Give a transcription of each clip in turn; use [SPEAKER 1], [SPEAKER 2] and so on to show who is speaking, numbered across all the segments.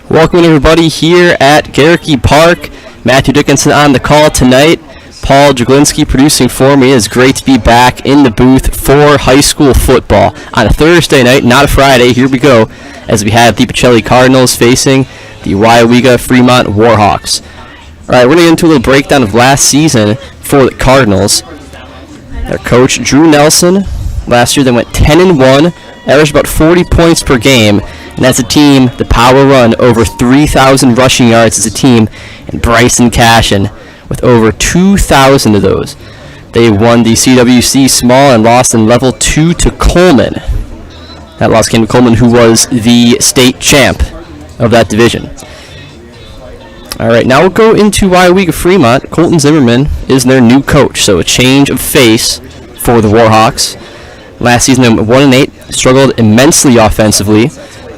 [SPEAKER 1] Welcome everybody here at Garricky Park. Matthew Dickinson on the call tonight. Paul Jaglinski producing for me. It's great to be back in the booth for high school football on a Thursday night, not a Friday. Here we go as we have the Pacelli Cardinals facing the Weyauwega-Fremont Warhawks. All right, we're going to get into a little breakdown of last season for the Cardinals. Their coach, Drew Nelson, last year they went 10-1, averaged about 40 points per game. And as a team, the power run, over 3,000 rushing yards as a team, and Bryson Cashin with over 2,000 of those. They won the CWC Small and lost in Level 2 to Coleman. That loss came to Coleman, who was the state champ of that division. All right, now we'll go into Weyauwega-Fremont. Colton Zimmerman is their new coach, so a change of face for the Warhawks. Last season, they went 1-8, struggled immensely offensively.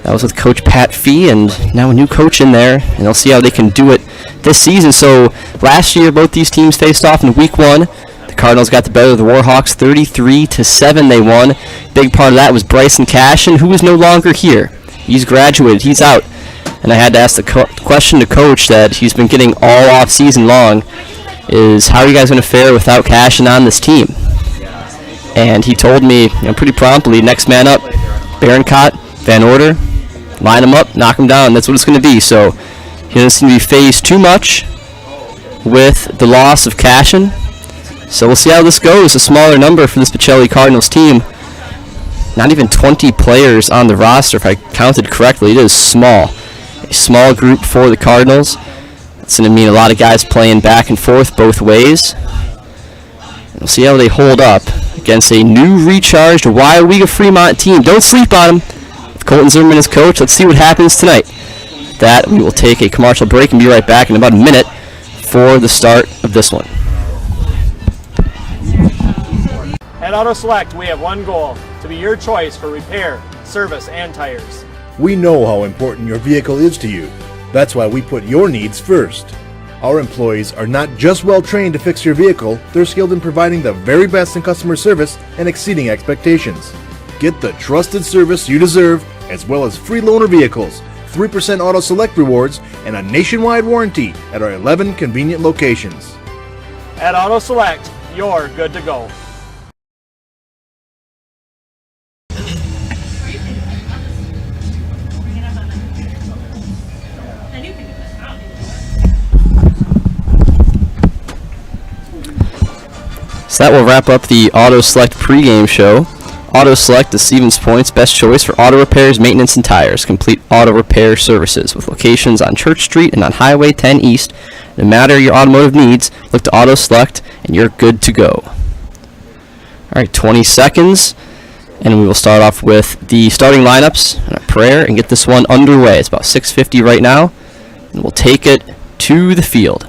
[SPEAKER 1] That was with Coach Pat Fee, and now a new coach in there, and they'll see how they can do it this season. So last year, both these teams faced off in Week 1. The Cardinals got the better of the Warhawks, 33-7 they won. Big part of that was Bryson Cashin, who is no longer here. He's graduated. He's out. And I had to ask the question to Coach that he's been getting all off season long is, how are you guys going to fare without Cashin on this team? And he told me pretty promptly, next man up, Baroncott, Van Order, line them up, knock them down. That's what it's going to be. So he doesn't seem to be phased too much with the loss of Cashin. So we'll see how this goes. A smaller number for this Pacelli Cardinals team. Not even 20 players on the roster, if I counted correctly. It is small. A small group for the Cardinals. It's going to mean a lot of guys playing back and forth both ways. We'll see how they hold up against a new recharged Weyauwega-Fremont team. Don't sleep on them. With Colton Zimmerman as coach, let's see what happens tonight. That we will take a commercial break and be right back in about a minute for the start of this one.
[SPEAKER 2] At Auto Select, we have one goal: to be your choice for repair, service, and tires.
[SPEAKER 3] We know how important your vehicle is to you. That's why we put your needs first. Our employees are not just well trained to fix your vehicle, they're skilled in providing the very best in customer service and exceeding expectations. Get the trusted service you deserve, as well as free loaner vehicles, 3% Auto Select rewards, and a nationwide warranty at our 11 convenient locations.
[SPEAKER 2] At Auto Select, you're good to go.
[SPEAKER 1] So that will wrap up the Auto Select pregame show. Auto Select is Stevens Point's best choice for auto repairs, maintenance, and tires. Complete auto repair services with locations on Church Street and on Highway 10 East. No matter your automotive needs, look to Auto Select and you're good to go. All right, 20 seconds, and we will start off with the starting lineups and a prayer and get this one underway. It's about 6:50 right now, and we'll take it to the field.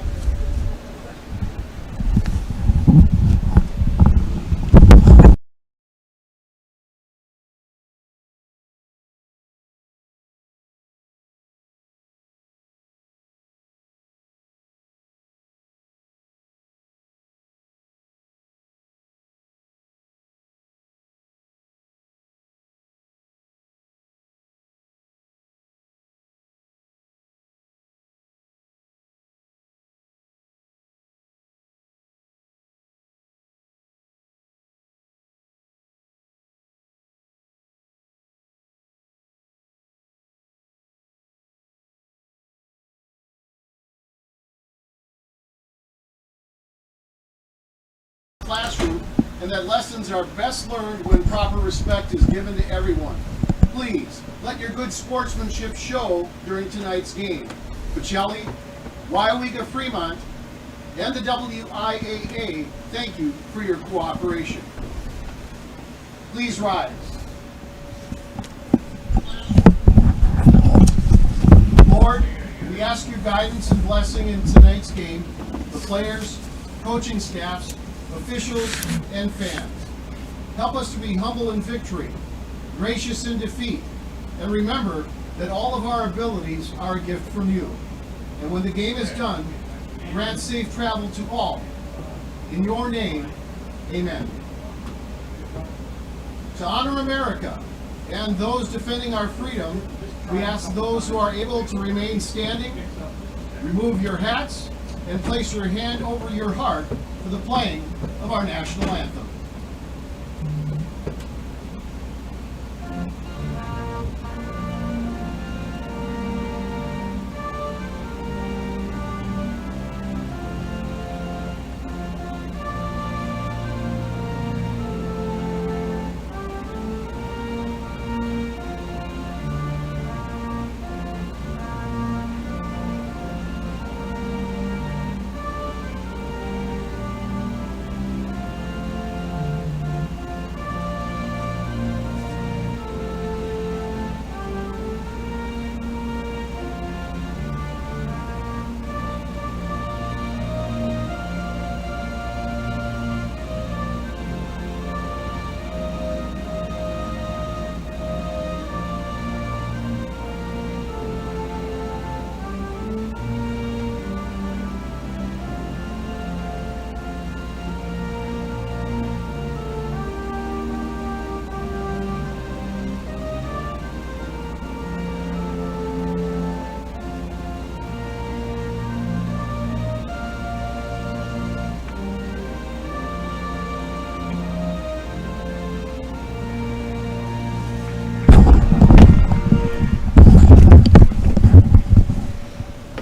[SPEAKER 4] Classroom, and that lessons are best learned when proper respect is given to everyone. Please, let your good sportsmanship show during tonight's game. Pacelli, Weyauwega-Fremont, and the WIAA thank you for your cooperation. Please rise. Lord, we ask your guidance and blessing in tonight's game, the players, coaching staffs, officials, and fans. Help us to be humble in victory, gracious in defeat, and remember that all of our abilities are a gift from you. And when the game is done, grant safe travel to all. In your name, amen. To honor America and those defending our freedom, We ask those who are able to remain standing, remove your hats, and place your hand over your heart for the playing of our national anthem.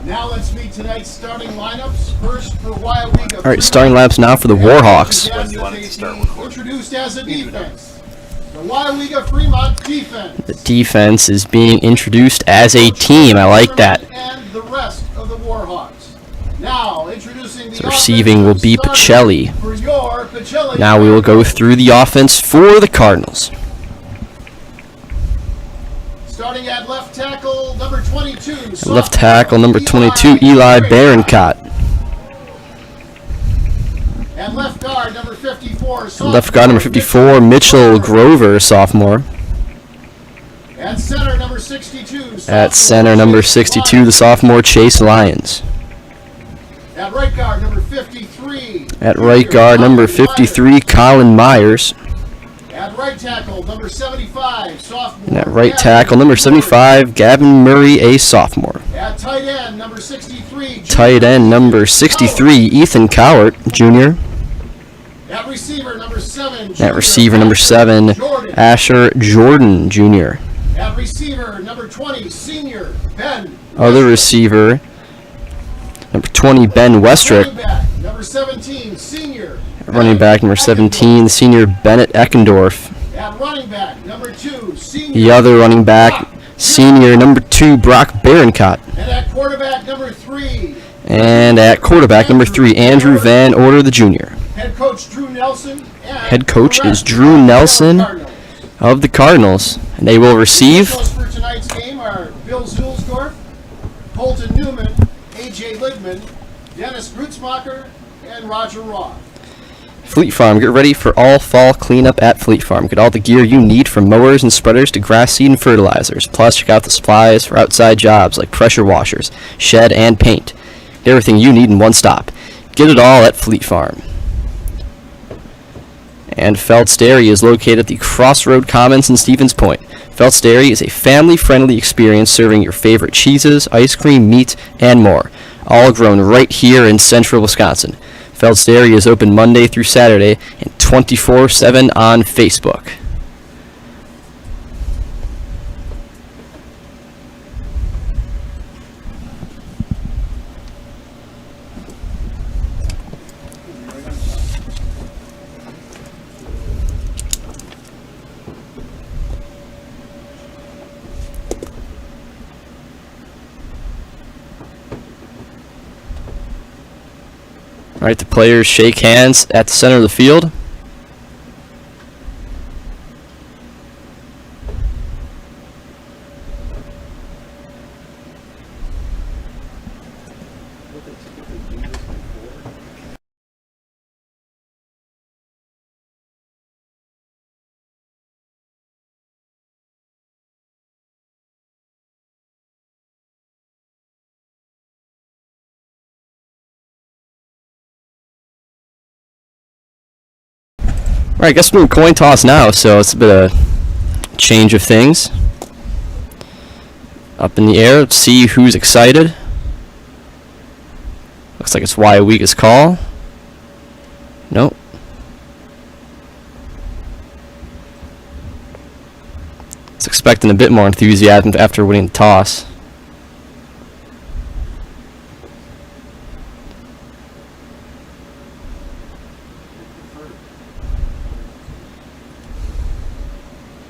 [SPEAKER 4] Now let's meet tonight's starting lineups. First for Weyauwega.
[SPEAKER 1] All right, starting lineups now for the Warhawks.
[SPEAKER 4] Introduced as a defense. The Weyauwega-Fremont defense.
[SPEAKER 1] The defense is being introduced as a team. I like that.
[SPEAKER 4] And the rest of the Warhawks. Now introducing the
[SPEAKER 1] Receiving will be Pacelli.
[SPEAKER 4] for your Pacelli.
[SPEAKER 1] Now we will go through the offense for the Cardinals.
[SPEAKER 4] Starting at left tackle, number 22.
[SPEAKER 1] Left tackle, number 22, Eli Barancott.
[SPEAKER 4] And left guard, number 54.
[SPEAKER 1] Left guard, number 54, Mitchell Grover, sophomore.
[SPEAKER 4] At center, number 62.
[SPEAKER 1] At center, number 62, the sophomore, Chase Lyons.
[SPEAKER 4] At right guard, number 53.
[SPEAKER 1] At right guard, number 53, Colin Myers.
[SPEAKER 4] At right tackle, number 75, sophomore.
[SPEAKER 1] And at right tackle, number 75, Gavin Murray, a sophomore.
[SPEAKER 4] At tight end, number 63.
[SPEAKER 1] Tight end, number 63, Ethan Cowart, junior.
[SPEAKER 4] At receiver, number 7.
[SPEAKER 1] At receiver, number 7, Asher Jordan, junior.
[SPEAKER 4] At receiver, number 20, senior, Ben.
[SPEAKER 1] Other receiver, number 20, Ben Westrick.
[SPEAKER 4] Running back, number 17, senior.
[SPEAKER 1] Running back, number 17, senior, Bennett Eckendorf.
[SPEAKER 4] At running back, number 2, senior.
[SPEAKER 1] The other running back, senior, number 2, Brock Barancott.
[SPEAKER 4] And at quarterback, number 3.
[SPEAKER 1] And at quarterback, number 3, Andrew Van Order, the junior.
[SPEAKER 4] Head coach Drew Nelson. And
[SPEAKER 1] Head coach
[SPEAKER 4] the
[SPEAKER 1] is
[SPEAKER 4] rest
[SPEAKER 1] Drew
[SPEAKER 4] of the
[SPEAKER 1] Nelson
[SPEAKER 4] Cardinals.
[SPEAKER 1] of the Cardinals. And they will receive
[SPEAKER 4] Officials for tonight's game are Bill Zulsdorf, Colton Newman, A.J. Lidman, Dennis Grutzmacher, and Roger Roth.
[SPEAKER 1] Fleet Farm. Get ready for all fall cleanup at Fleet Farm. Get all the gear you need from mowers and spreaders to grass seed and fertilizers. Plus, check out the supplies for outside jobs like pressure washers, shed, and paint. Get everything you need in one stop. Get it all at Fleet Farm. And Felt's Dairy is located at the Crossroad Commons in Stevens Point. Felt's Dairy is a family-friendly experience serving your favorite cheeses, ice cream, meat, and more. All grown right here in central Wisconsin. Felt's Dairy is open Monday through Saturday and 24/7 on Facebook. All right, the players shake hands at the center of the field. All right, I guess we're doing coin toss now, so it's a bit of change of things. Up in the air. Let's see who's excited. Looks like it's Weyauwega's call. Nope. It's expecting a bit more enthusiasm after winning the toss.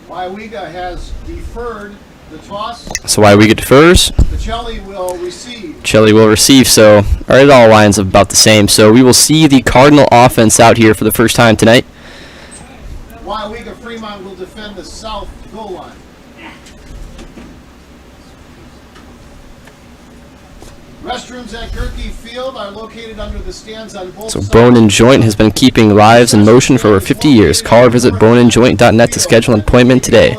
[SPEAKER 4] Weyauwega has deferred the toss.
[SPEAKER 1] So Weyauwega defers.
[SPEAKER 4] Pacelli will receive.
[SPEAKER 1] Pacelli will receive, so it all lines up about the same. So we will see the Cardinal offense out here for the first time tonight.
[SPEAKER 4] Weyauwega-Fremont will defend the south goal line. Restrooms at Gerke Field are located under the stands on both
[SPEAKER 1] So
[SPEAKER 4] sides.
[SPEAKER 1] Bone and Joint has been keeping lives in motion for over 50 years. Call or visit boneandjoint.net to schedule an appointment today.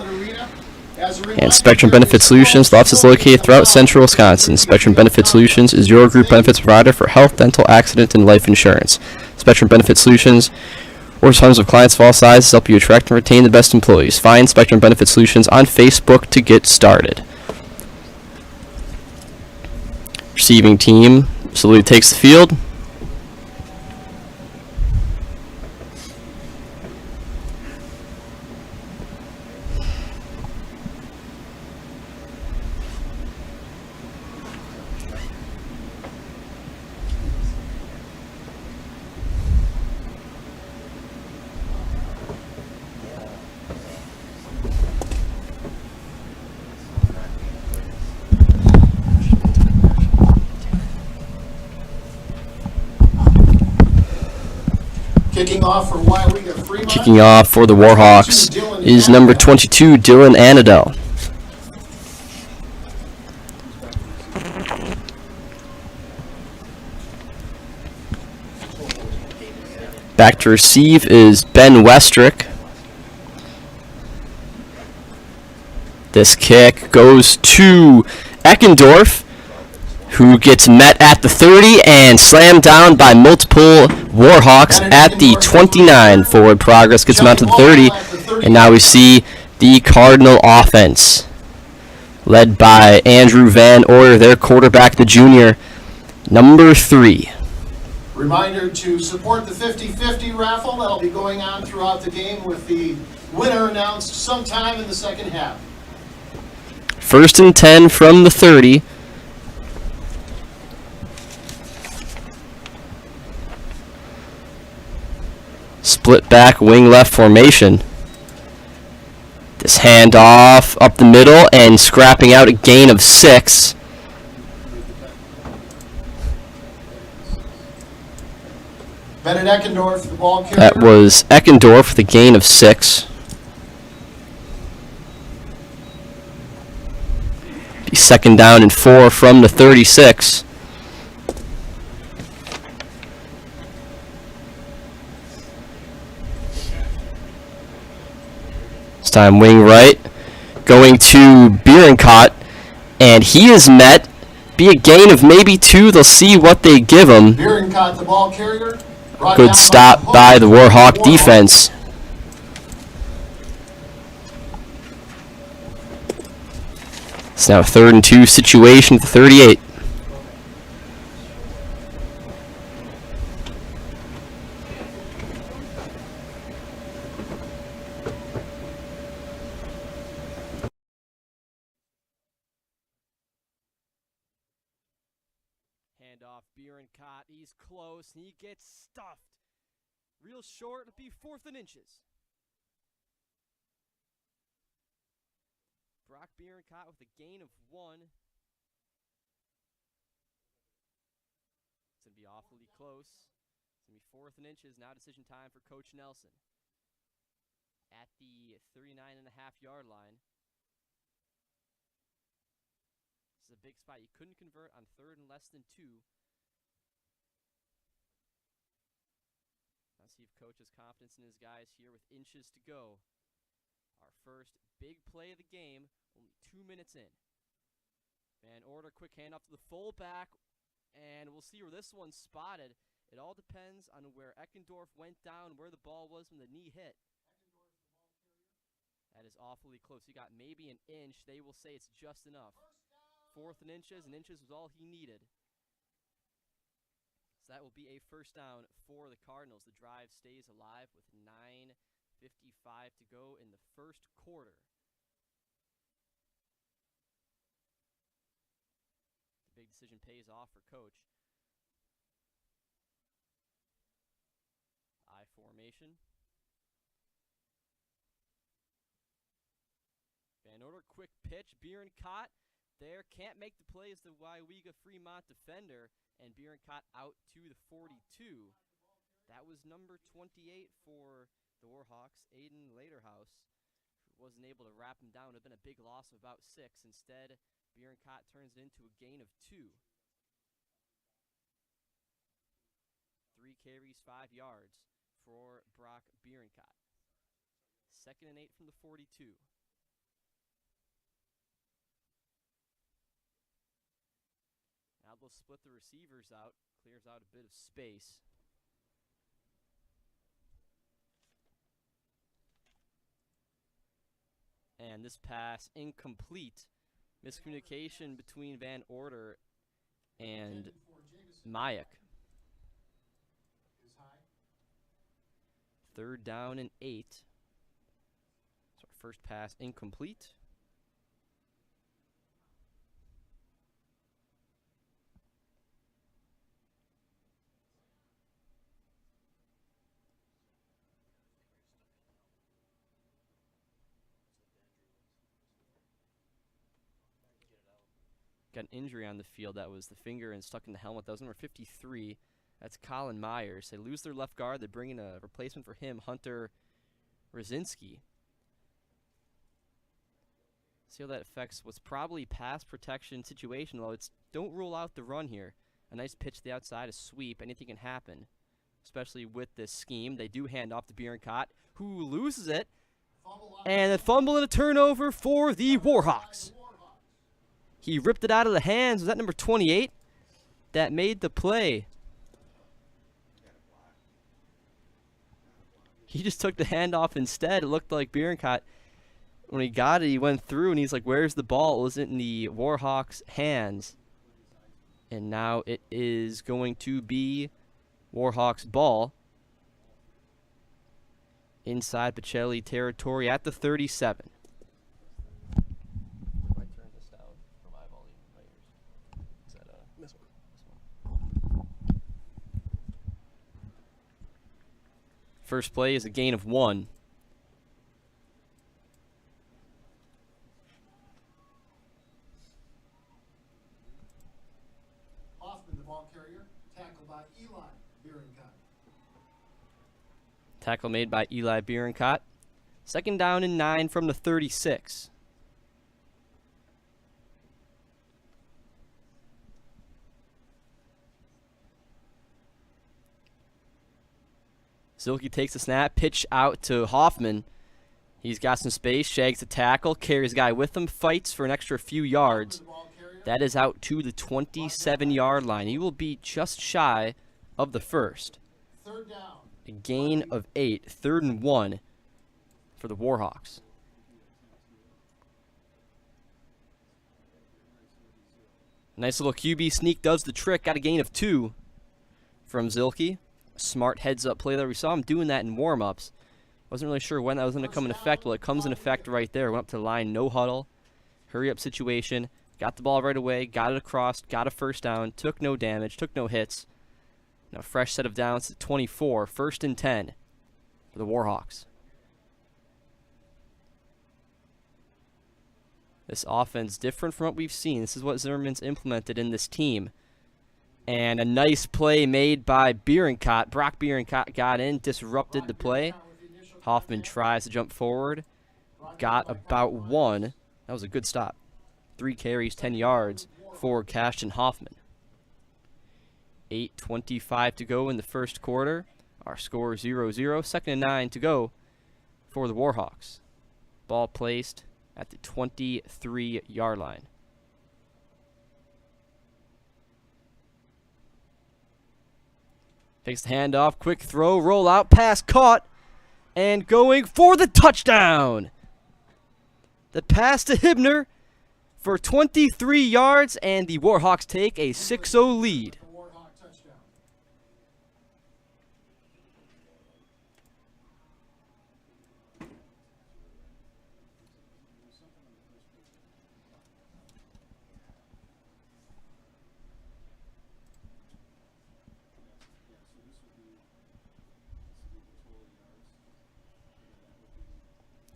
[SPEAKER 1] And Spectrum Benefit Solutions, the office is located throughout central Wisconsin. Spectrum Benefit Solutions is your group benefits provider for health, dental, accident, and life insurance. Spectrum Benefit Solutions works tons of clients of all sizes, help you attract and retain the best employees. Find Spectrum Benefit Solutions on Facebook to get started. Receiving team absolutely takes the field.
[SPEAKER 4] Kicking off for Weyauwega-Fremont.
[SPEAKER 1] Kicking off for the Warhawks is number 22, Dylan Anadel. Back to receive is Ben Westrick. This kick goes to Eckendorf, who gets met at the 30 and slammed down by multiple Warhawks at the 29. Forward progress gets him out to the 30, and now we see the Cardinal offense, led by Andrew Van Order, their quarterback, the junior, number 3.
[SPEAKER 4] Reminder to support the 50-50 raffle that'll be going on throughout the game, with the winner announced sometime in the second half.
[SPEAKER 1] 1st and 10 from the 30. Split back wing left formation. This handoff up the middle and scrapping out a gain of 6.
[SPEAKER 4] Bennett Eckendorf, the ball carrier.
[SPEAKER 1] That was Eckendorf with a gain of 6. Be 2nd down and 4 from the 36. This time wing right, going to Bierenkot, and he is met. Be a gain of maybe 2. They'll see what they give him.
[SPEAKER 4] Bierenkot, the ball carrier. Brought
[SPEAKER 1] Good
[SPEAKER 4] down
[SPEAKER 1] stop by the Warhawk defense. It's now a 3rd and 2 situation at the 38.
[SPEAKER 5] Handoff, Bierenkot, he's close, and he gets stuffed. Real short, it'll be 4th and inches. Brock Bierenkot with a gain of 1. It's going to be awfully close. It's going to be 4th and inches. Now decision time for Coach Nelson. At the 39.5-yard line. This is a big spot. You couldn't convert on 3rd and less than 2. Let's see if Coach has confidence in his guys here with inches to go. Our first big play of the game, only 2 minutes in. Van Order, quick handoff to the fullback, and we'll see where this one's spotted. It all depends on where Eckendorf went down, where the ball was when the knee hit. That is awfully close. He got maybe an inch. They will say it's just enough. 4th and inches was all he needed. So that will be a first down for the Cardinals. The drive stays alive with 9:55 to go in the first quarter. The big decision pays off for Coach. I formation. Van Order, quick pitch. Bierenkot there. Can't make the play as the Weyauwega-Fremont defender. And Bierenkot out to the 42. That was number 28 for the Warhawks, Aiden Laterhouse. Wasn't able to wrap him down. It would have been a big loss of about 6. Instead, Bierenkot turns it into a gain of 2. 3 carries, 5 yards for Brock Bierenkot. 2nd and 8 from the 42. Now they'll split the receivers out. Clears out a bit of space. And this pass incomplete. Miscommunication between Van Order and Mayak. 3rd down and 8. So our first pass incomplete. Got an injury on the field. That was the finger and stuck in the helmet. That was number 53. That's Colin Myers. They lose their left guard. They bring in a replacement for him, Hunter Rosinski. See how that affects what's probably pass protection situation, though. Don't rule out the run here. A nice pitch to the outside, a sweep. Anything can happen, especially with this scheme. They do hand off to Bierenkot, who loses it. And a fumble and a turnover for the Warhawks. He ripped it out of the hands. Was that number 28 that made the play? He just took the handoff instead. It looked like Bierenkot, when he got it, he went through and he's like, where's the ball? It wasn't in the Warhawks' hands. And now it is going to be Warhawks' ball inside Pacelli territory at the 37. First play is a gain of 1.
[SPEAKER 4] Hoffman, the ball carrier, tackled by Eli Bierenkot.
[SPEAKER 5] Tackle made by Eli Bierenkot. 2nd down and 9 from the 36. Zilke takes the snap, pitch out to Hoffman. He's got some space, shags the tackle, carries a guy with him, fights for an extra few yards. That is out to the 27-yard line. He will be just shy of the first.
[SPEAKER 4] 3rd down.
[SPEAKER 5] A gain of 8, 3rd and 1 for the Warhawks. Nice little QB sneak does the trick. Got a gain of 2 from Zilke. Smart heads-up play there. We saw him doing that in warm-ups. Wasn't really sure when that was going to come in effect. Well, it comes in effect right there. Went up to the line, no huddle. Hurry-up situation. Got the ball right away. Got it across. Got a first down. Took no damage. Took no hits. Now fresh set of downs at 24. 1st and 10 for the Warhawks. This offense different from what we've seen. This is what Zimmerman's implemented in this team. And a nice play made by Bierenkot. Brock Bierenkot got in, disrupted the play. Hoffman tries to jump forward. Got about 1. That was a good stop. 3 carries, 10 yards for Cashton Hoffman. 8:25 to go in the first quarter. Our score 0-0. 2nd and 9 to go for the Warhawks. Ball placed at the 23-yard line. Takes the handoff, quick throw, roll out, pass caught, and going for the touchdown. The pass to Hibner for 23 yards, and the Warhawks take a 6-0 lead.
[SPEAKER 4] The Warhawk touchdown.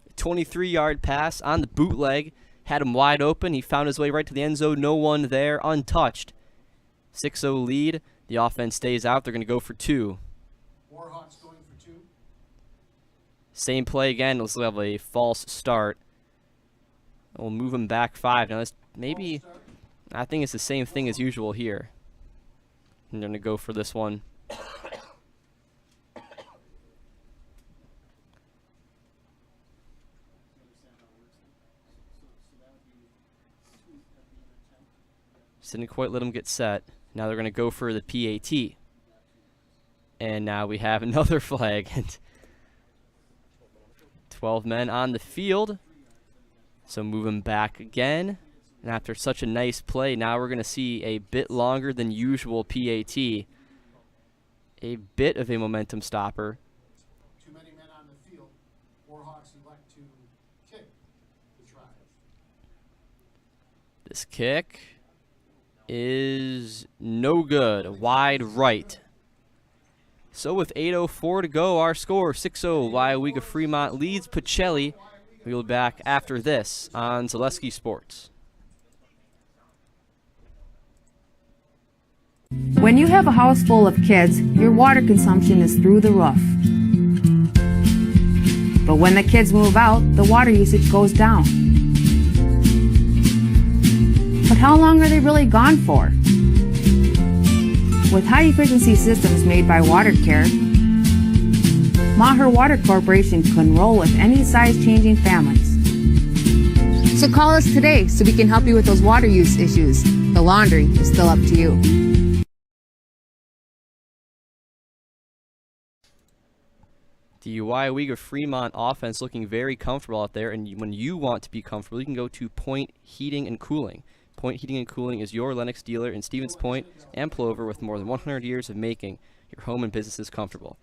[SPEAKER 5] A 23-yard pass on the bootleg. Had him wide open. He found his way right to the end zone. No one there, untouched. 6-0 lead. The offense stays out. They're going to go for 2.
[SPEAKER 4] Warhawks going for 2.
[SPEAKER 5] Same play again. Let's have a false start. We'll move him back 5. Now, this maybe, I think it's the same thing as usual here. I'm going to go for this one. Didn't quite let him get set. Now they're going to go for the PAT. And now we have another flag. 12 men on the field. So move him back again. And after such a nice play, now we're going to see a bit longer than usual PAT. A bit of a momentum stopper.
[SPEAKER 4] Too many men on the field. Warhawks elect to kick the try.
[SPEAKER 5] This kick is no good. Wide right. So with 8:04 to go, our score 6-0. Weyauwega-Fremont leads Pacelli. We'll be back after this on Zaleski Sports.
[SPEAKER 6] When you have a house full of kids, your water consumption is through the roof. But when the kids move out, the water usage goes down. But how long are they really gone for? With high-efficiency systems made by WaterCare, Maher Water Corporation can roll with any size-changing families. So call us today so we can help you with those water use issues. The laundry is still up to you.
[SPEAKER 5] The Weyauwega-Fremont offense looking very comfortable out there, and when you want to be comfortable, you can go to Point Heating and Cooling. Point Heating and Cooling is your Lennox dealer in Stevens Point and Plover with more than 100 years of making your home and businesses comfortable.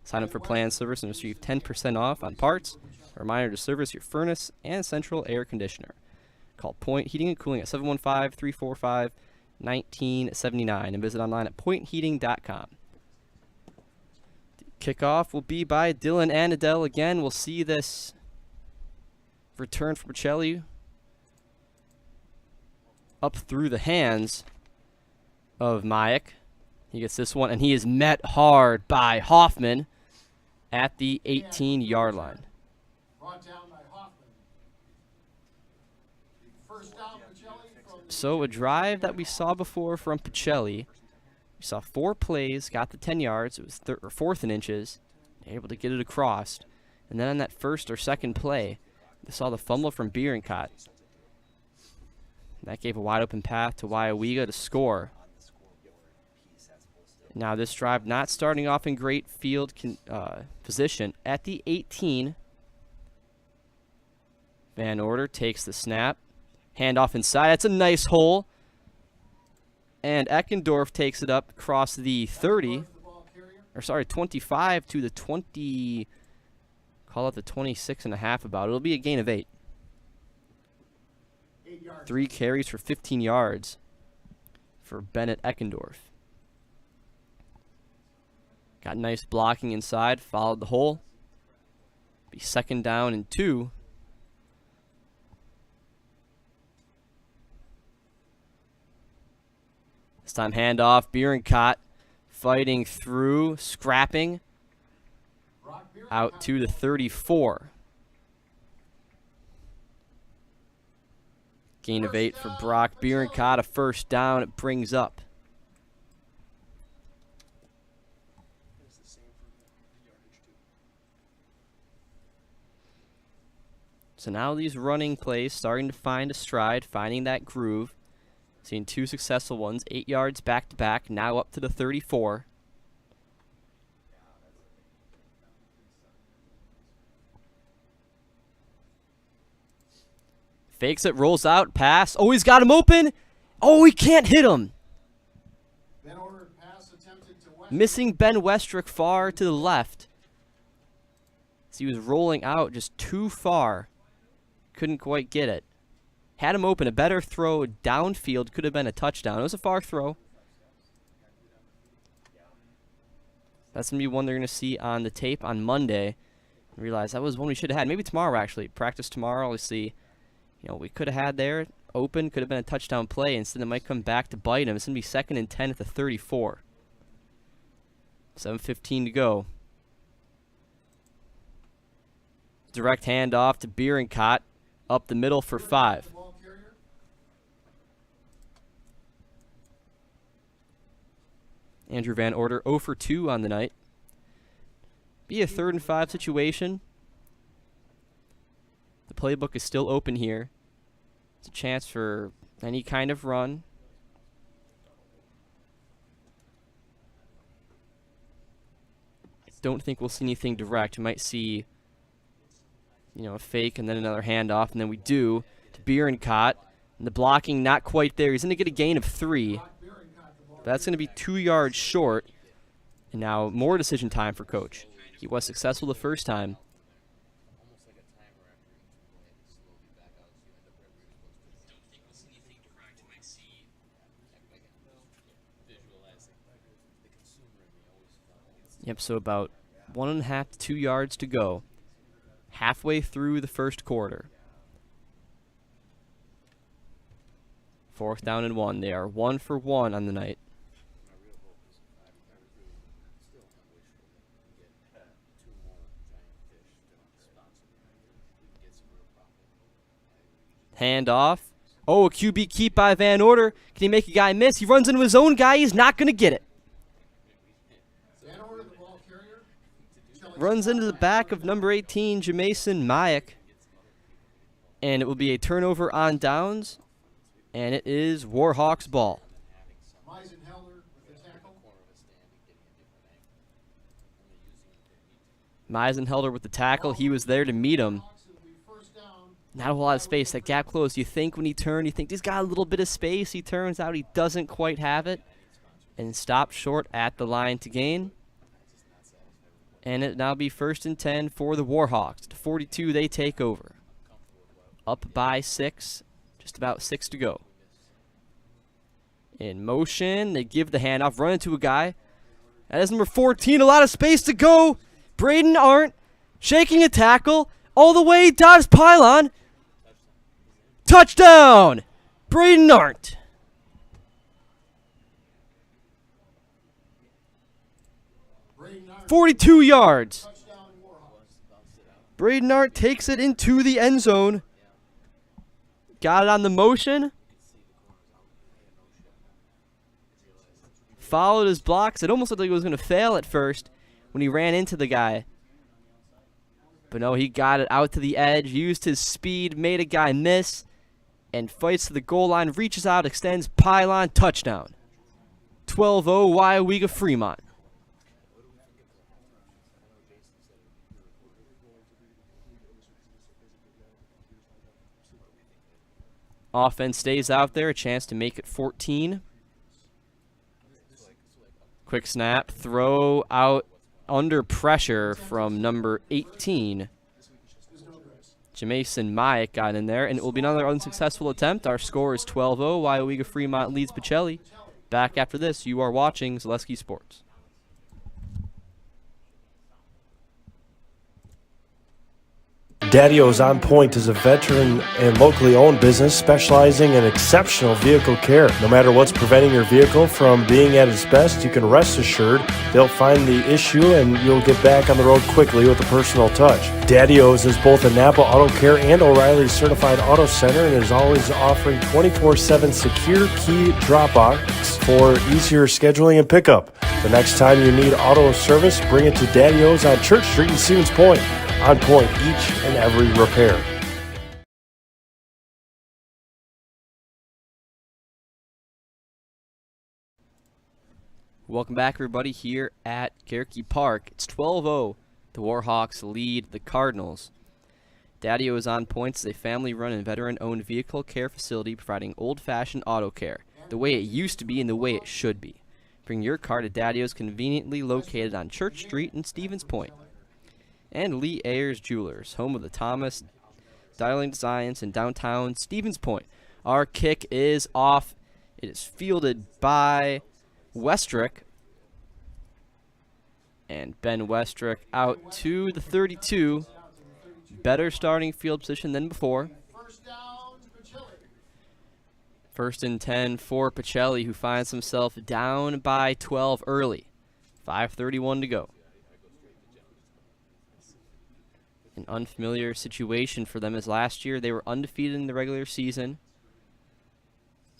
[SPEAKER 5] Sign up for planned service and receive 10% off on parts. A reminder to service your furnace and central air conditioner. Call Point Heating and Cooling at 715-345-1979 and visit online at pointheating.com. The kickoff will be by Dylan and Adele again. We'll see this return from Pacelli up through the hands of Mayak. He gets this one, and he is met hard by Hoffman at the 18-yard line.
[SPEAKER 4] Brought down by Hoffman. First down, Pacelli from
[SPEAKER 5] So a drive that we saw before from Pacelli. We saw 4 plays, got the 10 yards. It was 4th and inches, able to get it across. And then on that first or second play, we saw the fumble from Bierenkot. That gave a wide open path to Weyauwega to score. Now this drive not starting off in great field position. At the 18, Van Order takes the snap. Handoff inside. That's a nice hole. And Eckendorf takes it up across the 30. Or sorry, 25 to the 20. Call it the 26.5 about. It'll be a gain of 8. 3 carries for 15 yards for Bennett Eckendorf. Got nice blocking inside, followed the hole. Be 2nd down and 2. This time handoff, Bierenkot fighting through, scrapping out to the 34. Gain of 8 for Brock Bierenkot, a 1st down it brings up. So now these running plays starting to find a stride, finding that groove. Seeing 2 successful ones, 8 yards back to back, now up to the 34. Fakes it, rolls out, pass. Oh, he's got him open. Oh, he can't hit him.
[SPEAKER 4] Then ordered pass attempted to West.
[SPEAKER 5] Missing Ben Westrick far to the left. So he was rolling out just too far. Couldn't quite get it. Had him open. A better throw downfield could have been a touchdown. It was a far throw. That's going to be one they're going to see on the tape on Monday. Realize that was one we should have had. Maybe tomorrow, actually. Practice tomorrow. We'll see. You know, we could have had there. Open. Could have been a touchdown play. Instead, it might come back to bite him. It's going to be 2nd and 10 at the 34. 7:15 to go. Direct handoff to Bierenkot. Up the middle for 5. Andrew Van Order 0 for 2 on the night. Be a 3rd and 5 situation. The playbook is still open here. It's a chance for any kind of run. I don't think we'll see anything direct. We might see, you know, a fake and then another handoff, and then we do to Bierenkot. And the blocking not quite there. He's going to get a gain of 3. That's going to be 2 yards short. And now more decision time for Coach. He was successful the first time. Yep, so about 1.5 to 2 yards to go. Halfway through the first quarter. 4th down and 1. They are 1 for 1 on the night. Hand off. Oh, a QB keep by Van Order. Can he make a guy miss? He runs into his own guy. He's not going to get it. Runs into the back of number 18, Jamason Mayak. And it will be a turnover on downs. And it is Warhawks ball. Meisenhelder with the tackle. He was there to meet him. Not a whole lot of space. That gap closed. You think when he turned, you think he's got a little bit of space. He turns out he doesn't quite have it. And stopped short at the line to gain. And it now be 1st and 10 for the Warhawks. To 42, they take over. Up by 6. Just about 6 to go. In motion. They give the handoff. Run into a guy. That is number 14. A lot of space to go. Braden Arndt shaking a tackle. All the way. Dives pylon. Touchdown! Braden Arndt. .42 yards. Braden Arndt takes it into the end zone. Got it on the motion. Followed his blocks. It almost looked like he was going to fail at first when he ran into the guy. But no, he got it out to the edge, used his speed, made a guy miss, and fights to the goal line, reaches out, extends, pylon, touchdown. 12-0, Weyauwega-Fremont. Offense stays out there, a chance to make it 14. Quick snap, throw out under pressure from number 18. Jamason Mayak got in there, and it will be another unsuccessful attempt. Our score is 12-0. Weyauwega-Fremont leads Pacelli. Back after this, you are watching Zaleski Sports.
[SPEAKER 7] Daddy-O's On Point is a veteran and locally owned business specializing in exceptional vehicle care. No matter what's preventing your vehicle from being at its best, you can rest assured they'll find the issue and you'll get back on the road quickly with a personal touch. Daddy-O's is both a Napa Auto Care and O'Reilly Certified Auto Center and is always offering 24/7 secure key drop-offs for easier scheduling and pickup. The next time you need auto service, bring it to Daddy-O's on Church Street in Stevens Point. On point each and every repair.
[SPEAKER 5] Welcome back, everybody, here at Cherokee Park. It's 12-0. The Warhawks lead the Cardinals. Daddio is on points as a family-run and veteran-owned vehicle care facility providing old-fashioned auto care, the way it used to be and the way it should be. Bring your car to Daddio's, conveniently located on Church Street in Stevens Point. And Lee Ayers Jewelers, home of the Thomas Styling Designs in downtown Stevens Point. Our kick is off. It is fielded by Westrick. And Ben Westrick out to the 32. Better starting field position than before. First and 10 for Pacelli, who finds himself down by 12 early. 5:31 to go. An unfamiliar situation for them as last year they were undefeated in the regular season.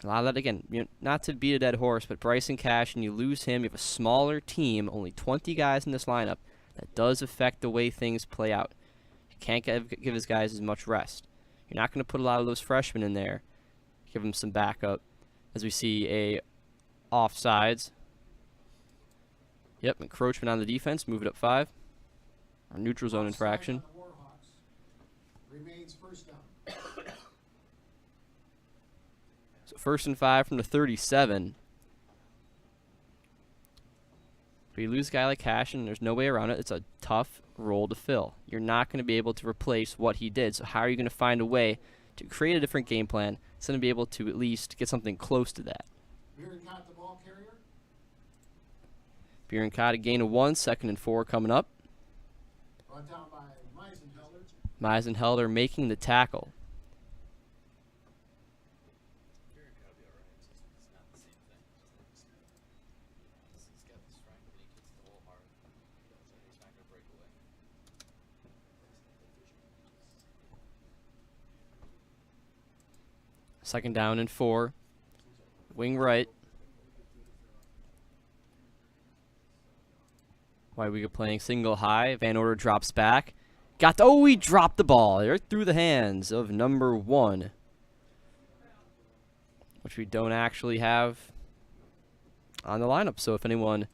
[SPEAKER 5] A lot of that, again, not to beat a dead horse, but Bryson Cash, and you lose him, you have a smaller team, only 20 guys in this lineup. That does affect the way things play out. You can't give his guys as much rest. You're not going to put a lot of those freshmen in there. Give them some backup. As we see a offsides. Yep, encroachment on the defense. Move it up 5. Our neutral zone infraction.
[SPEAKER 4] Remains first down.
[SPEAKER 5] So 1st and 5 from the 37. But you lose a guy like Cash, and there's no way around it. It's a tough role to fill. You're not going to be able to replace what he did. So how are you going to find a way to create a different game plan? It's going to be able to at least get something close to that.
[SPEAKER 4] Bierencott, the ball carrier.
[SPEAKER 5] Bierencott, a gain of 1, 2nd and 4 coming up.
[SPEAKER 4] Brought down by Meisenhelder.
[SPEAKER 5] Meisenhelder making the tackle. Second down and 4. Wing right. Weyauwega playing single high. Van Order drops back. He dropped the ball right through the hands of number 1. Which we don't actually have on the lineup. So if anyone,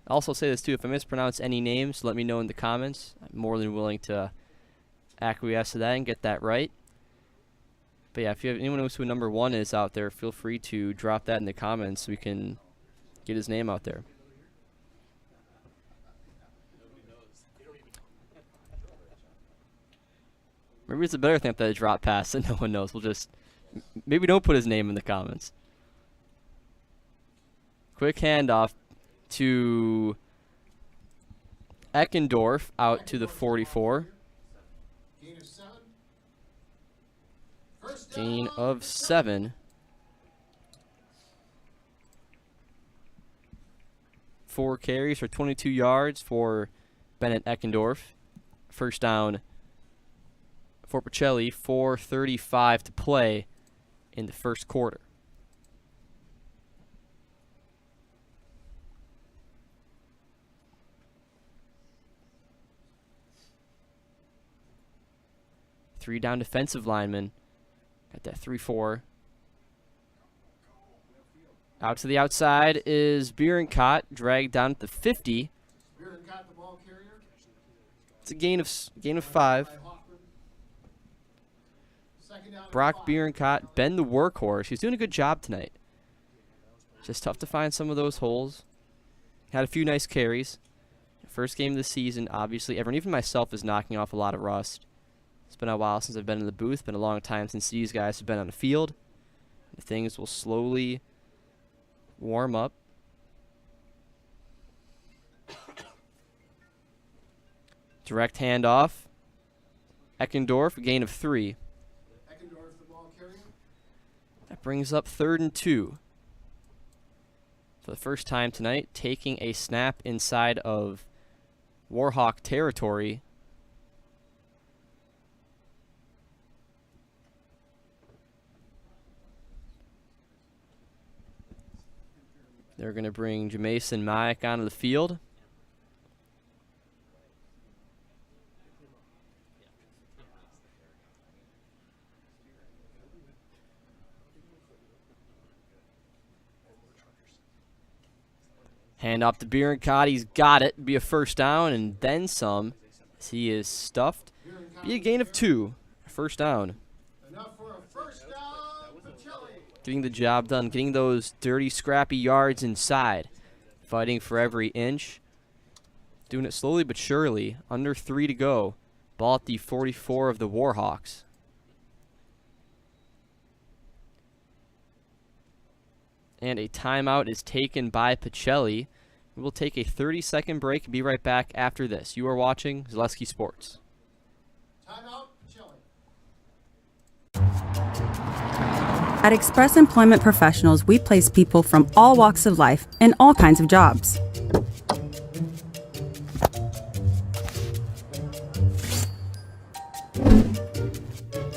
[SPEAKER 5] I'll also say this too, if I mispronounce any names, let me know in the comments. I'm more than willing to acquiesce to that and get that right. But yeah, if you have anyone knows who number 1 is out there, feel free to drop that in the comments so we can get his name out there. Maybe it's a better thing that I drop pass that no one knows. We'll just maybe don't put his name in the comments. Quick handoff to Eckendorf out to the 44. Gain of 7. 4 carries for 22 yards for Bennett Eckendorf. First down for Pacelli. 4:35 to play in the first quarter. Three down defensive linemen. Got that 3-4. Out to the outside is Bierencott, dragged down at the 50.
[SPEAKER 4] Bierencott, the ball carrier.
[SPEAKER 5] It's a gain of 5. Brock Bierencott, Ben the workhorse. He's doing a good job tonight. Just tough to find some of those holes. Had a few nice carries. First game of the season, obviously. Everyone, even myself, is knocking off a lot of rust. It's been a while since I've been in the booth. Been a long time since these guys have been on the field. Things will slowly warm up. Direct handoff. Eckendorf, a gain of 3.
[SPEAKER 4] Eckendorf, the ball carrier.
[SPEAKER 5] That brings up 3rd and 2. For the first time tonight, taking a snap inside of Warhawk territory. They're going to bring Jamason Mayak onto the field. Hand off to Bierencott. He's got it. Be a first down and then some. As he is stuffed be a gain of 2. First down.
[SPEAKER 4] Enough for a first down, Pacelli.
[SPEAKER 5] Getting the job done, getting those dirty, scrappy yards inside. Fighting for every inch. Doing it slowly but surely. Under 3 to go. Ball at the 44 of the Warhawks. And a timeout is taken by Pacelli. We will take a 30-second break and be right back after this. You are watching Zaleski Sports.
[SPEAKER 4] Timeout, Pacelli.
[SPEAKER 8] At Express Employment Professionals, we place people from all walks of life in all kinds of jobs.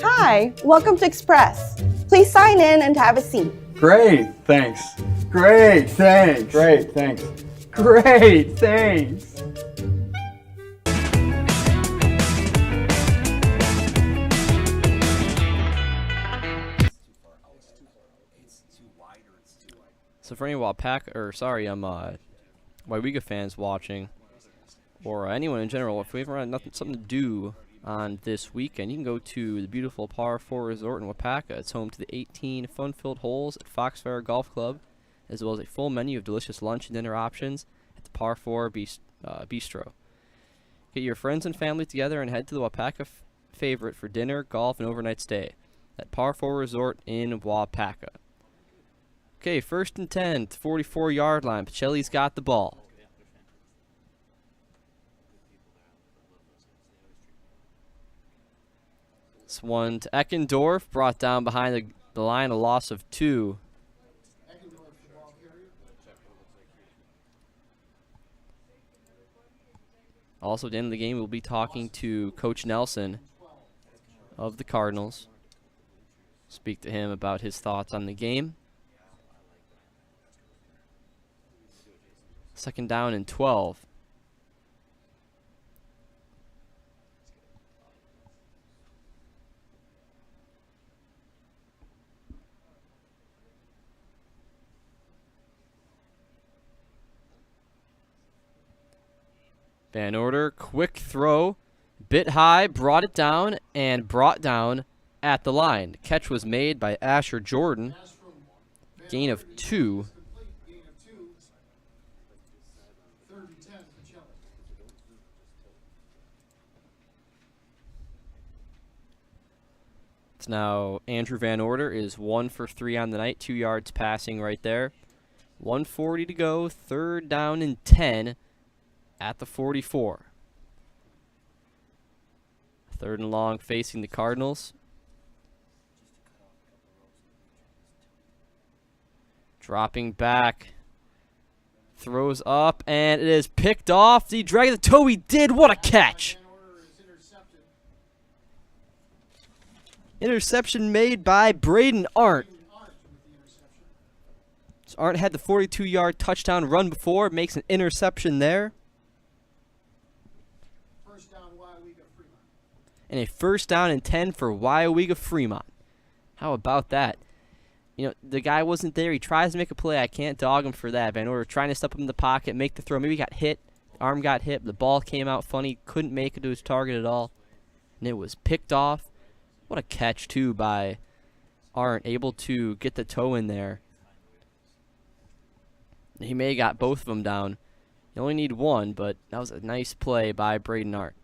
[SPEAKER 9] Hi, welcome to Express. Please sign in and have a seat.
[SPEAKER 10] Great, thanks. Great, thanks. Great, thanks. Great, thanks.
[SPEAKER 5] So for any Weyauwega fans watching, or anyone in general, if we ever had something to do on this weekend, you can go to the beautiful Par 4 Resort in Waupaca. It's home to the 18 fun-filled holes at Foxfire Golf Club, as well as a full menu of delicious lunch and dinner options at the Par 4 Bistro. Get your friends and family together and head to the Waupaca favorite for dinner, golf, and overnight stay at Par 4 Resort in Waupaca. Okay, 1st and 10, 44-yard line. Pacelli's got the ball. This one to Eckendorf, brought down behind the line, a loss of 2. Also, at the end of the game, we'll be talking to Coach Nelson of the Cardinals. Speak to him about his thoughts on the game. 2nd down and 12. Van Order, quick throw, bit high, brought it down, and brought down at the line. The catch was made by Asher Jordan. Gain of 2. It's now Andrew Van Order is 1 for 3 on the night, 2 yards passing right there. 1:40 to go, 3rd down and 10 at the 44. 3rd and long facing the Cardinals. Dropping back. Throws up, and it is picked off. Did he drag the toe? He did. What a catch! Interception made by Braden Arndt. So Arndt had the 42-yard touchdown run before. Makes an interception there.
[SPEAKER 4] First down, Weyauwega-Fremont.
[SPEAKER 5] And a 1st down and 10 for Weyauwega-Fremont. How about that? You know, the guy wasn't there. He tries to make a play. I can't dog him for that. Van Order trying to step up in the pocket, make the throw. Maybe he got hit. Arm got hit. The ball came out funny. Couldn't make it to his target at all. And it was picked off. What a catch, too, by Arndt. Able to get the toe in there. He may have got both of them down. You only need one, but that was a nice play by Braden Arndt.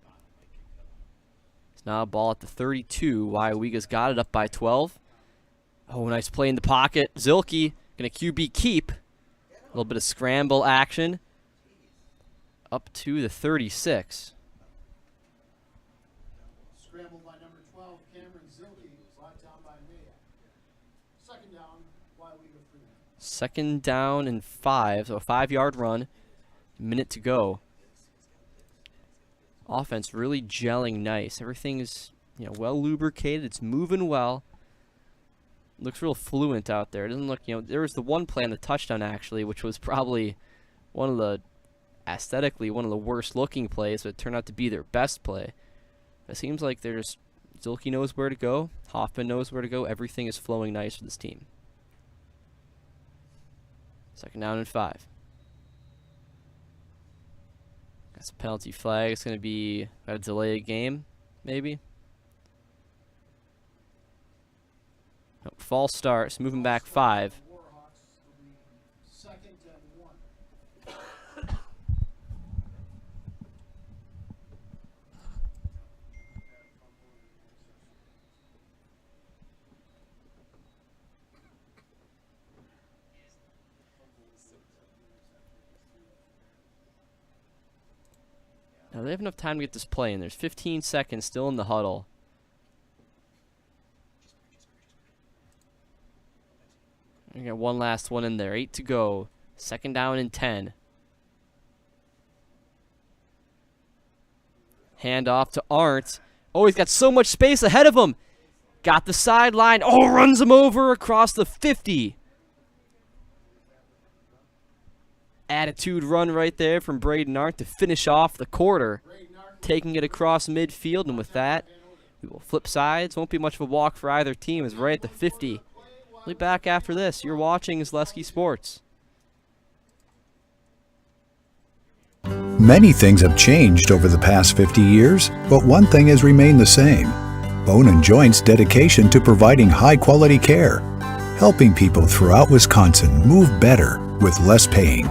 [SPEAKER 5] It's now a ball at the 32. Weyauwega's got it up by 12. Oh, nice play in the pocket. Zilke going to QB keep. A little bit of scramble action. Up to the 36.
[SPEAKER 4] Scrambled by number 12, Cameron Zilke, brought down by Maya. 2nd down, Weyauwega-Fremont.
[SPEAKER 5] 2nd down and 5, so a 5-yard run. Minute to go. Offense really gelling nice. Everything is, well lubricated. It's moving well. Looks real fluent out there. It doesn't look, there was the one play on the touchdown actually, which was probably aesthetically one of the worst looking plays, but it turned out to be their best play. It seems like Zilke knows where to go. Hoffman knows where to go. Everything is flowing nice for this team. 2nd down and 5. That's a penalty flag. It's going to be a delay game, maybe. false start, so moving back 5. Now they have enough time to get this play in. There's 15 seconds still in the huddle. We got one last one in there. 8 to go. 2nd down and 10. Hand off to Arndt. Oh, he's got so much space ahead of him. Got the sideline. Oh, runs him over across the 50. Attitude run right there from Braden Arndt to finish off the quarter. Taking it across midfield, and with that, we will flip sides. Won't be much of a walk for either team. It's right at the 50. We'll be back after this. You're watching Zaleski Sports.
[SPEAKER 11] Many things have changed over the past 50 years, but one thing has remained the same. Bone & Joint's dedication to providing high-quality care, helping people throughout Wisconsin move better with less pain.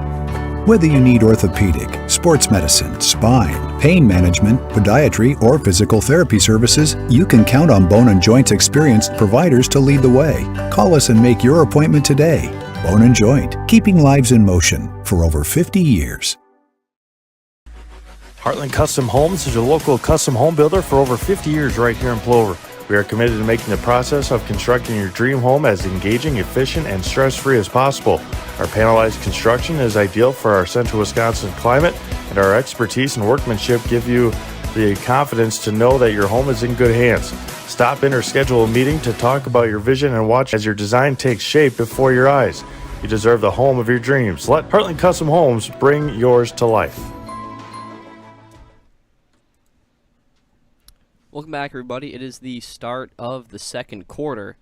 [SPEAKER 11] Whether you need orthopedic, sports medicine, spine, pain management, podiatry, or physical therapy services, you can count on Bone & Joint's experienced providers to lead the way. Call us and make your appointment today. Bone & Joint, keeping lives in motion for over 50 years.
[SPEAKER 7] Heartland Custom Homes is your local custom home builder for over 50 years right here in Plover. We are committed to making the process of constructing your dream home as engaging, efficient, and stress-free as possible. Our panelized construction is ideal for our central Wisconsin climate, and our expertise and workmanship give you the confidence to know that your home is in good hands. Stop in or schedule a meeting to talk about your vision and watch as your design takes shape before your eyes. You deserve the home of your dreams. Let Heartland Custom Homes bring yours to life.
[SPEAKER 5] Welcome back, everybody. It is the start of the second quarter.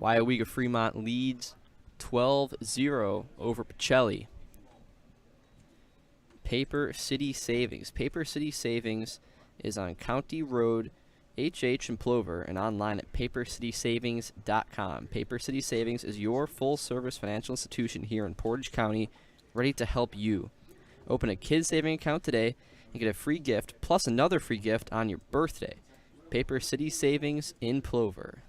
[SPEAKER 5] Weyauwega-Fremont leads 12-0 over Pacelli. Paper City Savings. Paper City Savings is on County Road HH in Plover and online at papercitysavings.com. Paper City Savings is your full-service financial institution here in Portage County, ready to help you. Open a kids saving account today and get a free gift plus another free gift on your birthday. Paper City Savings in Plover.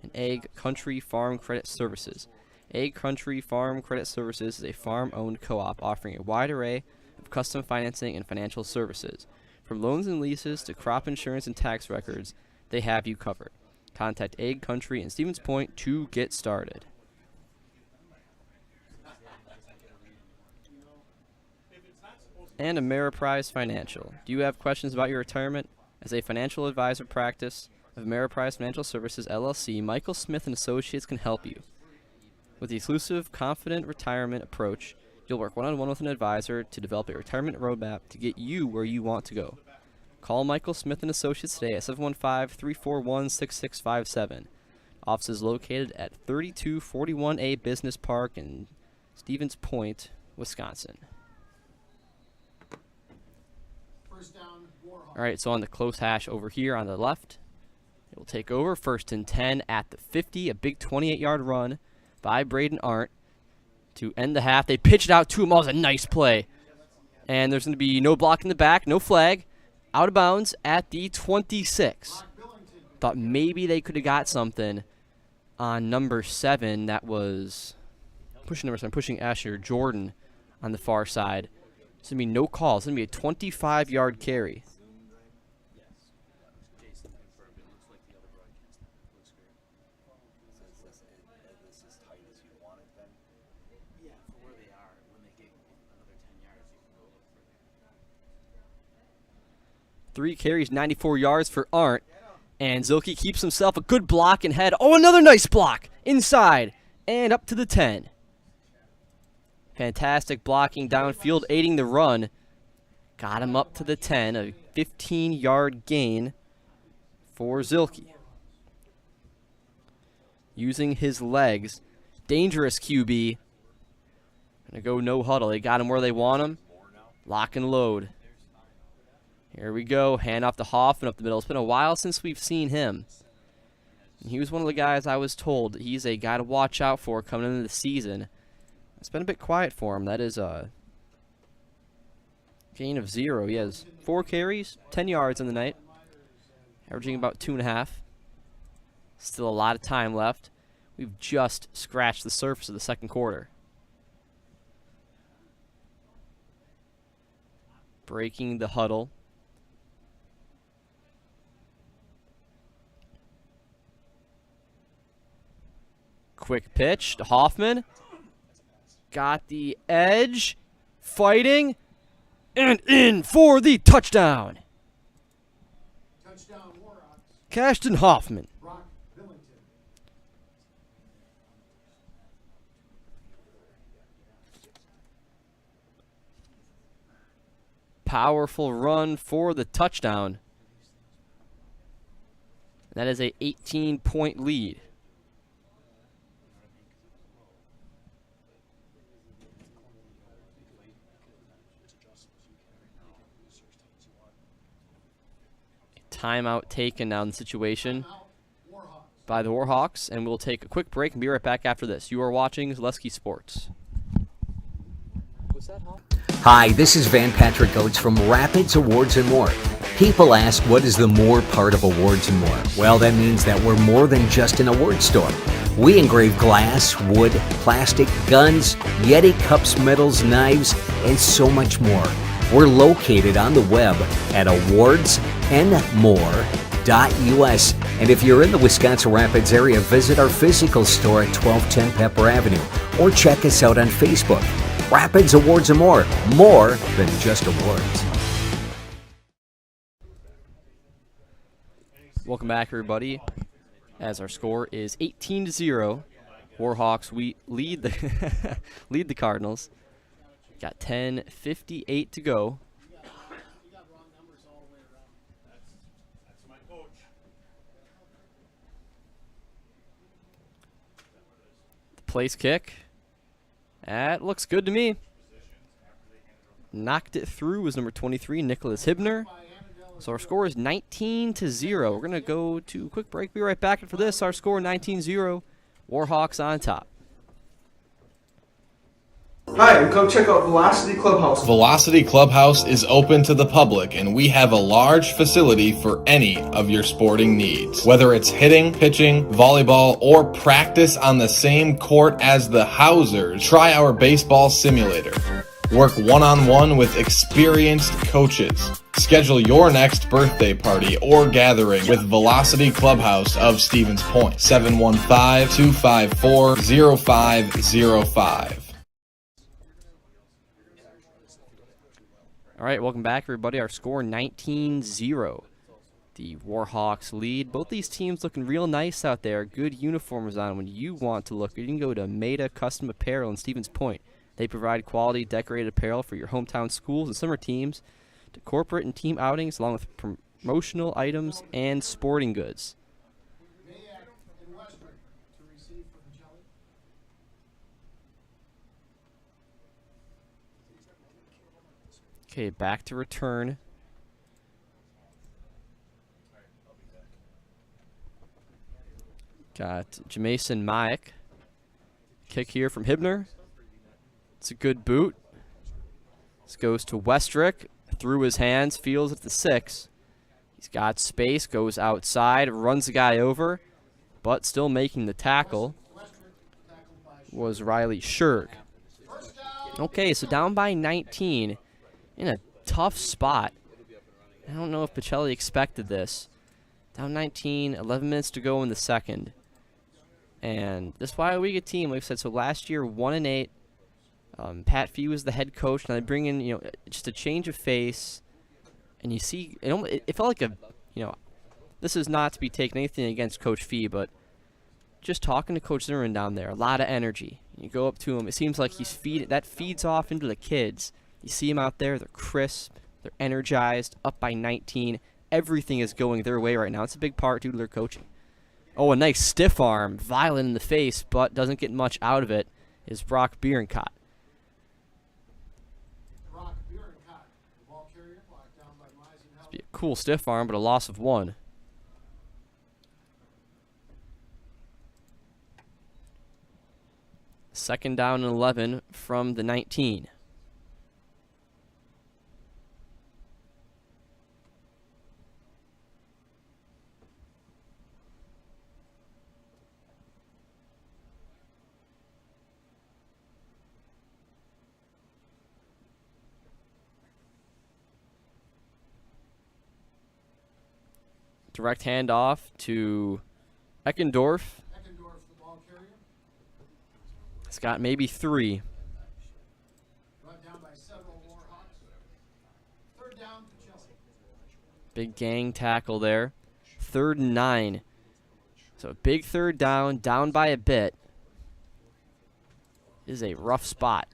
[SPEAKER 5] And Egg Country Farm Credit Services. Egg Country Farm Credit Services is a farm-owned co-op offering a wide array of custom financing and financial services. From loans and leases to crop insurance and tax records, they have you covered. Contact Egg Country in Stevens Point to get started. And Ameriprise Financial. Do you have questions about your retirement? As a financial advisor practice of Ameriprise Financial Services, LLC, Michael Smith & Associates can help you. With the exclusive, confident retirement approach, you'll work one-on-one with an advisor to develop a retirement roadmap to get you where you want to go. Call Michael Smith & Associates today at 715-341-6657. Office is located at 3241A Business Park in Stevens Point, Wisconsin. All right, so on the close hash over here on the left, it will take over 1st and 10 at the 50, a big 28-yard run by Braden Arndt to end the half. They pitch it out to him. Oh, it was a nice play. And there's going to be no block in the back, no flag, out of bounds at the 26. Thought maybe they could have got something on number 7. That was pushing number 7, pushing Asher Jordan on the far side. It's going to be no call. It's going to be a 25-yard carry. Three carries, 94 yards for Arndt. And Zilke keeps himself a good block and head. Oh, another nice block. Inside. And up to the 10. Fantastic blocking downfield, aiding the run. Got him up to the 10. A 15-yard gain for Zilke. Using his legs. Dangerous QB. Gonna go no huddle. They got him where they want him. Lock and load. Here we go. Hand off to Hoffman up the middle. It's been a while since we've seen him. He was one of the guys I was told he's a guy to watch out for coming into the season. It's been a bit quiet for him. That is a gain of 0. He has 4 carries, 10 yards in the night, averaging about 2.5. Still a lot of time left. We've just scratched the surface of the second quarter. Breaking the huddle. Quick pitch to Hoffman. Got the edge. Fighting. And in for the touchdown.
[SPEAKER 4] Touchdown, Warhawks.
[SPEAKER 5] Cashton Hoffman.
[SPEAKER 4] Brock Billington.
[SPEAKER 5] Powerful run for the touchdown. That is a 18-point lead. Timeout taken now in the situation by the Warhawks, and we'll take a quick break and be right back after this. You are watching Zaleski Sports.
[SPEAKER 12] Hi, this is Van Patrick Oates from Rapids Awards and More. People ask, what is the more part of Awards and More? Well, that means that we're more than just an award store. We engrave glass, wood, plastic, guns, Yeti cups, medals, knives, and so much more. We're located on the web at awardsandmore.us. And if you're in the Wisconsin Rapids area, visit our physical store at 1210 Pepper Avenue or check us out on Facebook. Rapids Awards and More than just awards.
[SPEAKER 5] Welcome back, everybody, as our score is 18-0. Warhawks, we lead the lead the Cardinals. Got 10:58 to go. The place kick. That looks good to me. Knocked it through was number 23, Nicholas Hibner. So our score is 19-0. We're going to go to a quick break. Be right back after this. Our score 19-0. Warhawks on top.
[SPEAKER 13] Hi, come check out Velocity Clubhouse.
[SPEAKER 14] Velocity Clubhouse is open to the public, and we have a large facility for any of your sporting needs. Whether it's hitting, pitching, volleyball, or practice on the same court as the Housers, try our baseball simulator. Work one-on-one with experienced coaches. Schedule your next birthday party or gathering with Velocity Clubhouse of Stevens Point. 715-254-0505.
[SPEAKER 5] All right, welcome back, everybody. Our score 19-0. The Warhawks lead. Both these teams looking real nice out there. Good uniforms on. When you want to look, you can go to Maida Custom Apparel in Stevens Point. They provide quality decorated apparel for your hometown schools and summer teams, to corporate and team outings, along with promotional items and sporting goods. Okay, back to return. Got Jamason Mayak. Kick here from Hibner. It's a good boot. This goes to Westrick. Through his hands, feels at the 6. He's got space, goes outside, runs the guy over, but still making the tackle was Riley Scherg. Okay, so down by 19 in a tough spot. I don't know if Pacelli expected this. Down 19, 11 minutes to go in the second. And this Weyauwega team, like I said, so last year 1-8. Pat Fee was the head coach. Now they bring in, just a change of face, and you see, it felt like this is not to be taken anything against Coach Fee, but just talking to Coach Zimmerman down there, a lot of energy. You go up to him, it seems like that feeds off into the kids. You see them out there, they're crisp, they're energized, up by 19. Everything is going their way right now. It's a big part due to their coaching. Oh, a nice stiff arm, violent in the face, but doesn't get much out of it, is Brock Bierencott. Be a cool stiff arm, but a loss of 1. Second down and 11 from the 19. Direct handoff to Eckendorf.
[SPEAKER 4] The ball carrier.
[SPEAKER 5] It's got maybe 3.
[SPEAKER 4] Brought down by several more Hawks. Third down, Pacelli.
[SPEAKER 5] Big gang tackle there. 3rd and 9. So a big third down, down by a bit. Is a rough spot.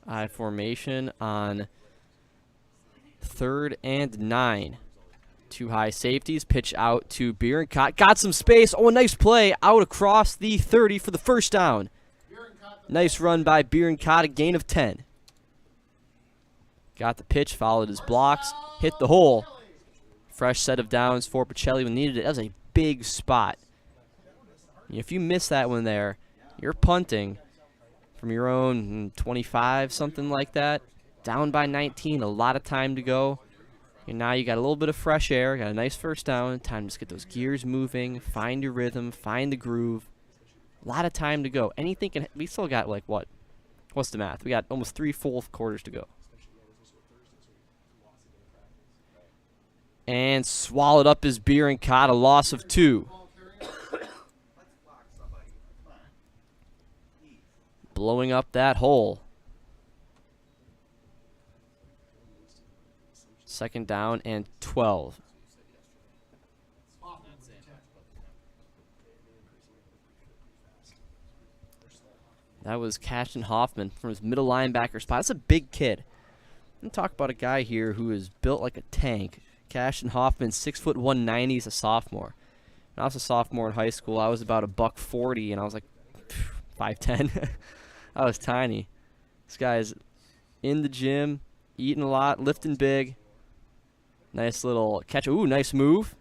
[SPEAKER 5] I formation on 3rd and 9. 2 high safeties. Pitch out to Bierenkot. Got some space. Oh, a nice play out across the 30 for the first down. Nice run by Bierenkot. A gain of 10. Got the pitch. Followed his blocks. Hit the hole. Fresh set of downs for Pacelli when needed it. That was a big spot. If you miss that one there, you're punting from your own 25, something like that. Down by 19, a lot of time to go. And now you got a little bit of fresh air, got a nice first down. Time to just get those gears moving, find your rhythm, find the groove. A lot of time to go. Anything can, we still got like what? What's the math? We got almost 3 full quarters to go. And swallowed up his Bierenkot, a loss of 2. Blowing up that hole. Second down and 12. That was Cashin Hoffman from his middle linebacker spot. That's a big kid. I'm going to talk about a guy here who is built like a tank. Cashin Hoffman, 6'1", 190. He's a sophomore. When I was a sophomore in high school, I was about $140, and I was like 5'10". I was tiny. This guy's in the gym, eating a lot, lifting big. Nice little catch. Ooh, nice move.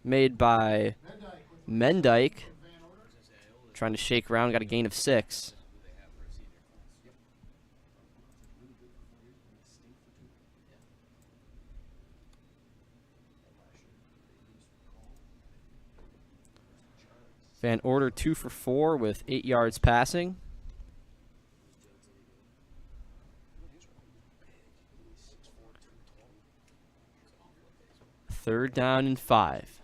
[SPEAKER 5] Made by Mendyke. Trying to shake around, got a gain of 6. Van Order 2 for 4 with 8 yards passing. Third down and 5.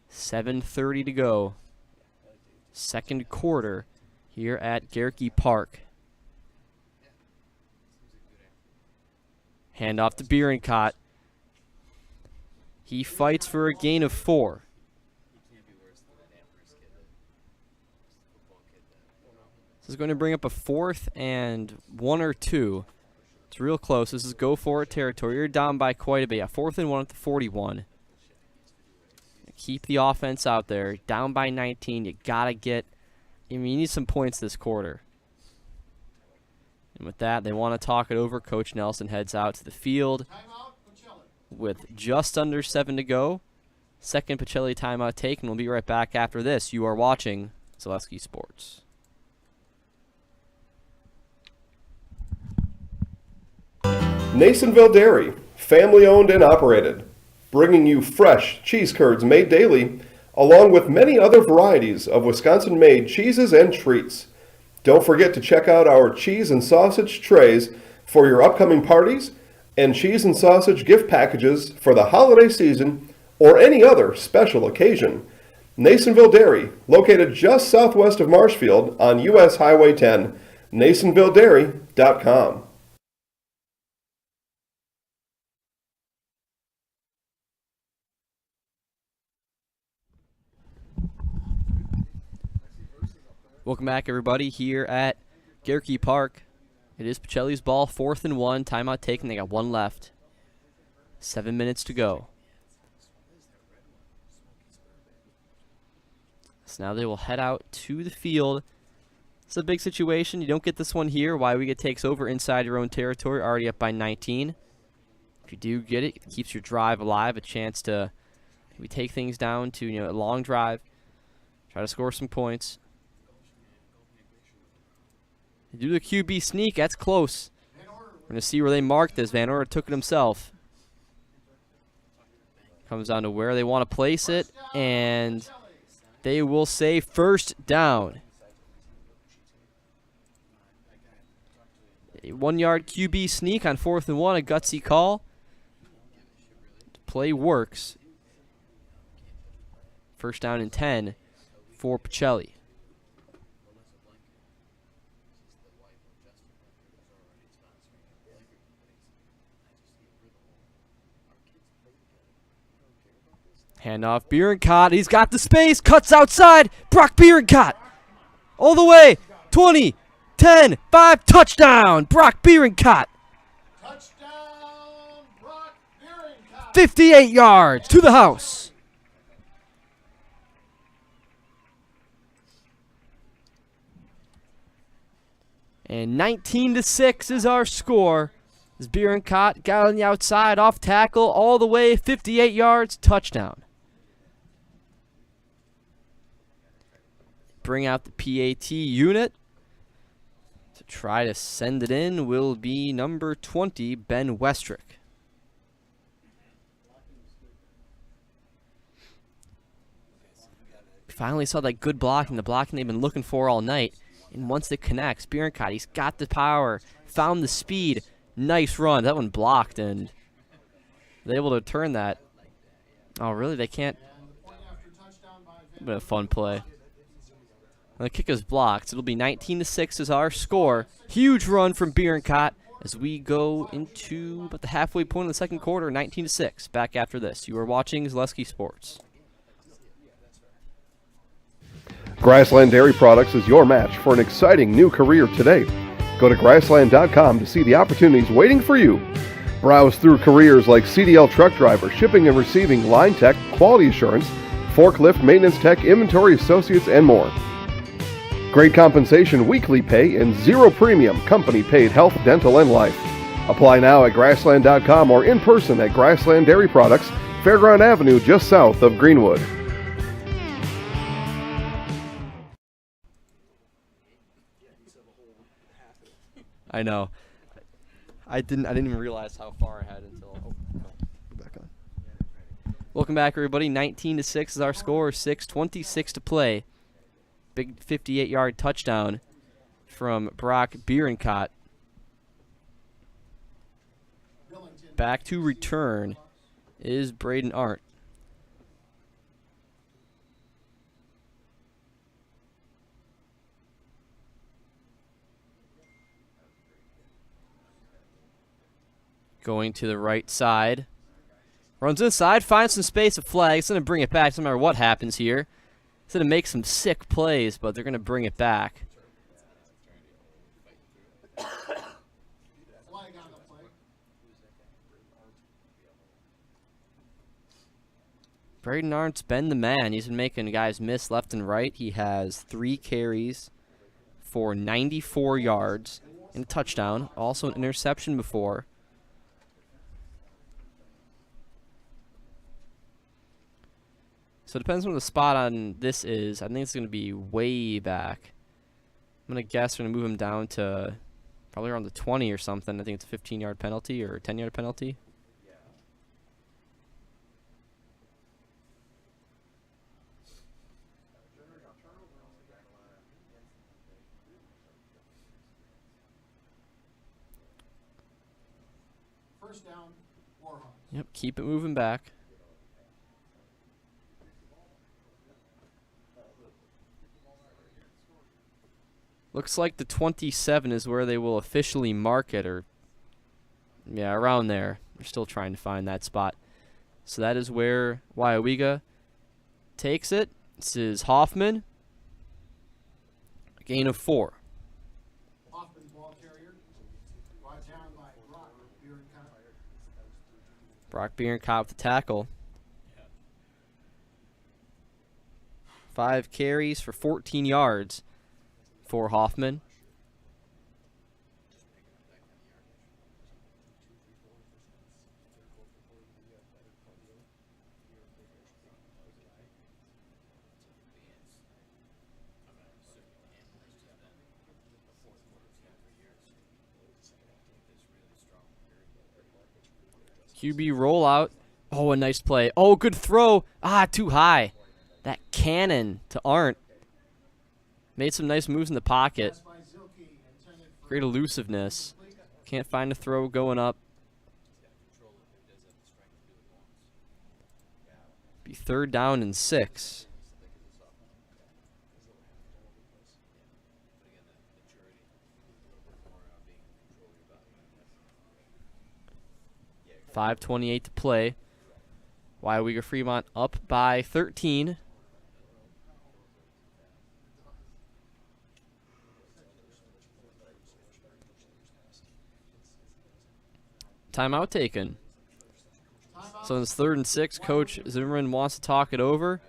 [SPEAKER 5] 7:30 to go. Second quarter here at Gerke Park. Handoff to Bierenkot. He fights for a gain of 4. This is going to bring up a 4th and 1 or 2. It's real close. This is go for it territory. You're down by quite a bit. Yeah, 4th and 1 at the 41. Keep the offense out there. Down by 19. You gotta get. I mean, you need some points this quarter. And with that, they want to talk it over. Coach Nelson heads out to the field with just under 7 to go. Second Pacelli timeout taken. We'll be right back after this. You are watching Zaleski Sports.
[SPEAKER 15] Nasonville Dairy, family owned and operated, bringing you fresh cheese curds made daily, along with many other varieties of Wisconsin-made cheeses and treats. Don't forget to check out our cheese and sausage trays for your upcoming parties and cheese and sausage gift packages for the holiday season or any other special occasion. Nasonville Dairy, located just southwest of Marshfield on US Highway 10, NasonvilleDairy.com.
[SPEAKER 5] Welcome back, everybody, here at Gerke Park. It is Pacelli's ball, 4th and 1. Timeout taken. They got 1 left. 7 minutes to go. So now they will head out to the field. It's a big situation. You don't get this one here. Weyauwega takes over inside your own territory, already up by 19. If you do get it, it keeps your drive alive, a chance to maybe take things down to, a long drive, try to score some points. You do the QB sneak, that's close. We're going to see where they mark this. Van Order took it himself. Comes down to where they want to place it, and they will say first down. A 1-yard QB sneak on 4th and 1, a gutsy call. The play works. First down and 10 for Pacelli. Handoff, Bierencott, he's got the space, cuts outside, Brock Bierencott, all the way, 20, 10, 5, touchdown, Brock Bierencott.
[SPEAKER 4] Touchdown, Brock Bierencott.
[SPEAKER 5] 58 yards to the house. And 19-6 is our score. As Bierencott got on the outside, off tackle, all the way, 58 yards, touchdown. Bring out the PAT unit. To try to send it in will be number 20, Ben Westrick. Finally saw that good blocking, the blocking they've been looking for all night. And once it connects, Bierencott, he's got the power, found the speed. Nice run. That one blocked, and they're able to turn that. Oh, really? They can't. Been a fun play. The kick is blocked. It'll be 19-6 is our score. Huge run from Bierencott as we go into about the halfway point of the second quarter, 19-6. Back after this. You are watching Zaleski Sports.
[SPEAKER 15] Grassland Dairy Products is your match for an exciting new career today. Go to grassland.com to see the opportunities waiting for you. Browse through careers like CDL truck driver, shipping and receiving, line tech, quality assurance, forklift, maintenance tech, inventory associates, and more. Great compensation, weekly pay, and zero premium, company paid health, dental, and life. Apply now at grassland.com or in person at Grassland Dairy Products, Fairground Avenue, just south of Greenwood.
[SPEAKER 5] I know. I didn't even realize how far I had until. Oh, go back on. Welcome back, everybody. 19-6 is our score. 6:26 to play. Big 58-yard touchdown from Brock Bierencott. Back to return is Braden Arndt. Going to the right side. Runs inside, finds some space, a flag. It's going to bring it back no matter what happens here. It's going to make some sick plays, but they're going to bring it back. Braden Arndt's been the man. He's been making guys miss left and right. He has 3 carries for 94 yards and a touchdown. Also an interception before. So it depends on what the spot on this is. I think it's going to be way back. I'm going to guess we're going to move him down to probably around the 20 or something. I think it's a 15-yard penalty or a 10-yard penalty.
[SPEAKER 4] First down, Warhawks.
[SPEAKER 5] Yep, keep it moving back. Looks like the 27 is where they will officially mark it, or yeah, around there. They're still trying to find that spot. So that is where Weyauwega takes it. This is Hoffman. A gain of 4.
[SPEAKER 4] Hoffman's ball carrier. Brought down by Brock Bierencott.
[SPEAKER 5] Brock Bierencott with the tackle. 5 carries for 14 yards for Hoffman. QB rollout. Oh, a nice play. Oh, good throw. Ah, too high. That cannon to Arndt. Made some nice moves in the pocket. Great elusiveness. Can't find a throw going up. Be 3rd down and 6. .5:28 to play. Weyauwega-Fremont up by 13. Timeout taken. So it's 3rd and 6. Coach Zimmerman wants to talk it over.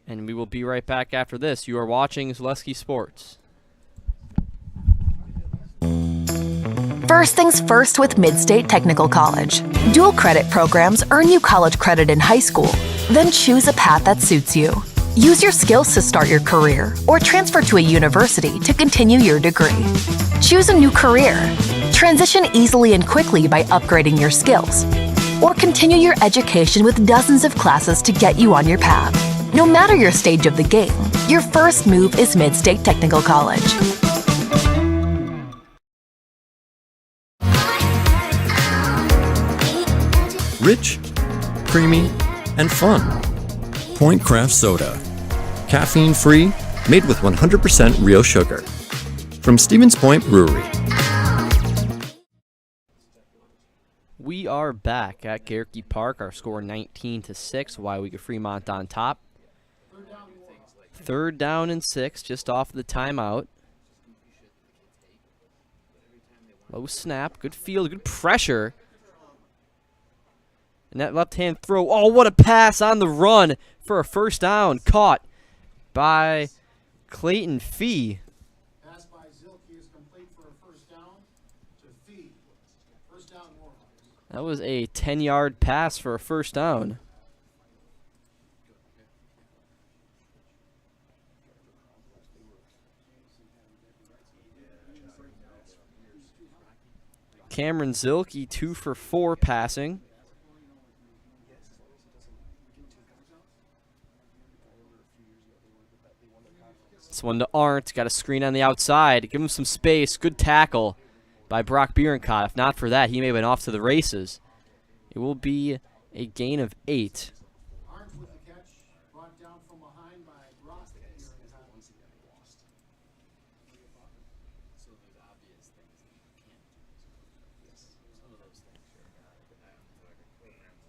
[SPEAKER 5] And we will be right back after this. You are watching Zaleski Sports.
[SPEAKER 16] First things first with Mid-State Technical College. Dual credit programs earn you college credit in high school. Then choose a path that suits you. Use your skills to start your career or transfer to a university to continue your degree. Choose a new career. Transition easily and quickly by upgrading your skills. Or continue your education with dozens of classes to get you on your path. No matter your stage of the game, your first move is Mid-State Technical College.
[SPEAKER 17] Rich, creamy, and fun. Point Craft Soda. Caffeine-free, made with 100% real sugar. From Stevens Point Brewery.
[SPEAKER 5] We are back at Gerke Park. Our score 19-6. Weyauwega-Fremont on top. 3rd down and 6, just off the timeout. Low snap, good field, good pressure. And that left-hand throw, oh, what a pass on the run for a 1st down. Caught by Clayton Fee.
[SPEAKER 4] Pass by Zilke is complete for a 1st down to Fee. 1st down, Warhawks.
[SPEAKER 5] That was a 10-yard pass for a 1st down. Cameron Zilke, 2 for 4 passing. This one to Arndt. Got a screen on the outside. Give him some space. Good tackle by Brock Bierenkot. If not for that, he may have been off to the races. It will be a gain of 8.
[SPEAKER 4] Arndt with the catch, brought down from behind by Brock Bierenkot.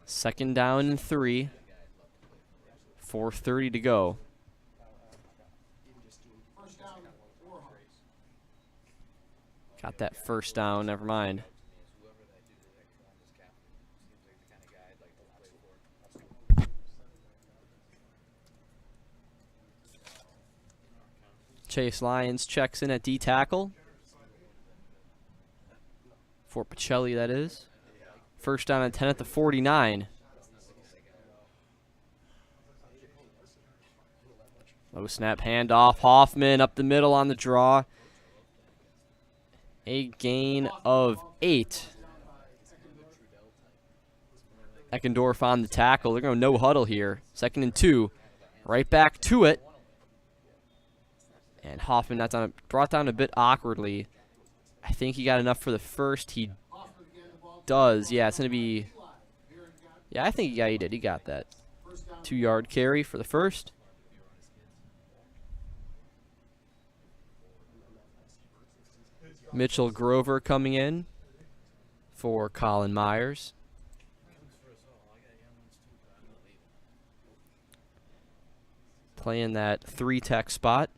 [SPEAKER 5] 2nd down and 3. 4:30 to go. Got that 1st down, never mind. Chase Lyons checks in at D tackle. For Pacelli, that is. 1st down and 10 at the 49. Low snap handoff. Hoffman up the middle on the draw. A gain of 8. Eckendorf on the tackle. They're going no huddle here. 2nd and 2. Right back to it. And Hoffman that's brought down a bit awkwardly. I think he got enough for the 1st. He does. Yeah, it's going to be... Yeah, I think he did. He got that. 2-yard carry for the 1st. Mitchell Grover coming in for Colin Myers. Playing that 3-tech spot.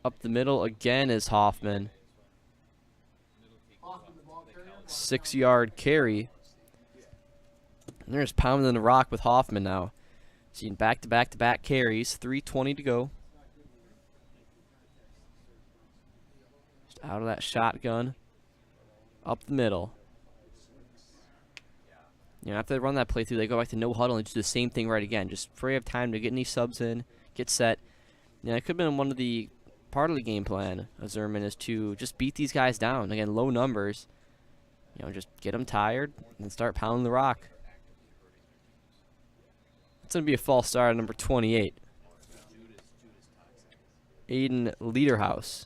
[SPEAKER 5] Up the middle again is Hoffman. 6-yard carry. And they're just pounding the rock with Hoffman now. Seeing back-to-back-to-back carries. 3:20 to go. Just out of that shotgun. Up the middle. You know, after they run that play through, they go back to no huddle and just do the same thing right again. Just before you have time to get any subs in, get set. You know, it could have been one of the part of the game plan of Zerman is to just beat these guys down. Again, low numbers. You know, just get them tired and start pounding the rock. It's going to be a false start at number 28. Aiden Lederhaus.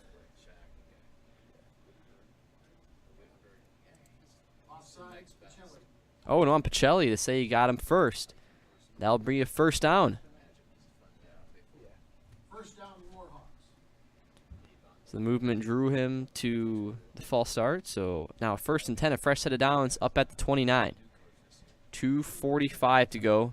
[SPEAKER 5] Oh, and on Pacelli to say he got him first. That'll be a first down. So the movement drew him to the false start. So now 1st and 10, a fresh set of downs up at the 29. 2:45 to go.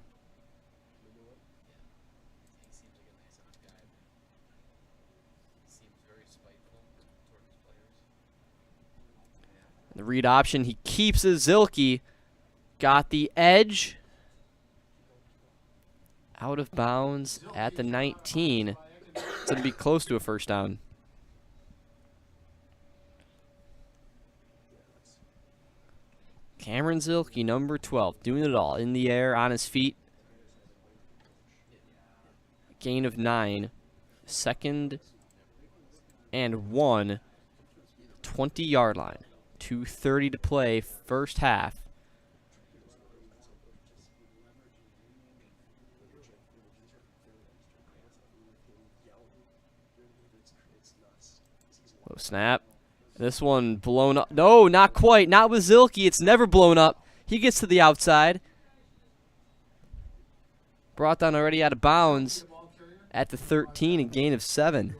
[SPEAKER 5] The read option, he keeps his Zilke. Got the edge. Out of bounds at the 19. It's going to be close to a first down. Cameron Zilke, number 12, doing it all. In the air, on his feet. Gain of 9. 2nd and 1. 20-yard line. 2:30 to play, first half. Low snap. This one blown up. No, not quite. Not with Zilke. It's never blown up. He gets to the outside. Brought down already out of bounds at the 13, a gain of 7.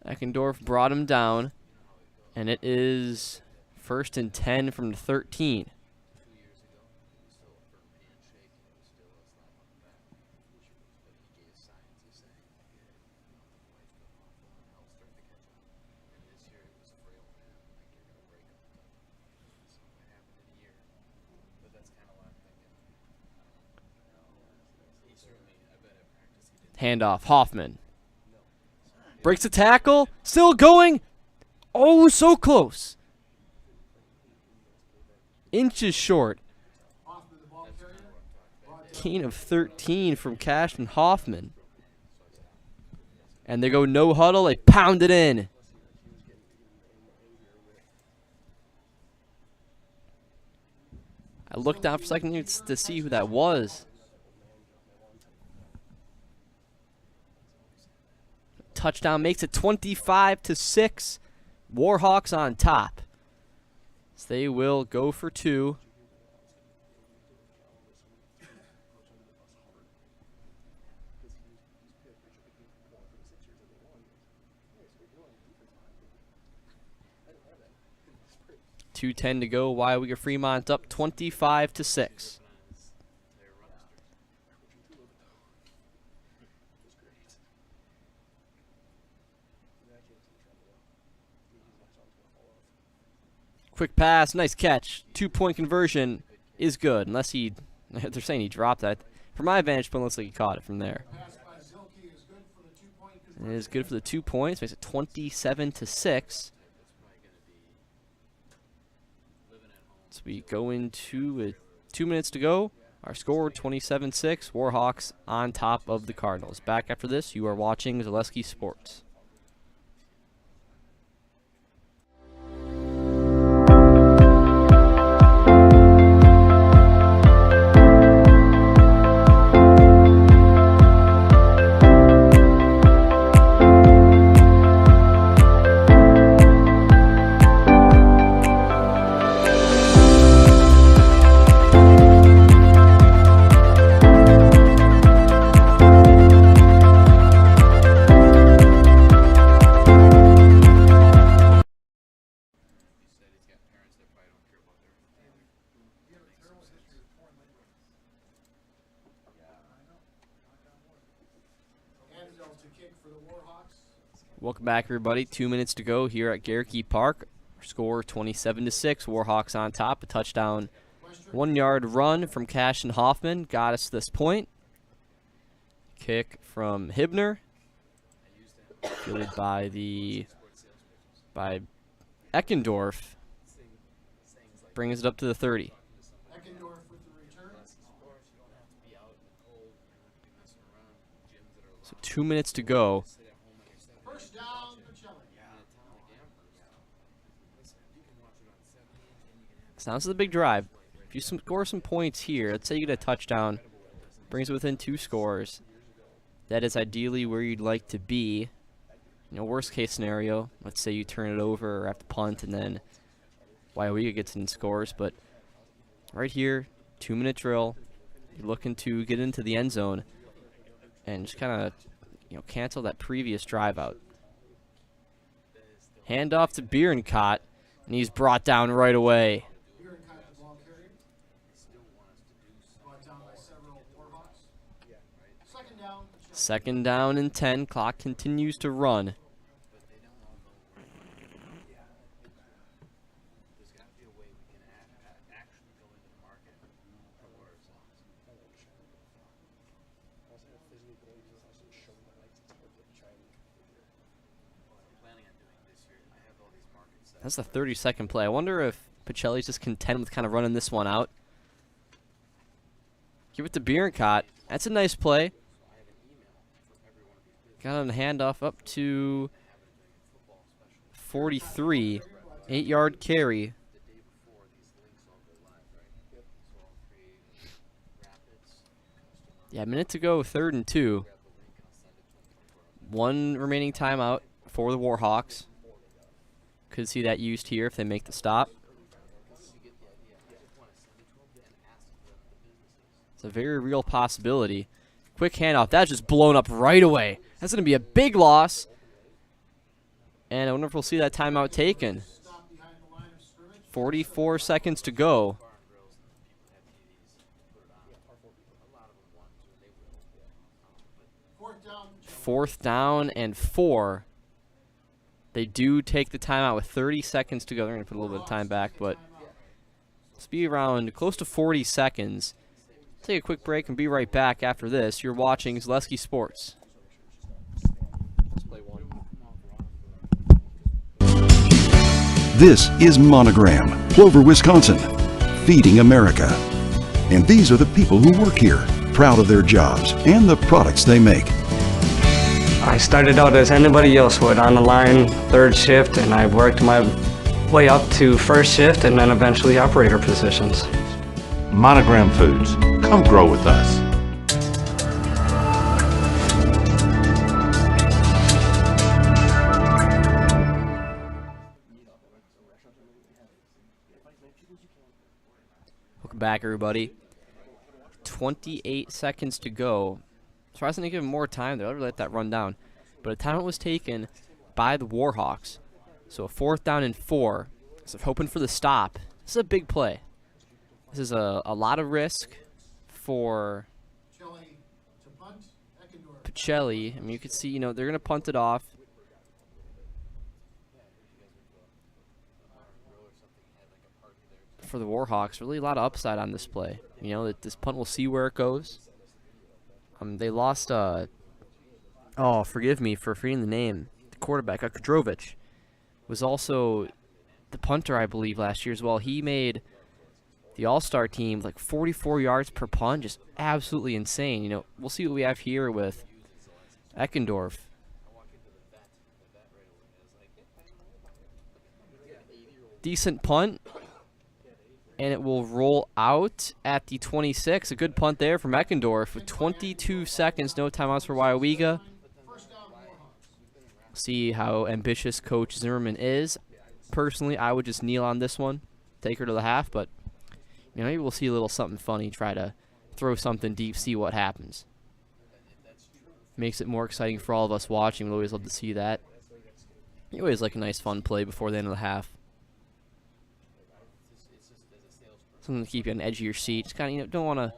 [SPEAKER 5] Eckendorf brought him down, and it is 1st and 10 from the 13. Handoff, Hoffman. Breaks the tackle, still going. Oh, so close. Inches short. Gain of 13 from Cashman Hoffman. And they go no huddle, they pound it in. I looked down for a second to see who that was. Touchdown makes it 25-6. Warhawks on top. So they will go for 2. .210 to go. Weyauwega-Fremont up 25-6. Quick pass, nice catch. 2-point conversion is good, unless they're saying he dropped that. From my vantage point, it looks like he caught it from there. It is good for the 2 points, makes it 27-6. So we go into 2 minutes to go. Our score, 27-6. Warhawks on top of the Cardinals. Back after this, you are watching Zaleski Sports. Welcome back, everybody. 2 minutes to go here at Garricky Park. Score 27-6. Warhawks on top. A touchdown, 1-yard run from Cashman Hoffman got us to this point. Kick from Hibner, fielded by Eckendorf. Brings it up to the 30. 2 minutes to go.
[SPEAKER 4] First down, Pacelli.
[SPEAKER 5] So now this is a big drive. If you score some points here, let's say you get a touchdown, brings it within 2 scores. That is ideally where you'd like to be. You know, worst case scenario, let's say you turn it over or have to punt and then Weyauwega gets in scores. But right here, 2-minute drill. You're looking to get into the end zone and just kind of, you know, cancel that previous drive out. Hand off to Bierencott, and he's brought down right away. Second down and 10. Clock continues to run. That's the 30-second play. I wonder if Pacelli's just content with kind of running this one out. Give it to Bierencott. That's a nice play. Got on the handoff up to 43. 8-yard carry. Yeah, a minute to go, 3rd and 2. 1 remaining timeout for the Warhawks. Could see that used here if they make the stop. It's a very real possibility. Quick handoff. That's just blown up right away. That's going to be a big loss. And I wonder if we'll see that timeout taken. 44 seconds to go. 4th down and 4. They do take the timeout with 30 seconds to go. They're going to put a little bit of time back, but it's be around close to 40 seconds. Take a quick break and be right back after this. You're watching Zaleski Sports.
[SPEAKER 18] This is Monogram, Clover, Wisconsin, feeding America. And these are the people who work here, proud of their jobs and the products they make.
[SPEAKER 19] I started out as anybody else would, on the line, 3rd shift, and I worked my way up to 1st shift and then eventually operator positions.
[SPEAKER 20] Monogram Foods. Come grow with us.
[SPEAKER 5] Welcome back, everybody. 28 seconds to go. So I was going to give him more time. They'll let that run down. But a timeout was taken by the Warhawks. So a 4th down and 4. So hoping for the stop. This is a big play. This is a lot of risk for Pacelli. I mean, you can see, you know, they're going to punt it off. For the Warhawks, really a lot of upside on this play. You know, that this punt, we'll see where it goes. They lost, oh, forgive me for forgetting the name. The quarterback, Kadrovich, was also the punter, I believe, last year as well. He made the All-Star team like 44 yards per punt, just absolutely insane. You know, we'll see what we have here with Eckendorf. Decent punt. And it will roll out at the 26. A good punt there from Eckendorf with 22 seconds. No timeouts for Weyauwega. See how ambitious Coach Zimmerman is. Personally, I would just kneel on this one. Take her to the half. But, you know, maybe we'll see a little something funny. Try to throw something deep, see what happens. Makes it more exciting for all of us watching. We'd always love to see that. You always like a nice fun play before the end of the half. Something to keep you on the edge of your seat. Just kind of, you know,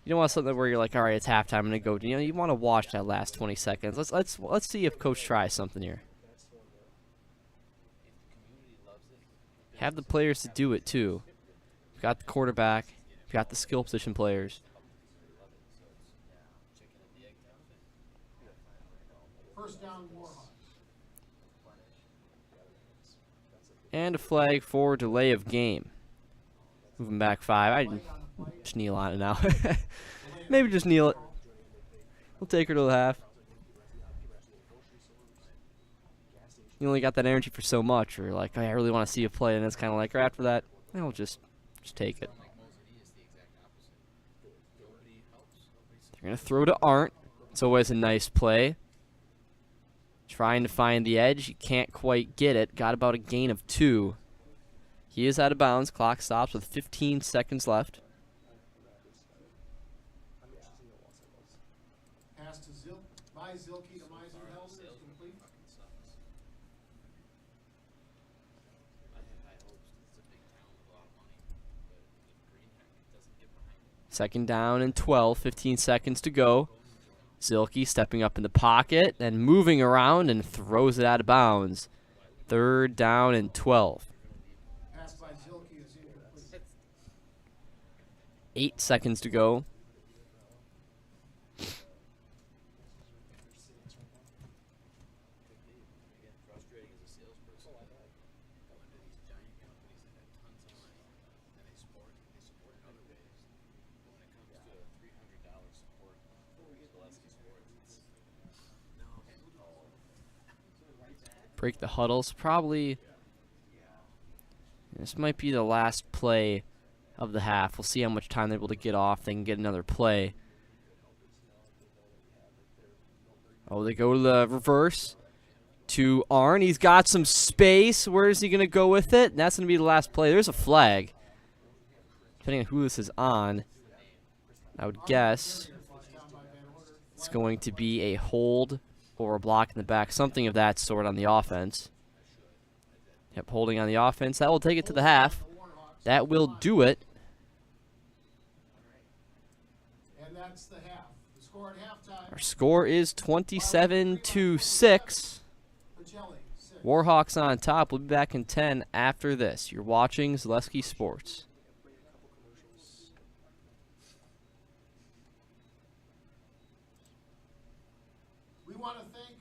[SPEAKER 5] you don't want something where you're like, all right, it's halftime, I'm gonna go. You know, you want to watch that last 20 seconds. Let's see if Coach tries something here. Have the players to do it too. You've got the quarterback. You've got the skill position players.
[SPEAKER 4] First down, Warhawks.
[SPEAKER 5] And a flag for delay of game. Moving back 5. I just kneel on it now. Maybe just kneel it. We'll take her to the half. you only got that energy for so much, or like, I really want to see you play, and it's kind of like, or after that, I'll just take it. They're going to throw to Arndt. It's always a nice play. Trying to find the edge. You can't quite get it. Got about a gain of 2. He is out of bounds. Clock stops with 15 seconds left.
[SPEAKER 4] Pass to Zilke to Meisenheld is complete.
[SPEAKER 5] Second down and 12. 15 seconds to go. Zilke stepping up in the pocket and moving around and throws it out of bounds. Third down and 12.
[SPEAKER 4] Pass by Zilke is incomplete.
[SPEAKER 5] 8 seconds to go. Break the huddles. Probably this might be the last play of the half. We'll see how much time they're able to get off. They can get another play. Oh, they go to the reverse to Arndt. He's got some space. Where is he going to go with it? And that's going to be the last play. There's a flag. Depending on who this is on, I would guess it's going to be a hold or a block in the back, something of that sort on the offense. Yep, holding on the offense. That will take it to the half. That will do it.
[SPEAKER 4] And that's the half. The score at halftime.
[SPEAKER 5] Our score is 27-6. Warhawks on top. We'll be back in 10 after this. You're watching Zaleski Sports.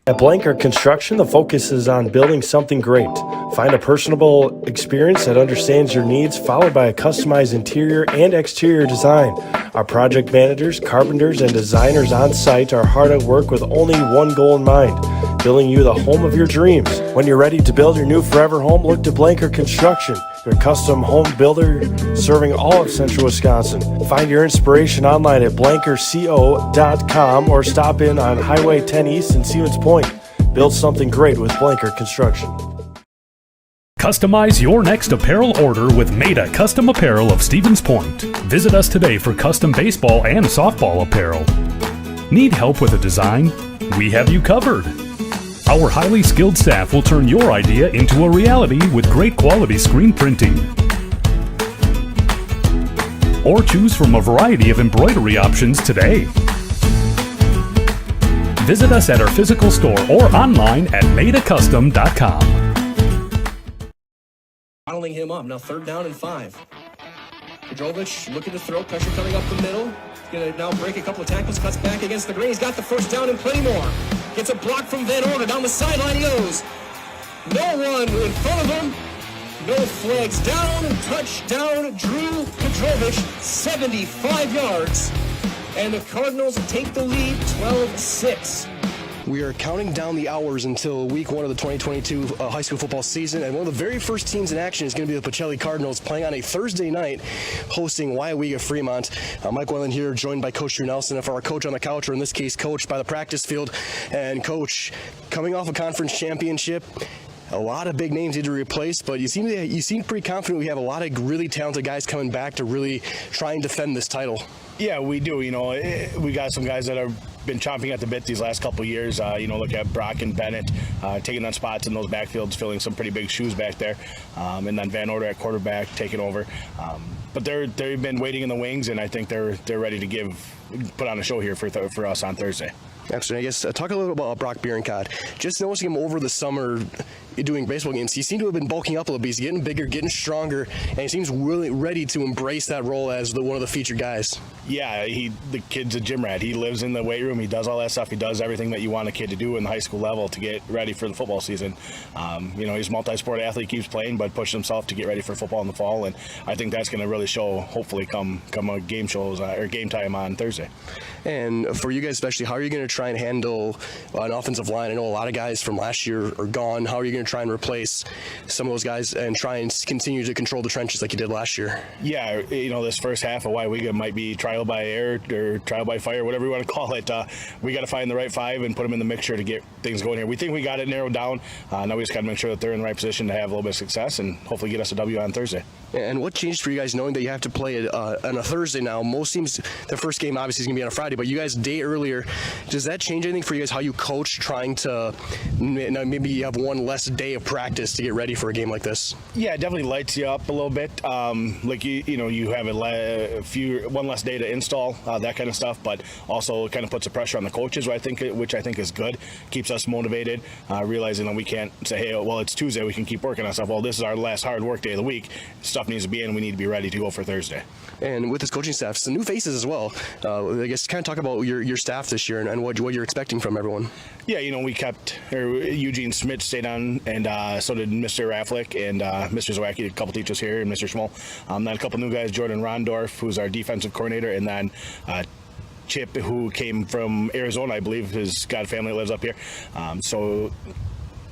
[SPEAKER 7] At Blanker Construction, the focus is on building something great. Find a personable experience that understands your needs, followed by a customized interior and exterior design. Our project managers, carpenters, and designers on site are hard at work with only one goal in mind: building you the home of your dreams. When you're ready to build your new forever home, look to Blanker Construction, your custom home builder serving all of central Wisconsin. Find your inspiration online at blankerco.com or stop in on Highway 10 East in Stevens Point. Build something great with Blanker Construction.
[SPEAKER 21] Customize your next apparel order with Maida Custom Apparel of Stevens Point. Visit us today for custom baseball and softball apparel. Need help with a design? We have you covered. Our highly skilled staff will turn your idea into a reality with great quality screen printing. Or choose from a variety of embroidery options today. Visit us at our physical store or online at maidacustom.com.
[SPEAKER 22] Bottling him up. Now 3rd down and 5. Kadrovich looking to throw. Pressure coming up the middle. He's going to now break a couple of tackles. Cuts back against the green. He's got the 1st down and plenty more. Gets a block from Van Order. Down the sideline he goes. No one in front of him. No flags down. Touchdown Drew Kadrovich. 75 yards. And the Cardinals take the lead 12-6.
[SPEAKER 23] We are counting down the hours until week 1 of the 2022 high school football season, and one of the very first teams in action is going to be the Pacelli Cardinals, playing on a Thursday night, hosting Weyauwega-Fremont. Mike Wellen here, joined by Coach Drew Nelson, and for our coach on the couch, or in this case, coach by the practice field. And Coach, coming off a conference championship, a lot of big names need to replace, but you seem pretty confident we have a lot of really talented guys coming back to really try and defend this title.
[SPEAKER 24] Yeah, we do. You know, we got some guys that have been chomping at the bit these last couple of years. Look at Brock and Bennett taking on spots in those backfields, filling some pretty big shoes back there. And then Van Order at quarterback taking over. But they've been waiting in the wings, and I think they're ready to put on a show here for us on Thursday.
[SPEAKER 23] Absolutely. I guess talk a little bit about Brock Bierenkot. Just noticing him over the summer doing baseball games, he seemed to have been bulking up a little bit. He's getting bigger, getting stronger, and he seems really ready to embrace that role as one of the featured guys.
[SPEAKER 24] Yeah, the kid's a gym rat. He lives in the weight room. He does all that stuff. He does everything that you want a kid to do in the high school level to get ready for the football season. He's a multi-sport athlete, keeps playing, but pushes himself to get ready for football in the fall, and I think that's going to really show, hopefully, come a game shows or game time on Thursday.
[SPEAKER 23] And for you guys especially, how are you going to try and handle an offensive line? I know a lot of guys from last year are gone. How are you going to to try and replace some of those guys and try and continue to control the trenches like you did last year?
[SPEAKER 24] Yeah, this first half of Weyauwega might be trial by air or trial by fire, whatever you want to call it. We got to find the right 5 and put them in the mixture to get things going here. We think we got it narrowed down. Now we just got to make sure that they're in the right position to have a little bit of success and hopefully get us a W on Thursday.
[SPEAKER 23] And what changed for you guys knowing that you have to play on a Thursday now? Most teams, the first game obviously is going to be on a Friday, but you guys a day earlier. Does that change anything for you guys, how you coach, trying to maybe you have one less day of practice to get ready for a game like this?
[SPEAKER 24] Yeah, it definitely lights you up a little bit. You have one less day to install, that kind of stuff, but also kind of puts the pressure on the coaches, which I think is good. Keeps us motivated, realizing that we can't say, hey, well, it's Tuesday, we can keep working on stuff. Well, this is our last hard work day of the week. Stuff needs to be in. We need to be ready to go for Thursday.
[SPEAKER 23] And with this coaching staff, some new faces as well. I guess kind of talk about your staff this year and what you're expecting from everyone.
[SPEAKER 24] Yeah, we kept Eugene Smith stayed on, and so did Mr. Rafflick and Mr. Zawacki, a couple teachers here, and Mr. Schmoll. Then a couple new guys, Jordan Rondorf, who's our defensive coordinator, and then Chip, who came from Arizona, I believe. He's got a family that lives up here. So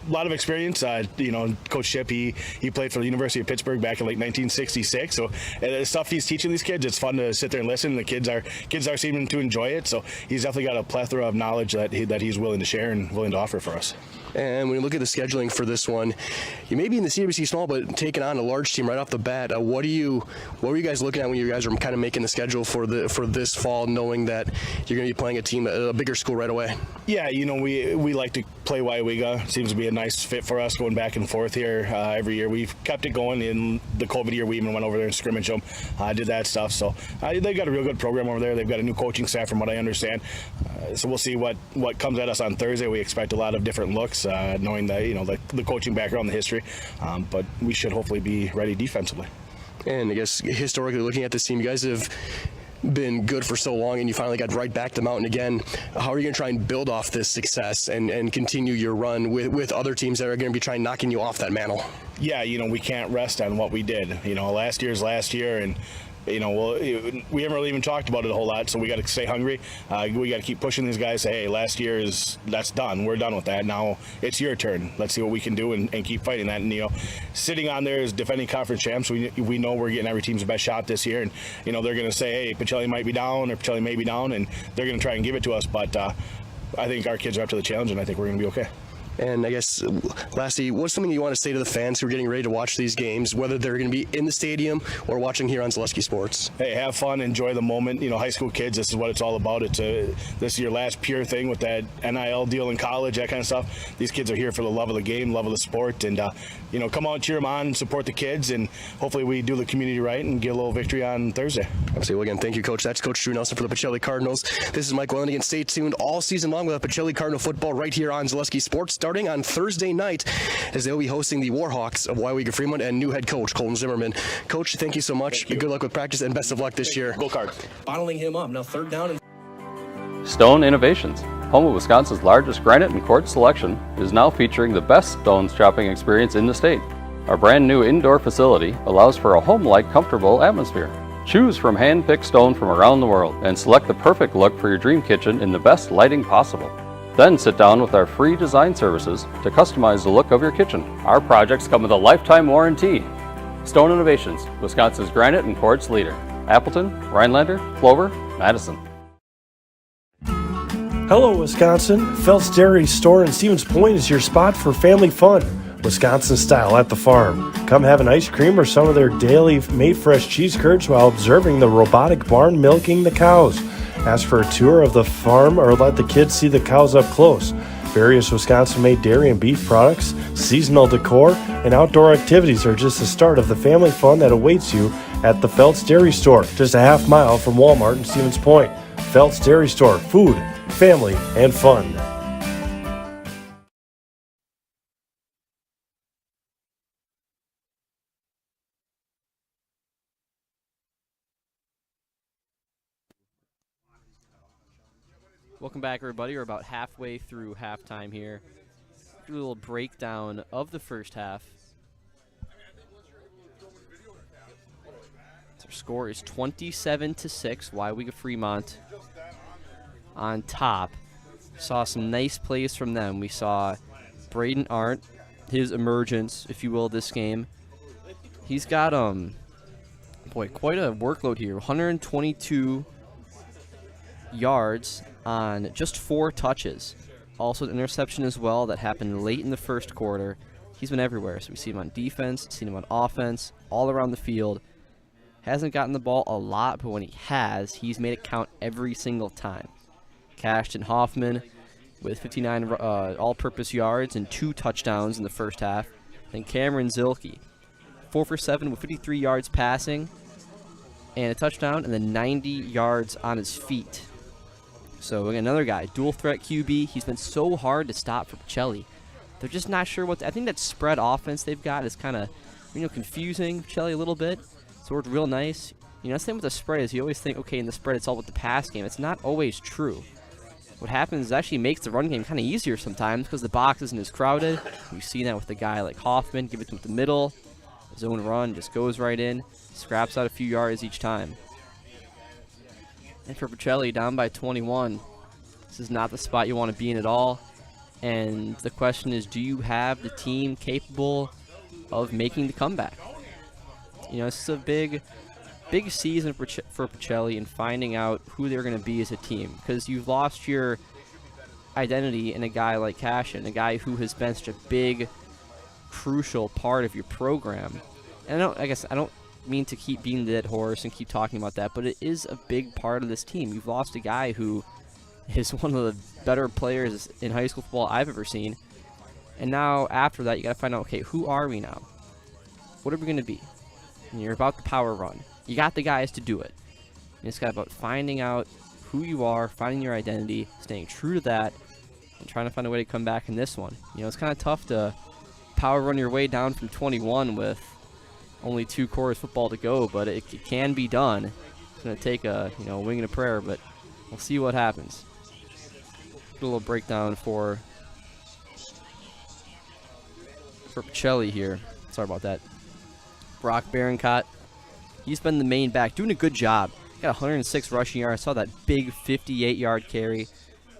[SPEAKER 24] a lot of experience. Coach Chip, he played for the University of Pittsburgh back in 1966. So the stuff he's teaching these kids, it's fun to sit there and listen. The kids are seeming to enjoy it. So he's definitely got a plethora of knowledge that he's willing to share and willing to offer for us.
[SPEAKER 23] And when you look at the scheduling for this one, you may be in the CWC small, but taking on a large team right off the bat. What were you guys looking at when you guys were kind of making the schedule for this fall, knowing that you're going to be playing a team at a bigger school right away?
[SPEAKER 24] Yeah, we like to play Weyauwega. Seems to be a nice fit for us, going back and forth here every year. We've kept it going. In the COVID year, we even went over there and scrimmaged them, did that stuff. So they got a real good program over there. They've got a new coaching staff, from what I understand. So we'll see what comes at us on Thursday. We expect a lot of different looks, knowing that the coaching background, the history, but we should hopefully be ready defensively.
[SPEAKER 23] And I guess historically, looking at this team, you guys have been good for so long, and you finally got right back to the mountain again. How are you going to try and build off this success and continue your run with other teams that are going to be trying knocking you off that mantle?
[SPEAKER 24] Yeah, we can't rest on what we did. Last year's last year, and we haven't really even talked about it a whole lot, so we got to stay hungry. We got to keep pushing these guys. Say, hey, last year that's done. We're done with that. Now it's your turn. Let's see what we can do and keep fighting that. And sitting on there as defending conference champs, we know we're getting every team's best shot this year. And they're going to say, hey, Pacelli might be down, or Pacelli may be down, and they're going to try and give it to us. But I think our kids are up to the challenge, and I think we're going to be okay.
[SPEAKER 23] And I guess, lastly, what's something you want to say to the fans who are getting ready to watch these games, whether they're going to be in the stadium or watching here on Zaleski Sports?
[SPEAKER 24] Hey, have fun, enjoy the moment. High school kids, this is what it's all about. This is your last pure thing with that NIL deal in college, that kind of stuff. These kids are here for the love of the game, love of the sport, and come out, cheer them on, support the kids, and hopefully we do the community right and get a little victory on Thursday.
[SPEAKER 23] Absolutely. Well, again, thank you, Coach. That's Coach Drew Nelson for the Pacelli Cardinals. This is Mike Wellenigan. Stay tuned all season long with Pacelli Cardinal football right here on Zaleski Sports, starting on Thursday night, as they'll be hosting the Warhawks of Weyauwega-Fremont and new head coach Colton Zimmerman. Coach, thank you so much. Good luck with practice and best of luck this year.
[SPEAKER 24] Go Cards.
[SPEAKER 22] Bottling him up. Now 3rd down and
[SPEAKER 1] Stone Innovations, home of Wisconsin's largest granite and quartz selection, is now featuring the best stones shopping experience in the state. Our brand new indoor facility allows for a home-like, comfortable atmosphere. Choose from hand-picked stone from around the world and select the perfect look for your dream kitchen in the best lighting possible. Then sit down with our free design services to customize the look of your kitchen. Our projects come with a lifetime warranty. Stone Innovations, Wisconsin's granite and quartz leader. Appleton, Rhinelander, Clover, Madison.
[SPEAKER 7] Hello, Wisconsin. Felt's Dairy Store in Stevens Point is your spot for family fun. Wisconsin style at the farm. Come have an ice cream or some of their daily made fresh cheese curds while observing the robotic barn milking the cows. Ask for a tour of the farm or let the kids see the cows up close. Various Wisconsin-made dairy and beef products, seasonal decor, and outdoor activities are just the start of the family fun that awaits you at the Felt's Dairy Store, just a half mile from Walmart in Stevens Point. Felt's Dairy Store, food, family, and fun.
[SPEAKER 5] Welcome back, everybody. We're about halfway through halftime here. Do a little breakdown of the first half. Our score is 27-6. Weyauwega-Fremont on top. Saw some nice plays from them. We saw Braden Arndt his emergence, if you will, this game. He's got quite a workload here. 122 yards on just 4 touches. Also an interception as well that happened late in the first quarter. He's been everywhere, so we see him on defense, seen him on offense, all around the field. Hasn't gotten the ball a lot, but when he has, he's made it count every single time. Cashton Hoffman with 59 all-purpose yards and 2 touchdowns in the first half. Then Cameron Zilke, 4 for 7 with 53 yards passing and a touchdown, and then 90 yards on his feet. So again, another guy, dual threat QB. He's been so hard to stop for Pacelli. They're just not sure what I think that spread offense they've got is kind of, confusing Pacelli a little bit. It's worked real nice. The same with the spread is you always think, okay, in the spread it's all with the pass game. It's not always true. What happens is it actually makes the run game kind of easier sometimes because the box isn't as crowded. We've seen that with a guy like Hoffman. Give it to him at the middle. Zone run just goes right in. Scraps out a few yards each time. And for Pacelli, down by 21. This is not the spot you want to be in at all. And the question is, do you have the team capable of making the comeback? This is a big season for Pacelli and finding out who they're going to be as a team. Because you've lost your identity in a guy like Cashin, a guy who has been such a big, crucial part of your program. And I don't mean to keep beating the dead horse and keep talking about that, but it is a big part of this team. You've lost a guy who is one of the better players in high school football I've ever seen. And now, after that, you got to find out, okay, who are we now? What are we going to be? And you're about the power run. You got the guys to do it. And it's got about finding out who you are, finding your identity, staying true to that, and trying to find a way to come back in this one. It's kind of tough to power run your way down from 21 with only 2 quarters football to go, but it can be done. It's going to take a wing and a prayer, but we'll see what happens. Get a little breakdown for Pacelli here. Sorry about that. Brock Barincott, he's been the main back, doing a good job. Got 106 rushing yards. Saw that big 58-yard carry.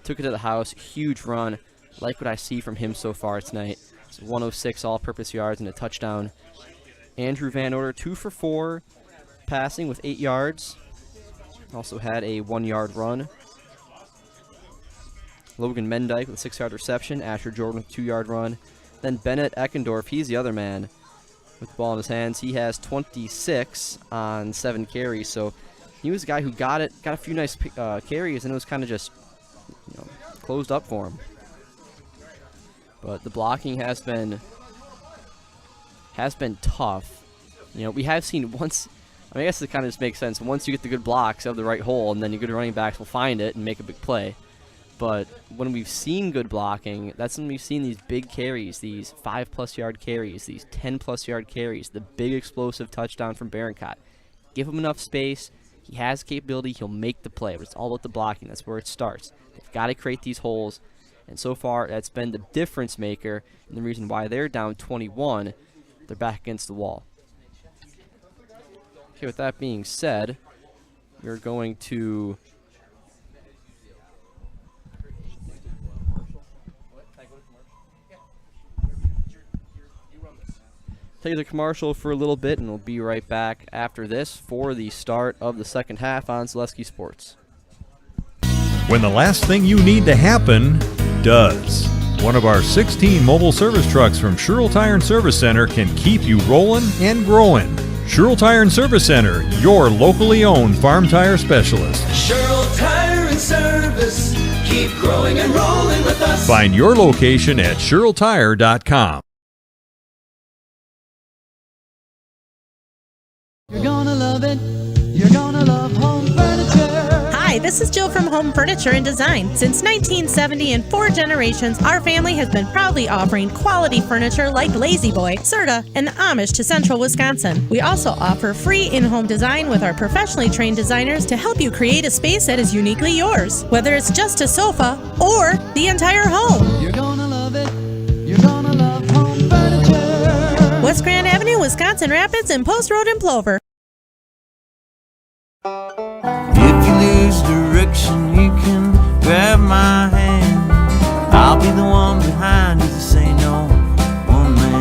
[SPEAKER 5] Took it to the house. Huge run. Like what I see from him so far tonight. It's 106 all-purpose yards and a touchdown. Andrew Van Order, 2 for 4, passing with 8 yards. Also had a 1-yard run. Logan Mendyke with a 6-yard reception. Asher Jordan with a 2-yard run. Then Bennett Eckendorf, he's the other man with the ball in his hands. He has 26 on 7 carries. So he was a guy who got a few nice carries, and it was kind of just closed up for him. But the blocking has been tough. We have seen once. I guess it kind of just makes sense. Once you get the good blocks out of the right hole, and then your good running backs will find it and make a big play. But when we've seen good blocking, that's when we've seen these big carries, these 5+ yard carries, these 10+ yard carries, the big explosive touchdown from Barincott. Give him enough space. He has capability. He'll make the play. But it's all about the blocking. That's where it starts. They've got to create these holes. And so far, that's been the difference maker and the reason why they're down 21. They're back against the wall. Okay, with that being said, we're going to take the commercial for a little bit, and we'll be right back after this for the start of the second half on Zaleski Sports.
[SPEAKER 2] When the last thing you need to happen does. One of our 16 mobile service trucks from Sherrill Tire and Service Center can keep you rolling and growing. Sherrill Tire and Service Center, your locally owned farm tire specialist.
[SPEAKER 3] Sherrill Tire and Service, keep growing and rolling with us.
[SPEAKER 2] Find your location at SherrillTire.com.
[SPEAKER 3] You're gonna love it. You're gonna love home furniture.
[SPEAKER 6] Hi, this is Jill from Home Furniture and Design. Since 1970 and 4 generations, our family has been proudly offering quality furniture like Lazy Boy, Serta, and Amish to Central Wisconsin. We also offer free in-home design with our professionally trained designers to help you create a space that is uniquely yours, whether it's just a sofa or the entire home.
[SPEAKER 3] You're gonna love it. You're gonna love home furniture.
[SPEAKER 6] West Grand Avenue, Wisconsin Rapids, and Post Road in Plover.
[SPEAKER 3] If you lose direction, you can grab my hand. I'll be the one behind you to say no. One man.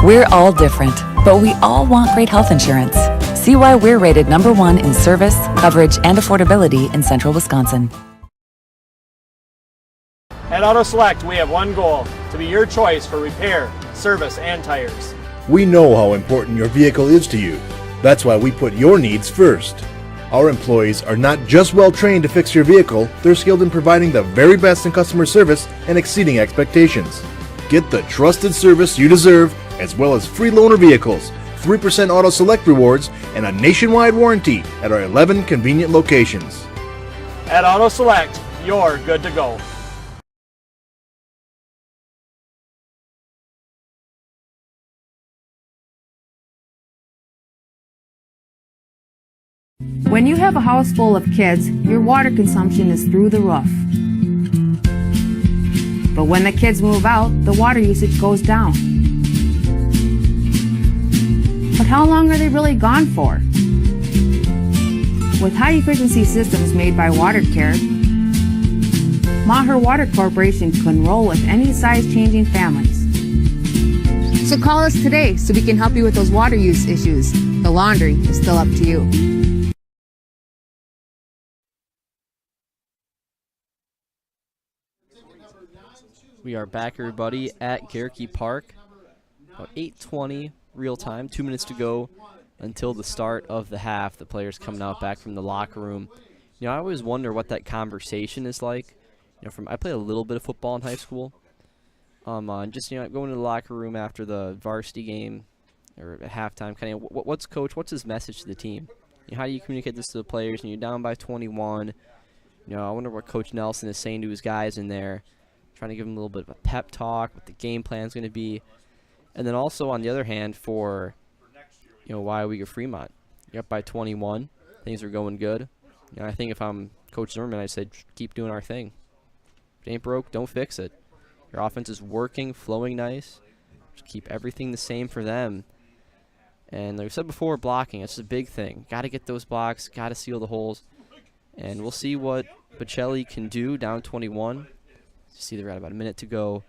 [SPEAKER 8] We're all different, but we all want great health insurance. See why we're rated #1 in service, coverage, and affordability in Central Wisconsin.
[SPEAKER 9] At Auto Select, we have one goal: to be your choice for repair, service, and tires.
[SPEAKER 10] We know how important your vehicle is to you. That's why we put your needs first. Our employees are not just well trained to fix your vehicle, they're skilled in providing the very best in customer service and exceeding expectations. Get the trusted service you deserve, as well as free loaner vehicles, 3% Auto Select rewards, and a nationwide warranty at our 11 convenient locations.
[SPEAKER 9] At Auto Select, you're good to go.
[SPEAKER 11] When you have a house full of kids, your water consumption is through the roof. But when the kids move out, the water usage goes down. But how long are they really gone for? With high-efficiency systems made by WaterCare, Maher Water Corporation can roll with any size-changing families. So call us today so we can help you with those water use issues. The laundry is still up to you.
[SPEAKER 5] We are back, everybody, at Garricky Park. About 8:20 real time, 2 minutes to go until the start of the half. The players coming out back from the locker room. You know, I always wonder what that conversation is like. You know, I played a little bit of football in high school. Just, you know, going to the locker room after the varsity game or at halftime, kind of, what's his message to the team? You know, how do you communicate this to the players? And you're down by 21. You know, I wonder what Coach Nelson is saying to his guys in there, trying to give them a little bit of a pep talk, what the game plan is going to be. And then also, on the other hand, for, you know, Weyauwega-Fremont, you're up by 21. Things are going good. You know, I think if I'm Coach Zimmerman, I'd say keep doing our thing. If it ain't broke, don't fix it. Your offense is working, flowing nice. Just keep everything the same for them. And like I said before, blocking, it's a big thing. Got to get those blocks, got to seal the holes. And we'll see what Pacelli can do down 21. See, they're at about a minute to go.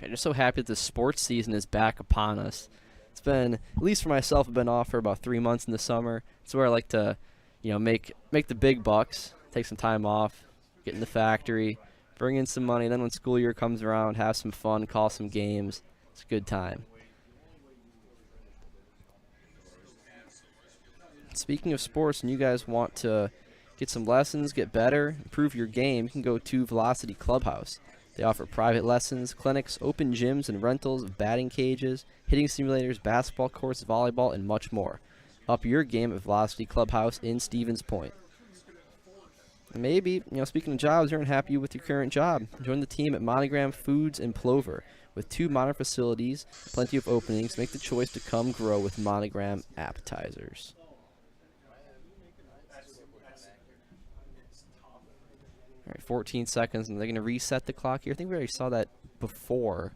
[SPEAKER 5] I'm just so happy that the sports season is back upon us. It's been, at least for myself, I've been off for about 3 months in the summer. It's where I like to, you know, make the big bucks, take some time off, get in the factory, bring in some money. Then when school year comes around, have some fun, call some games. It's a good time. Speaking of sports, and you guys want to get some lessons, get better, improve your game, you can go to Velocity Clubhouse. They offer private lessons, clinics, open gyms, and rentals of batting cages, hitting simulators, basketball courts, volleyball, and much more. Up your game at Velocity Clubhouse in Stevens Point. And maybe, you know, speaking of jobs, you're unhappy with your current job. Join the team at Monogram Foods in Plover. With 2 modern facilities, plenty of openings, make the choice to come grow with Monogram Appetizers. All right, 14 seconds, and they're going to reset the clock here. I think we already saw that before.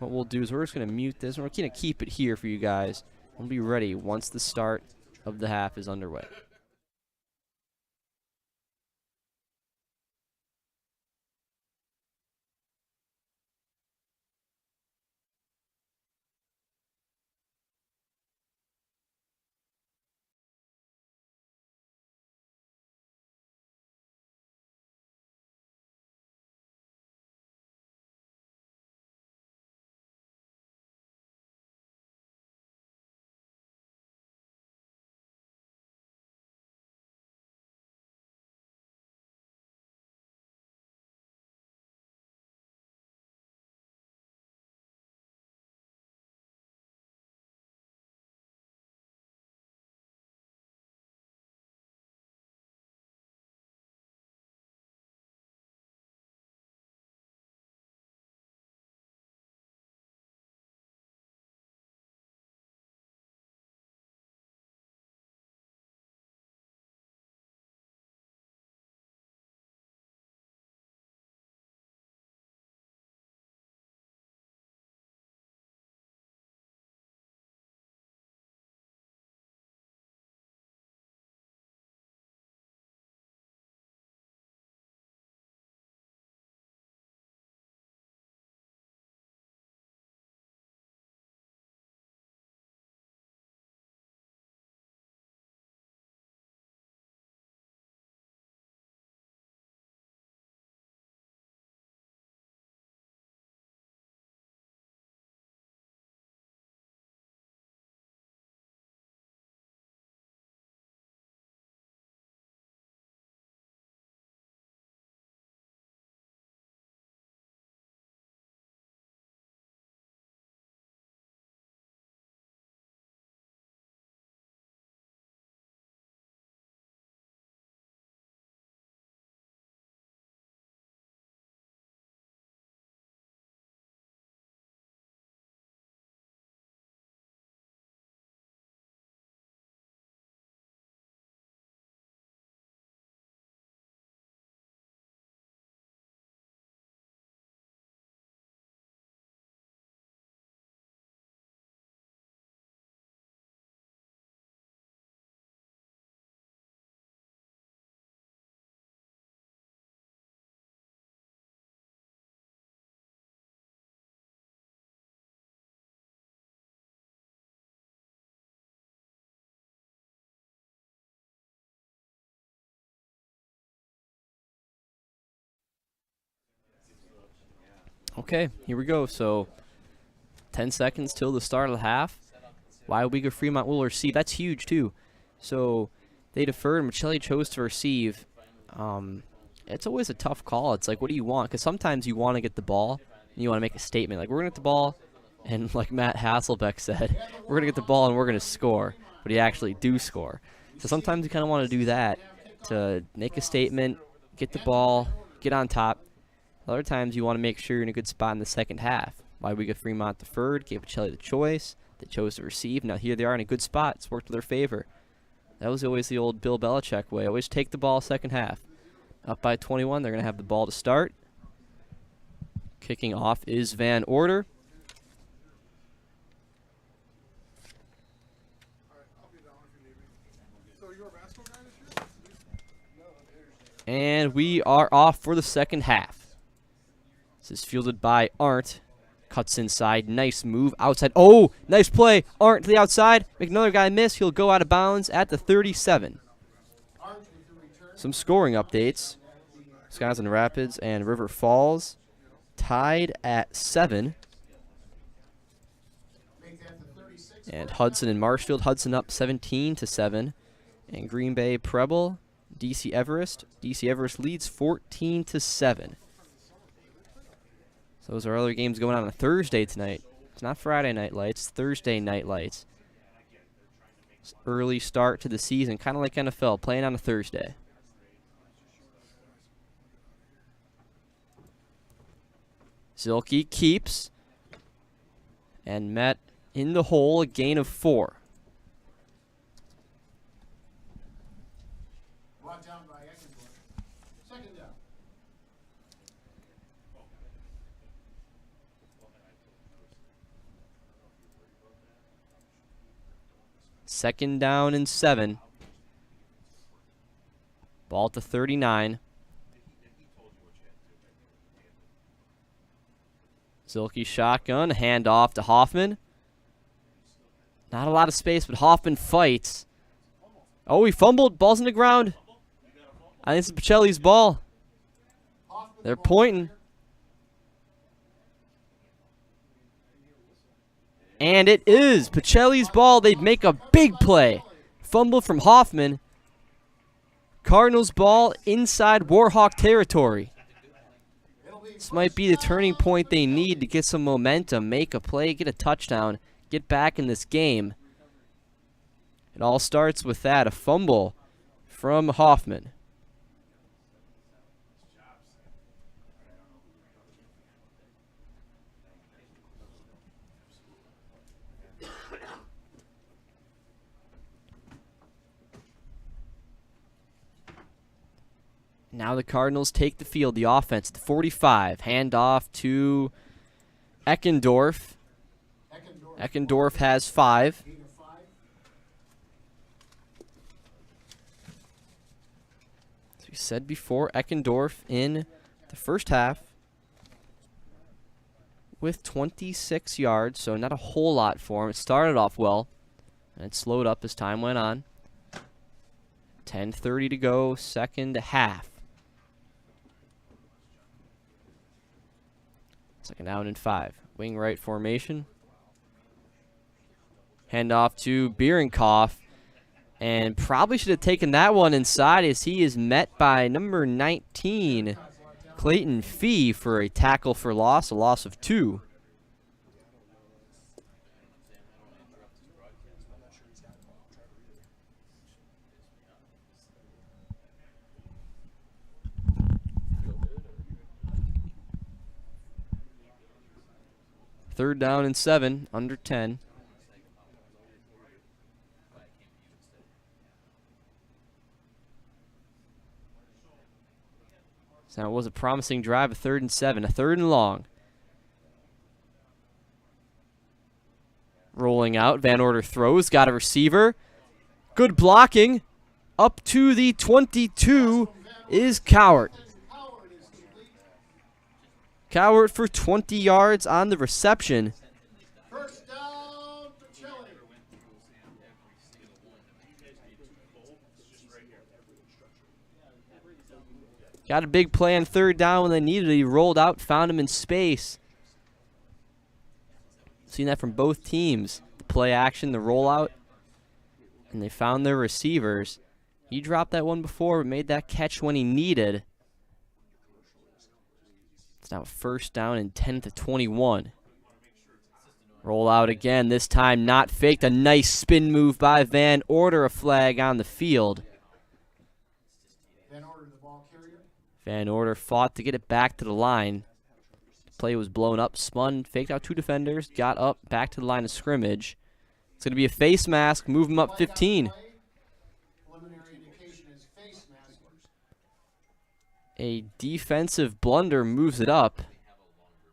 [SPEAKER 5] What we'll do is we're just going to mute this, and we're going to keep it here for you guys. We'll be ready once the start of the half is underway. Okay, here we go. So 10 seconds till the start of the half. Weyauwega-Fremont will receive. That's huge, too. So they deferred. Pacelli chose to receive. It's always a tough call. It's like, what do you want? Because sometimes you want to get the ball, and you want to make a statement. Like, we're going to get the ball, and like Matt Hasselbeck said, we're going to get the ball, and we're going to score. But you actually do score. So sometimes you kind of want to do that to make a statement, get the ball, get on top. Other times you want to make sure you're in a good spot in the second half. Weyauwega-Fremont deferred, gave Pacelli the choice. They chose to receive. Now here they are in a good spot. It's worked to their favor. That was always the old Bill Belichick way. Always take the ball second half. Up by 21, they're going to have the ball to start. Kicking off is Van Order. And we are off for the second half. This is fielded by Arndt. Cuts inside. Nice move. Outside. Oh, nice play. Arndt to the outside. Make another guy miss. He'll go out of bounds at the 37. Some scoring updates. Wisconsin Rapids and River Falls tied at 7. And Hudson and Marshfield. Hudson up 17-7. And Green Bay Preble. DC Everest. DC Everest leads 14-7. So those are other games going on Thursday tonight. It's not Friday night lights, it's Thursday night lights. It's early start to the season, kind of like NFL, playing on a Thursday. Zilke keeps and met in the hole, a gain of 4.
[SPEAKER 4] Brought down by Eckendorf. Second down.
[SPEAKER 5] Second down and 7. Ball to 39. Zilke shotgun, hand off to Hoffman. Not a lot of space, but Hoffman fights. Oh, he fumbled. Ball's in the ground. I think it's Pacelli's ball. They're pointing. And it is Pacelli's ball. They'd make a big play. Fumble from Hoffman. Cardinals ball inside Warhawk territory. This might be the turning point they need to get some momentum, make a play, get a touchdown, get back in this game. It all starts with that, a fumble from Hoffman. Now the Cardinals take the field, the offense, the 45. Hand off to Eckendorf. Eckendorf has 5. As we said before, Eckendorf in the first half with 26 yards, so not a whole lot for him. It started off well, and it slowed up as time went on. 10:30 to go, second half. Second down and 5. Wing right formation. Hand off to Bierenkopf. And probably should have taken that one inside as he is met by number 19, Clayton Fee, for a tackle for loss, a loss of 2. Third down and 7, under 10. So it was a promising drive, a 3rd and 7, a 3rd and long. Rolling out, Van Order throws, got a receiver. Good blocking. Up to the 22 is Cowart. Cowart for 20 yards on the reception.
[SPEAKER 4] First down, Pacelli.
[SPEAKER 5] Got a big play on third down when they needed it. He rolled out, found him in space. Seen that from both teams. The play action, the rollout, and they found their receivers. He dropped that one before, but made that catch when he needed. It's now first down and 10 to 21. Roll out again, this time not faked. A nice spin move by Van Order, a flag on the field. Van Order fought to get it back to the line. The play was blown up, spun, faked out two defenders, got up, back to the line of scrimmage. It's going to be a face mask, move him up 15. A defensive blunder moves it up.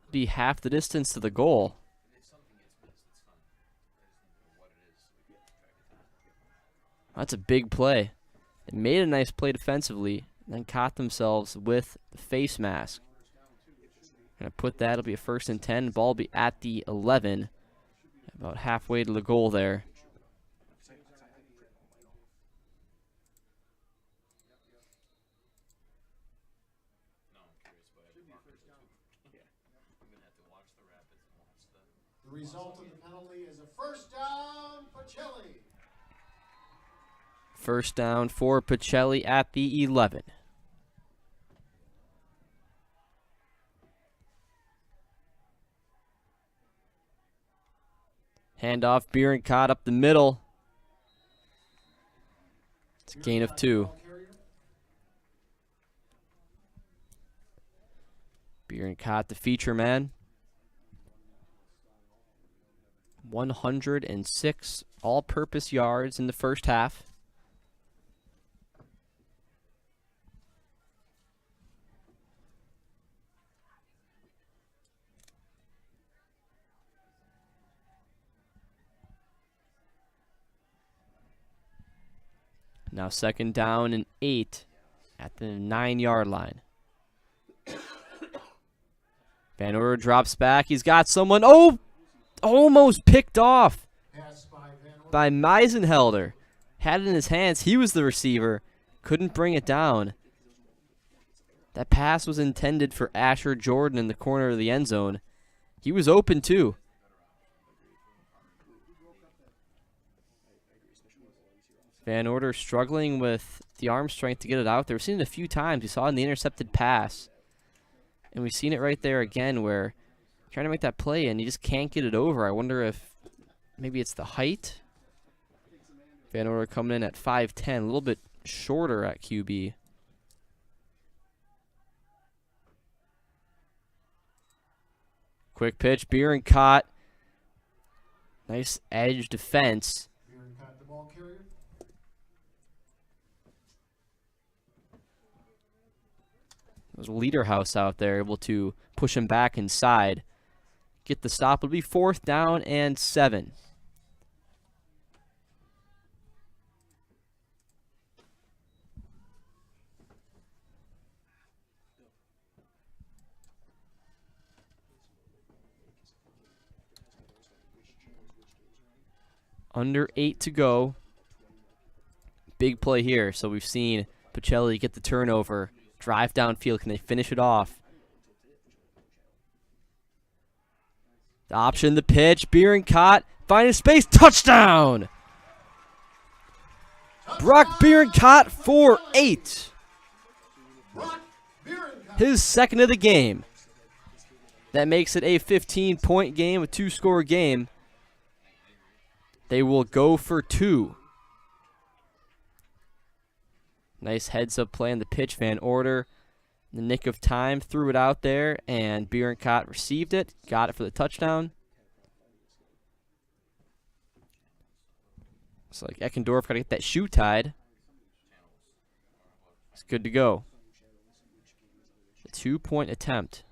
[SPEAKER 5] Be half the distance to the goal. That's a big play. They made a nice play defensively, then caught themselves with the face mask. Gonna put that, it'll be a 1st and 10. Ball will be at the 11. About halfway to the goal there.
[SPEAKER 4] The result of the penalty is a first down, Pacelli.
[SPEAKER 5] First down for Pacelli at the 11. Handoff, Bierenkot up the middle. It's a gain of 2. Bierenkot, the feature man. 106 all-purpose yards in the first half. Now 2nd down and 8 at the 9-yard line. Van Order drops back. He's got someone. Oh! Almost picked off by Meisenhelder. Had it in his hands. He was the receiver. Couldn't bring it down. That pass was intended for Asher Jordan in the corner of the end zone. He was open too. Van Order struggling with the arm strength to get it out there. We've seen it a few times. We saw it in the intercepted pass. And we've seen it right there again where trying to make that play and you just can't get it over. I wonder if maybe it's the height. Van Order coming in at 5'10", a little bit shorter at QB. Quick pitch, Bierenkot. Nice edge defense.
[SPEAKER 4] Bierenkot, the ball carrier.
[SPEAKER 5] It was Lederhouse out there able to push him back inside. Get the stop. It'll be 4th down and 7. Under 8 to go. Big play here. So we've seen Pacelli get the turnover. Drive downfield. Can they finish it off? The option, the pitch. Bierenkot finding space. Touchdown! Brock Bierenkot for 8. His 2nd of the game. That makes it a 15-point game, a 2-score game. They will go for 2. Nice heads-up play on the pitch. Van Order, in the nick of time, threw it out there, and Bierenkot received it, got it for the touchdown. Looks like Eckendorf got to get that shoe tied. It's good to go. A 2-point attempt.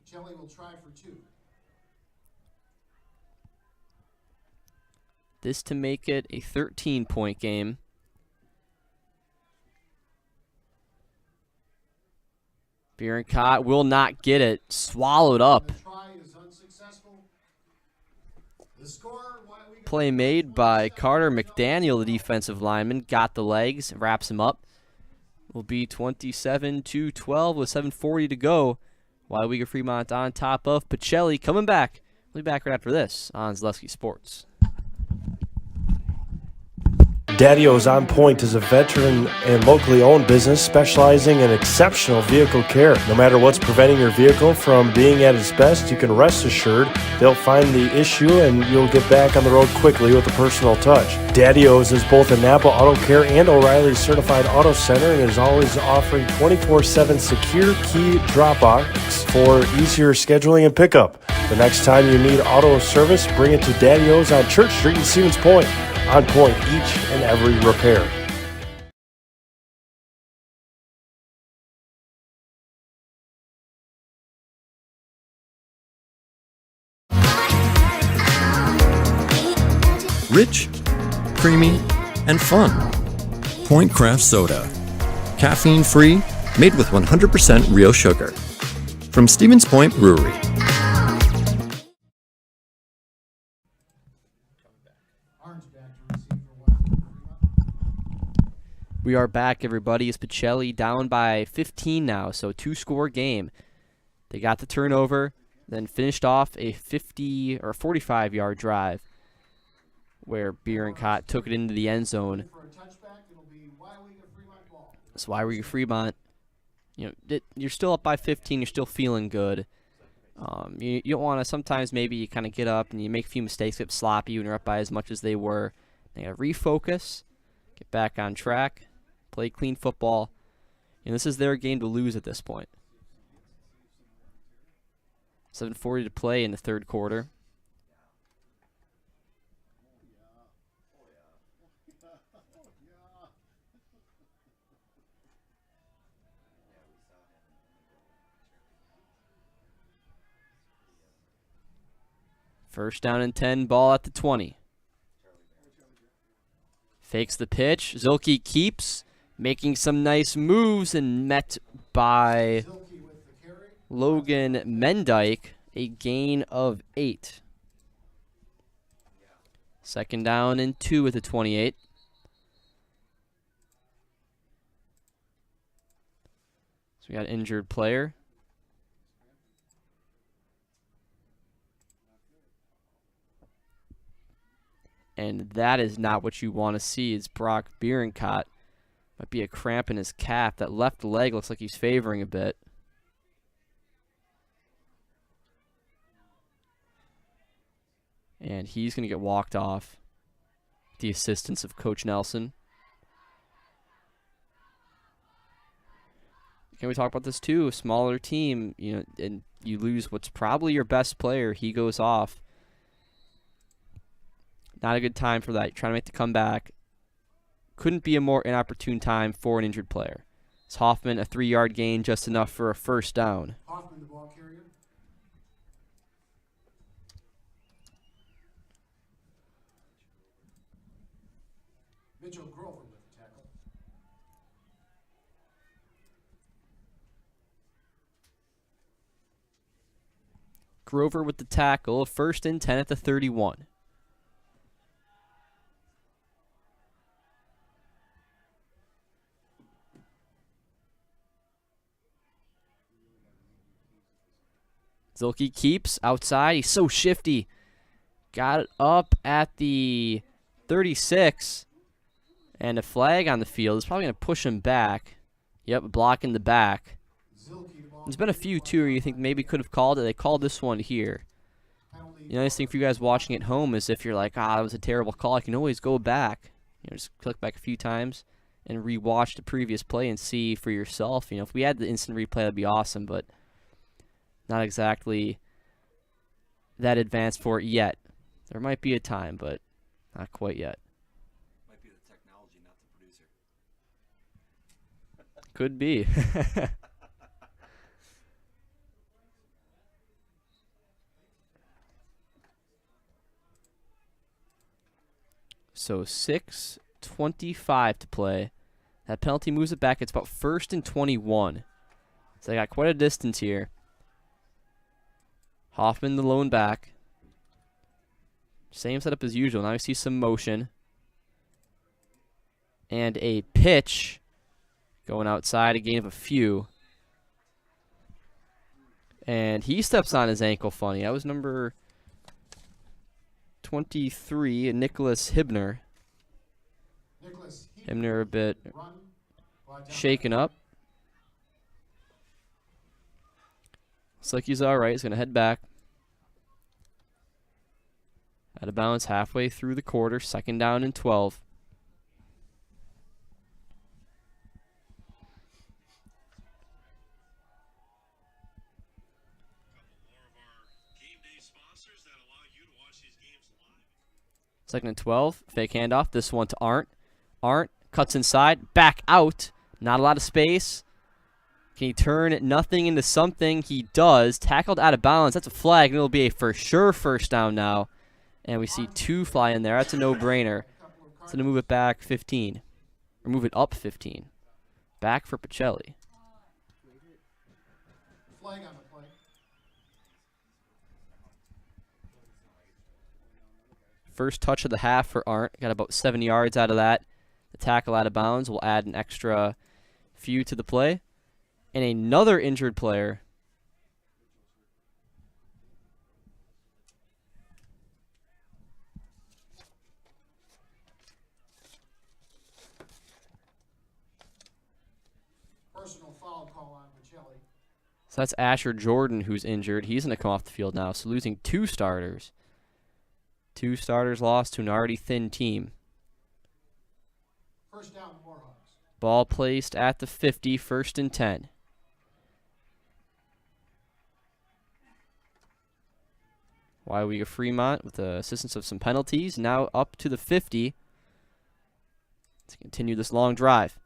[SPEAKER 4] Pacelli will try for 2.
[SPEAKER 5] This to make it a 13-point game. Bierenkot will not get it. Swallowed up.
[SPEAKER 4] The try is unsuccessful.
[SPEAKER 5] Play made by Carter McDaniel, the defensive lineman. Got the legs, wraps him up. Will be 27-12 with 7:40 to go. Weyauwega-Fremont on top of Pacelli. Coming back. We'll be back right after this on Zaleski Sports.
[SPEAKER 7] Daddy-O's On Point is a veteran and locally owned business specializing in exceptional vehicle care. No matter what's preventing your vehicle from being at its best, you can rest assured they'll find the issue and you'll get back on the road quickly with a personal touch. Daddy-O's is both a Napa Auto Care and O'Reilly certified auto center and is always offering 24/7 secure key drop-offs for easier scheduling and pickup. The next time you need auto service, bring it to Daddy-O's on Church Street in Stevens Point. On point each and every repair.
[SPEAKER 17] Rich, creamy, and fun. Point Craft Soda. Caffeine free, made with 100% real sugar. From Stevens Point Brewery.
[SPEAKER 5] We are back, everybody. It's Pacelli down by 15 now, so 2-score game. They got the turnover, then finished off a 50 or 45-yard drive where Bierencott took it into the end zone. So Weyauwega-Fremont, you're still up by 15. You're still feeling good. You don't want to. Sometimes maybe you kind of get up and you make a few mistakes, get sloppy when you're up by as much as they were. They got to refocus, get back on track. Play clean football. And this is their game to lose at this point. 7:40 to play in the third quarter. First down and 10, ball at the 20. Fakes the pitch. Zilke keeps. Making some nice moves and met by Logan Mendyke, a gain of 8. Second down and 2 at the 28. So we got an injured player. And that is not what you want to see. It's Brock Bierencott. Might be a cramp in his calf. That left leg looks like he's favoring a bit. And he's going to get walked off. The assistance of Coach Nelson. Can we talk about this too? A smaller team, and you lose what's probably your best player. He goes off. Not a good time for that. You're trying to make the comeback. Couldn't be a more inopportune time for an injured player. It's Hoffman, a 3-yard gain, just enough for a first down.
[SPEAKER 4] Hoffman, the ball carrier. Mitchell Grover with the tackle.
[SPEAKER 5] Grover with the tackle. First and 10 at the 31. Zilke keeps outside. He's so shifty. Got it up at the 36. And a flag on the field. It's probably going to push him back. Yep, blocking the back. There's been a few, too, where you think maybe could have called it. They called this one here. The nice thing for you guys watching at home is if you're like, that was a terrible call, you can always go back. Just click back a few times and re-watch the previous play and see for yourself. If we had the instant replay, that'd be awesome, but not exactly that advanced for it yet. There might be a time, but not quite yet.
[SPEAKER 12] Might be the technology, not the producer.
[SPEAKER 5] Could be. So 6:25 to play. That penalty moves it back. It's about 1st and 21. So they got quite a distance here. Hoffman, the lone back. Same setup as usual. Now you see some motion. And a pitch going outside, a gain of a few. And he steps on his ankle funny. That was number 23, Nicholas Hibner. Hibner a bit shaken up. Looks like he's all right. He's going to head back. Out of bounds halfway through the quarter. 2nd down and 12. Second and 12. Fake handoff. This one to Arndt. Arndt cuts inside. Back out. Not a lot of space. Can he turn nothing into something? He does. Tackled out of bounds. That's a flag, and it'll be a for sure first down now. And we see 2 fly in there. That's a no-brainer. It's going to move it back 15. Or move it up 15. Back for Pacelli.
[SPEAKER 4] Flag on the play.
[SPEAKER 5] First touch of the half for Arndt. Got about 7 yards out of that. The tackle out of bounds will add an extra few to the play. And another injured player.
[SPEAKER 4] Personal foul call on Pacelli.
[SPEAKER 5] So that's Asher Jordan who's injured. He's going to come off the field now. So losing 2 starters. 2 starters lost to an already thin team.
[SPEAKER 4] First down, Warhawks.
[SPEAKER 5] Ball placed at the 50, 1st and 10. Weyauwega-Fremont with the assistance of some penalties. Now up to the 50 to continue this long drive.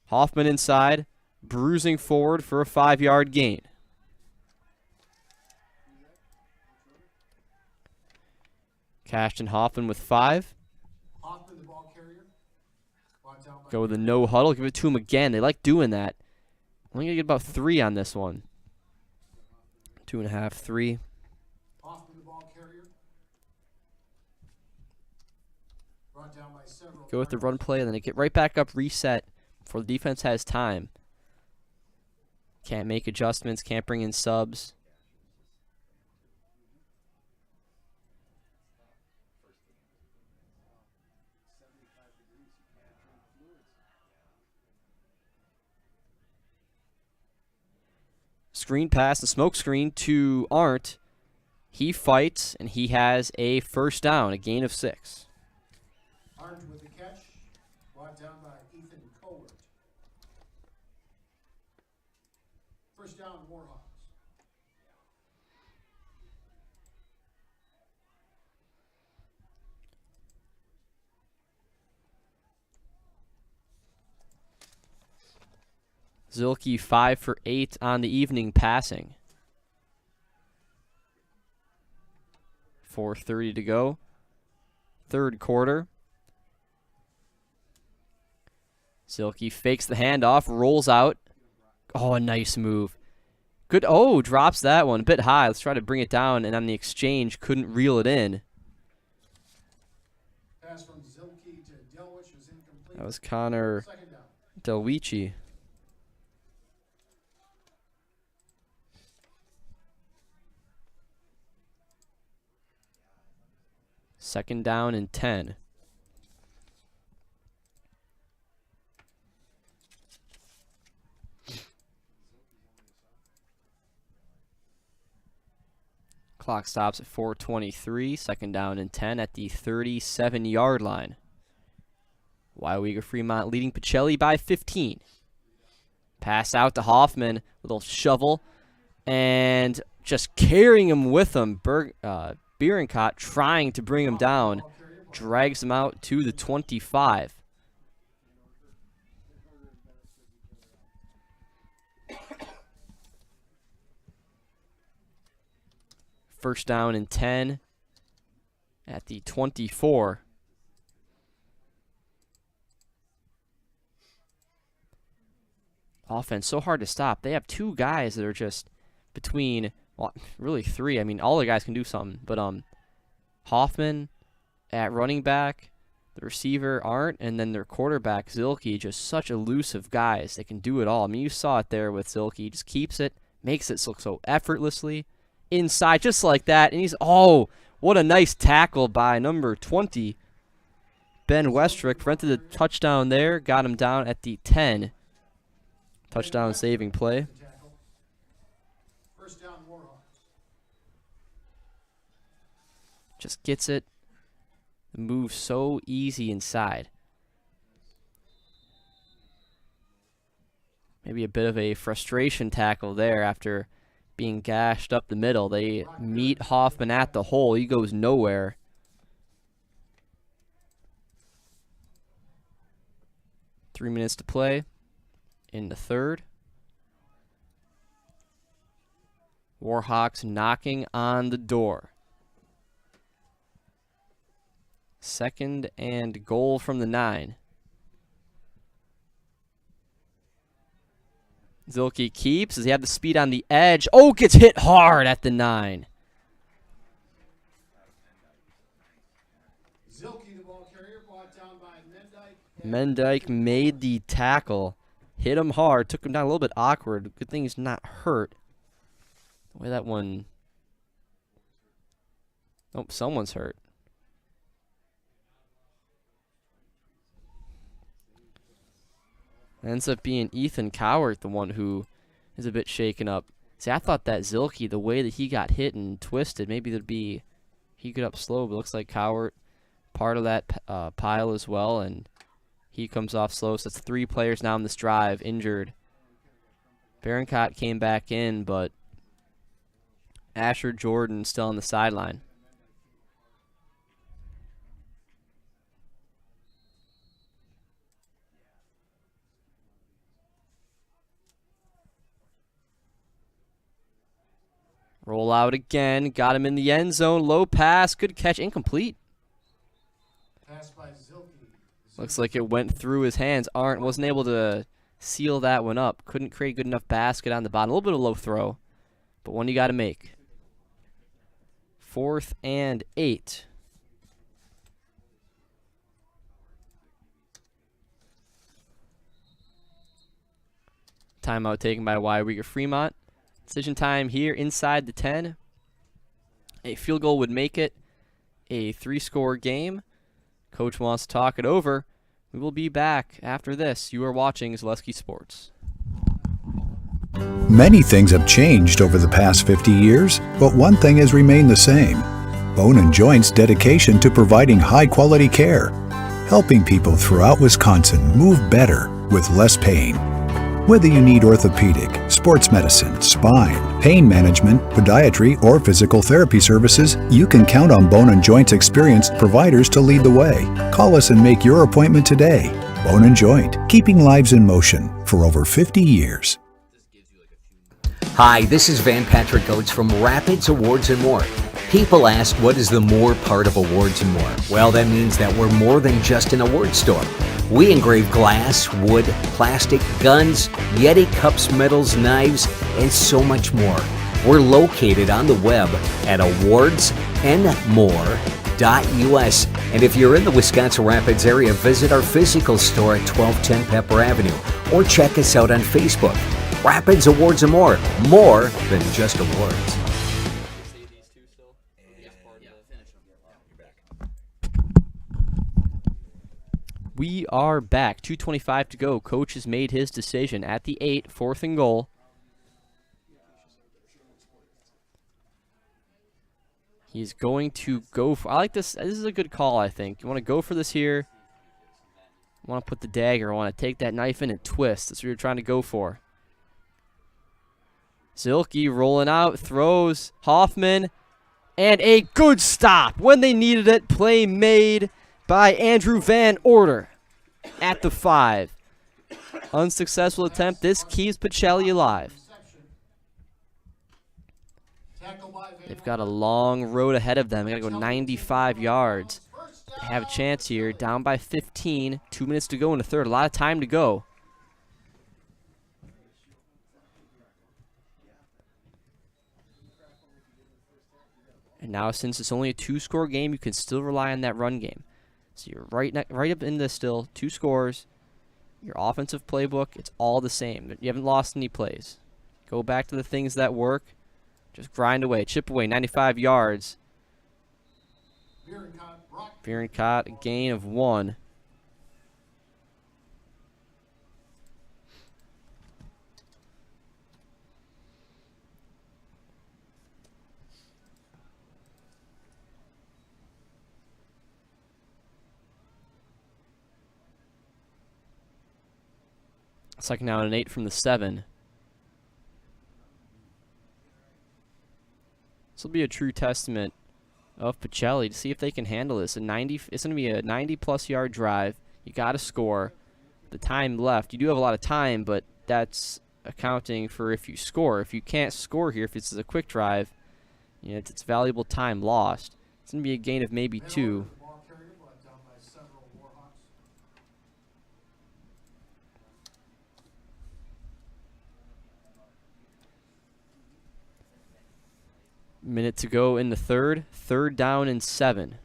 [SPEAKER 5] Hoffman inside, bruising forward for a 5-yard gain. Cashton Hoffman with 5.
[SPEAKER 4] Hoffman, the ball carrier.
[SPEAKER 5] Go with a no huddle. Give it to him again. They like doing that. Only gonna get about 3 on this one. 2.5, 3.
[SPEAKER 4] Hoffman, the ball carrier. Brought down by several.
[SPEAKER 5] Go with the run play, and then they get right back up, reset before the defense has time. Can't make adjustments. Can't bring in subs. Screen pass, the smoke screen to Arndt. He fights, and he has a first down, a gain of 6.
[SPEAKER 4] Arndt with the catch. Brought down by Ethan Cowart. First down, Warhawks.
[SPEAKER 5] Zilke 5 for 8 on the evening passing. 4:30 to go. 3rd quarter. Zilke fakes the handoff, rolls out. Oh, a nice move. Good. Oh, drops that one a bit high. Let's try to bring it down, and on the exchange, couldn't reel it in.
[SPEAKER 4] Pass from Zilke to Delwich was incomplete.
[SPEAKER 5] That was Connor Delwici. Second down and 10. Clock stops at 4:23. Second down and 10 at the 37-yard line. Weyauwega-Fremont leading Pacelli by 15. Pass out to Hoffman. Little shovel. And just carrying him with him. Bierencott trying to bring him down. Drags him out to the 25. First down and 10 at the 24. Offense so hard to stop. They have 2 guys that are just between, well, really 3. I mean, all the guys can do something. But Hoffman, at running back. The receiver aren't, and then their quarterback, Zilke, just such elusive guys. They can do it all. I mean, you saw it there with Zilke. He just keeps it, makes it look so effortlessly. Inside, just like that. And he's, oh, what a nice tackle by number 20. Ben Westrick prevented the touchdown there. Got him down at the 10. Touchdown saving play.
[SPEAKER 4] First down, Warhawks.
[SPEAKER 5] Just gets it. Move so easy inside. Maybe a bit of a frustration tackle there after being gashed up the middle. They meet Hoffman at the hole. He goes nowhere. Three minutes to play in the third. Warhawks knocking on the door. Second and goal from the 9. Zilke keeps. Does he have the speed on the edge? Oh, gets hit hard at the 9.
[SPEAKER 4] Zilke, the ball carrier, brought down by
[SPEAKER 5] Mendyke made the tackle. Hit him hard. Took him down a little bit awkward. Good thing he's not hurt. The way that one... Oh, someone's hurt. Ends up being Ethan Cowart, the one who is a bit shaken up. See, I thought that Zilke, the way that he got hit and twisted, maybe there'd be... He got up slow, but looks like Cowart part of that pile as well, and he comes off slow. So it's 3 players now in this drive injured. Barroncott came back in, but Asher Jordan still on the sideline. Roll out again. Got him in the end zone. Low pass. Good catch. Incomplete.
[SPEAKER 4] Pass by Zilke.
[SPEAKER 5] Looks like it went through his hands. Arndt wasn't able to seal that one up. Couldn't create a good enough basket on the bottom. A little bit of low throw, but one you got to make. 4th and 8. Timeout taken by Weyauwega-Fremont. Decision time here inside the 10. A field goal would make it a 3-score game. Coach wants to talk it over. We will be back after this. You are watching Zaleski Sports.
[SPEAKER 13] Many things have changed over the past 50 years, but one thing has remained the same. Bone & Joint's dedication to providing high-quality care, helping people throughout Wisconsin move better with less pain. Whether you need orthopedic, sports medicine, spine, pain management, podiatry, or physical therapy services, you can count on Bone & Joint's experienced providers to lead the way. Call us and make your appointment today. Bone & Joint, keeping lives in motion for over 50 years.
[SPEAKER 14] Hi, this is Van Patrick Oates from Rapids Awards and More. People ask, what is the more part of Awards and More? Well, that means that we're more than just an award store. We engrave glass, wood, plastic, guns, Yeti cups, medals, knives, and so much more. We're located on the web at awardsandmore.us. And if you're in the Wisconsin Rapids area, visit our physical store at 1210 Pepper Avenue or check us out on Facebook. Rapids Awards and More than just awards.
[SPEAKER 5] We are back. 2:25 to go. Coach has made his decision at the 8, 4th and goal. He's going to go for... I like this. This is a good call, I think. You want to go for this here. You want to put the dagger. You want to take that knife in and twist. That's what you're trying to go for. Zilke rolling out. Throws. Hoffman. And a good stop when they needed it. Play made by Andrew Van Order at the 5. Unsuccessful attempt. This keeps Pacelli alive. They've got a long road ahead of them. They got to go 95 yards. They have a chance here. Down by 15. 2 minutes to go in the third. A lot of time to go. And now, since it's only a 2-score game, you can still rely on that run game. So you're right up in this still, 2 scores. Your offensive playbook, it's all the same. You haven't lost any plays. Go back to the things that work. Just grind away, chip away, 95 yards. Fearon caught a gain of 1. It's like now an 8 from the 7. This will be a true testament of Pacelli to see if they can handle this. It's going to be a 90-plus yard drive. You got to score. The time left, you do have a lot of time, but that's accounting for if you score. If you can't score here, if it's a quick drive, you know, it's valuable time lost. It's going to be a gain of maybe 2. Minute to go in the third. 3rd down and 7.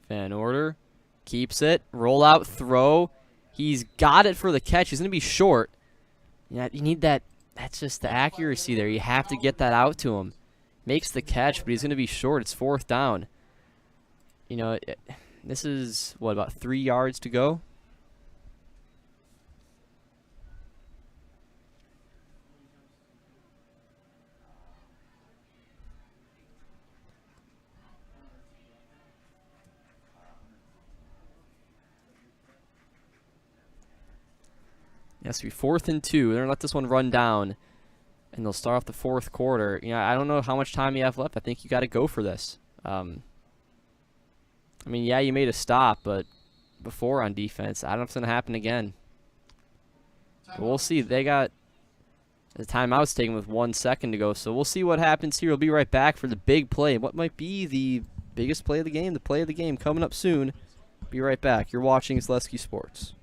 [SPEAKER 5] Van Order keeps it. Roll out, throw. He's got it for the catch. He's going to be short. Yeah, you need that. That's just the accuracy there. You have to get that out to him. Makes the catch, but he's going to be short. It's 4th down. You know, this is, what, about 3 yards to go? Yes, be 4th and 2. They're going to let this one run down, and they'll start off the 4th quarter. You know, I don't know how much time you have left. I think you got to go for this. I mean, yeah, you made a stop, but before on defense, I don't know if it's going to happen again. But we'll see. They got the timeout's taken with 1 second to go, so we'll see what happens here. We'll be right back for the big play. What might be the biggest play of the game? The play of the game coming up soon. Be right back. You're watching Zaleski Sports.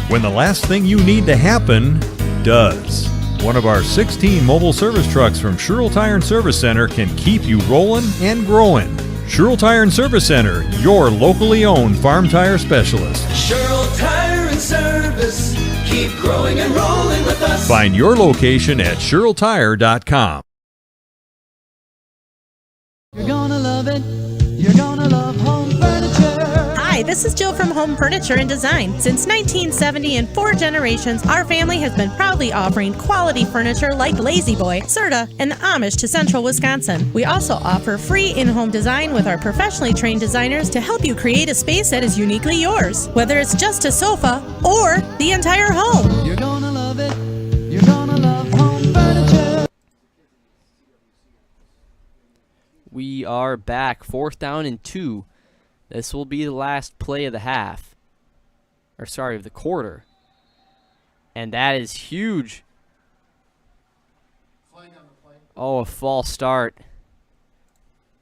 [SPEAKER 2] When the last thing you need to happen does. One of our 16 mobile service trucks from Sherrill Tire and Service Center can keep you rolling and growing. Sherrill Tire and Service Center, your locally owned farm tire specialist.
[SPEAKER 3] Sherrill Tire and Service, keep growing and rolling with us.
[SPEAKER 2] Find your location at SherrillTire.com.
[SPEAKER 3] You're gonna love it. You're gonna love home furniture.
[SPEAKER 6] Hi, this is Jill from Home Furniture and Design. Since 1970 and 4 generations, our family has been proudly offering quality furniture like Lazy Boy, Serta, and Amish to Central Wisconsin. We also offer free in-home design with our professionally trained designers to help you create a space that is uniquely yours, whether it's just a sofa or the entire home.
[SPEAKER 3] You're gonna love it. You're gonna love home furniture.
[SPEAKER 5] We are back. 4th down and 2. This will be the last play of the half. Or sorry, of the quarter. And that is huge. Oh, a false start.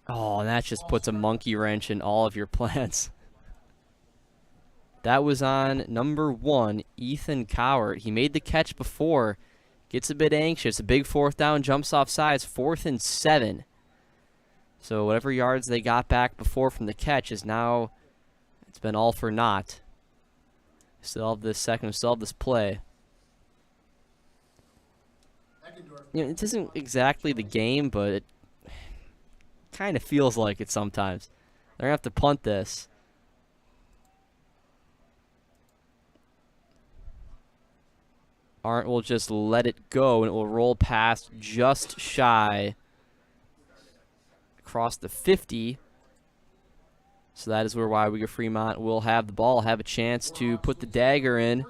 [SPEAKER 5] Oh, and that just puts a monkey wrench in all of your plans. That was on number 1, Ethan Cowart. He made the catch before. Gets a bit anxious. A big 4th down, jumps off sides. 4th and 7. So whatever yards they got back before from the catch is now, it's been all for naught. Still have this still have this play. You know, it isn't exactly the game, but it kind of feels like it sometimes. They're going to have to punt this. Arndt will just let it go, and it will roll past just shy. Across the 50. So that is where Weyauwega-Fremont will have the ball, have a chance to put the dagger in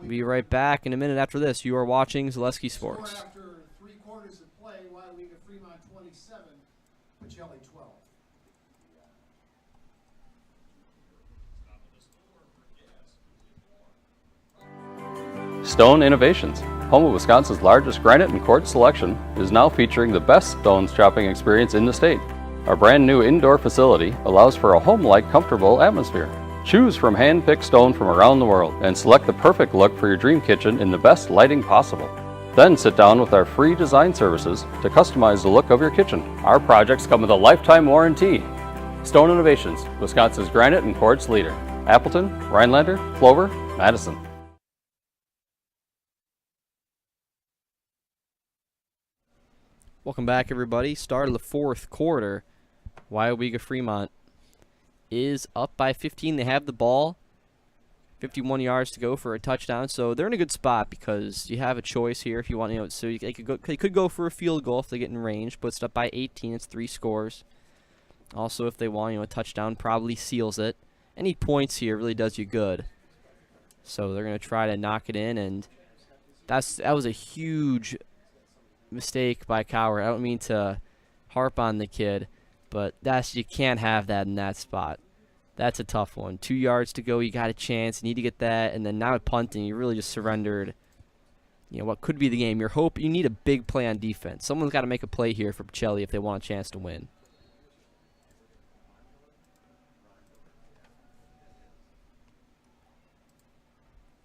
[SPEAKER 5] Be right back in a minute after this. You are watching Zaleski Sports.
[SPEAKER 4] After 3 quarters of play, Weyauwega-Fremont 27, Pacelli 12.
[SPEAKER 1] Stone Innovations, home of Wisconsin's largest granite and quartz selection, is now featuring the best stones chopping experience in the state. Our brand new indoor facility allows for a home-like comfortable atmosphere. Choose from hand-picked stone from around the world and select the perfect look for your dream kitchen in the best lighting possible. Then sit down with our free design services to customize the look of your kitchen. Our projects come with a lifetime warranty. Stone Innovations, Wisconsin's granite and quartz leader. Appleton, Rhinelander, Clover, Madison.
[SPEAKER 5] Welcome back, everybody. Start of the 4th quarter. Weyauwega-Fremont is up by 15. They have the ball. 51 yards to go for a touchdown. So they're in a good spot because you have a choice here if you want. So they could go for a field goal if they get in range. Puts it up by 18. It's 3 scores. Also, if they want, a touchdown probably seals it. Any points here really does you good. So they're going to try to knock it in, and that was a huge mistake by Coward. I don't mean to harp on the kid, but you can't have that in that spot. That's a tough one. 2 yards to go, you got a chance, you need to get that, and then now at punting, you really just surrendered what could be the game. You need a big play on defense. Someone's got to make a play here for Pacelli if they want a chance to win.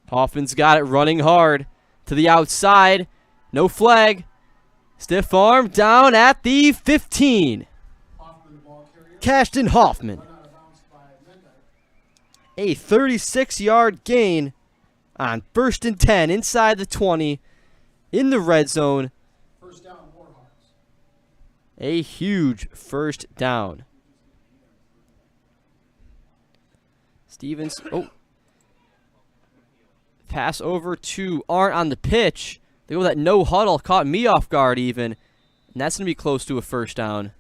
[SPEAKER 5] Hoffman's got it running hard to the outside. No flag. Stiff arm down at the 15. Cashton Hoffman. A 36-yard gain on 1st and 10 inside the 20 in the red zone.
[SPEAKER 4] First down, Warhawks.
[SPEAKER 5] A huge first down. Stevens. Oh. Pass over to Arndt on the pitch. They go with that no huddle. Caught me off guard even. And that's going to be close to a first down.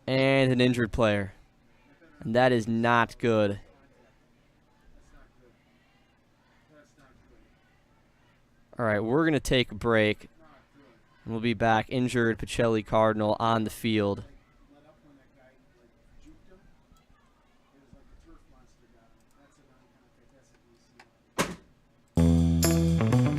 [SPEAKER 5] And an injured player. And that is not good. All right, we're going to take a break. And we'll be back. Injured Pacelli Cardinal on the field.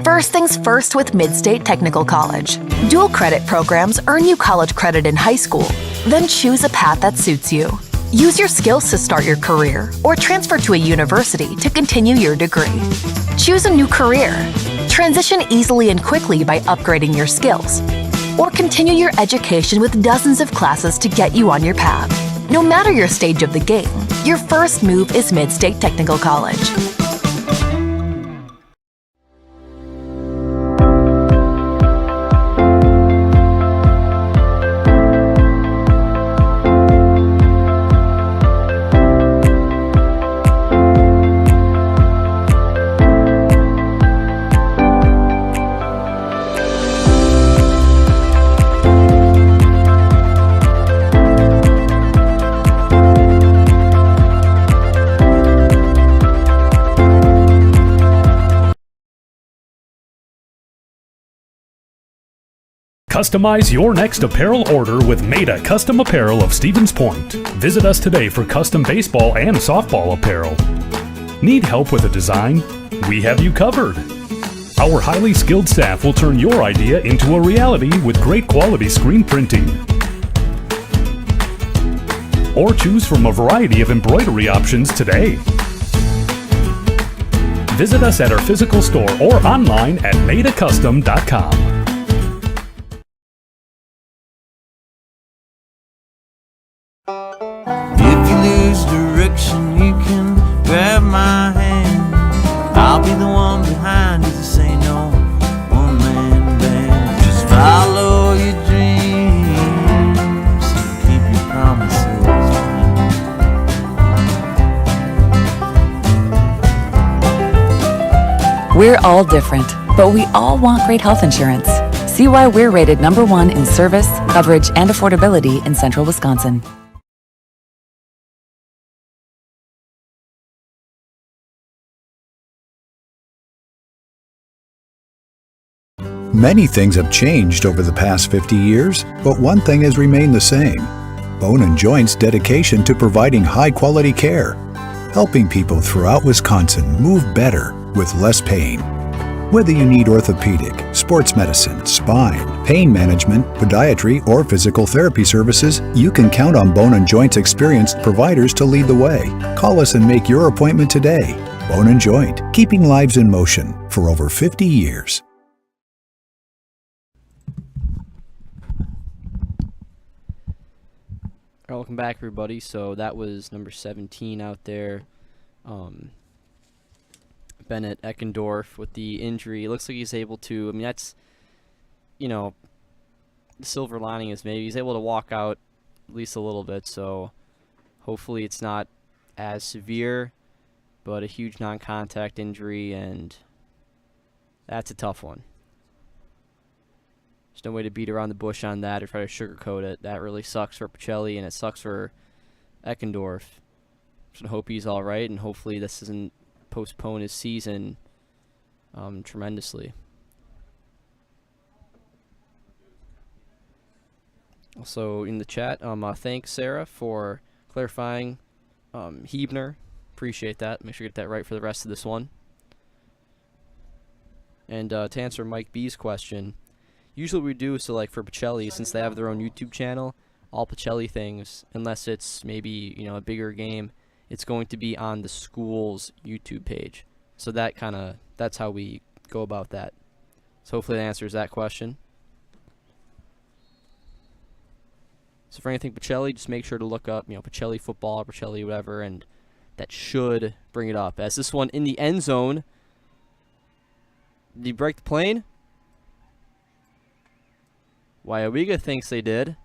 [SPEAKER 15] First things first with Mid-State Technical College. Dual credit programs earn you college credit in high school. Then choose a path that suits you. Use your skills to start your career or transfer to a university to continue your degree. Choose a new career. Transition easily and quickly by upgrading your skills. Or continue your education with dozens of classes to get you on your path. No matter your stage of the game, your first move is Mid-State Technical College.
[SPEAKER 21] Customize your next apparel order with Maida Custom Apparel of Stevens Point. Visit us today for custom baseball and softball apparel. Need help with a design? We have you covered. Our highly skilled staff will turn your idea into a reality with great quality screen printing. Or choose from a variety of embroidery options today. Visit us at our physical store or online at maidacustom.com.
[SPEAKER 16] If you lose direction, you can grab my hand. I'll be the one behind you to say no one-man band. Just follow your dreams and keep your promises.
[SPEAKER 8] We're all different, but we all want great health insurance. See why we're rated #1 in service, coverage, and affordability in Central Wisconsin.
[SPEAKER 13] Many things have changed over the past 50 years, but one thing has remained the same. Bone and Joint's dedication to providing high-quality care, helping people throughout Wisconsin move better with less pain. Whether you need orthopedic, sports medicine, spine, pain management, podiatry, or physical therapy services, you can count on Bone and Joint's experienced providers to lead the way. Call us and make your appointment today. Bone and Joint, keeping lives in motion for over 50 years.
[SPEAKER 5] All right, welcome back, everybody. So that was number 17 out there. Bennett Eckendorf with the injury. It looks like he's able to, I mean, that's, you know, the silver lining is maybe he's able to walk out at least a little bit, so hopefully it's not as severe, but a huge non-contact injury, and that's a tough one. There's no way to beat around the bush on that or try to sugarcoat it. That really sucks for Pacelli, and it sucks for Eckendorf. Just hope he's all right, and hopefully this doesn't postpone his season tremendously. Also in the chat, thanks Sarah for clarifying Hebner. Appreciate that. Make sure you get that right for the rest of this one. And to answer Mike B's question, usually what we do, so like for Pacelli, since they have their own YouTube channel, all Pacelli things, unless it's maybe, you know, a bigger game, it's going to be on the school's YouTube page. So that's how we go about that. So hopefully that answers that question. So for anything Pacelli, just make sure to look up, you know, Pacelli football, Pacelli whatever, and that should bring it up. As this one in the end zone, did he break the plane? Weyauwega thinks they did.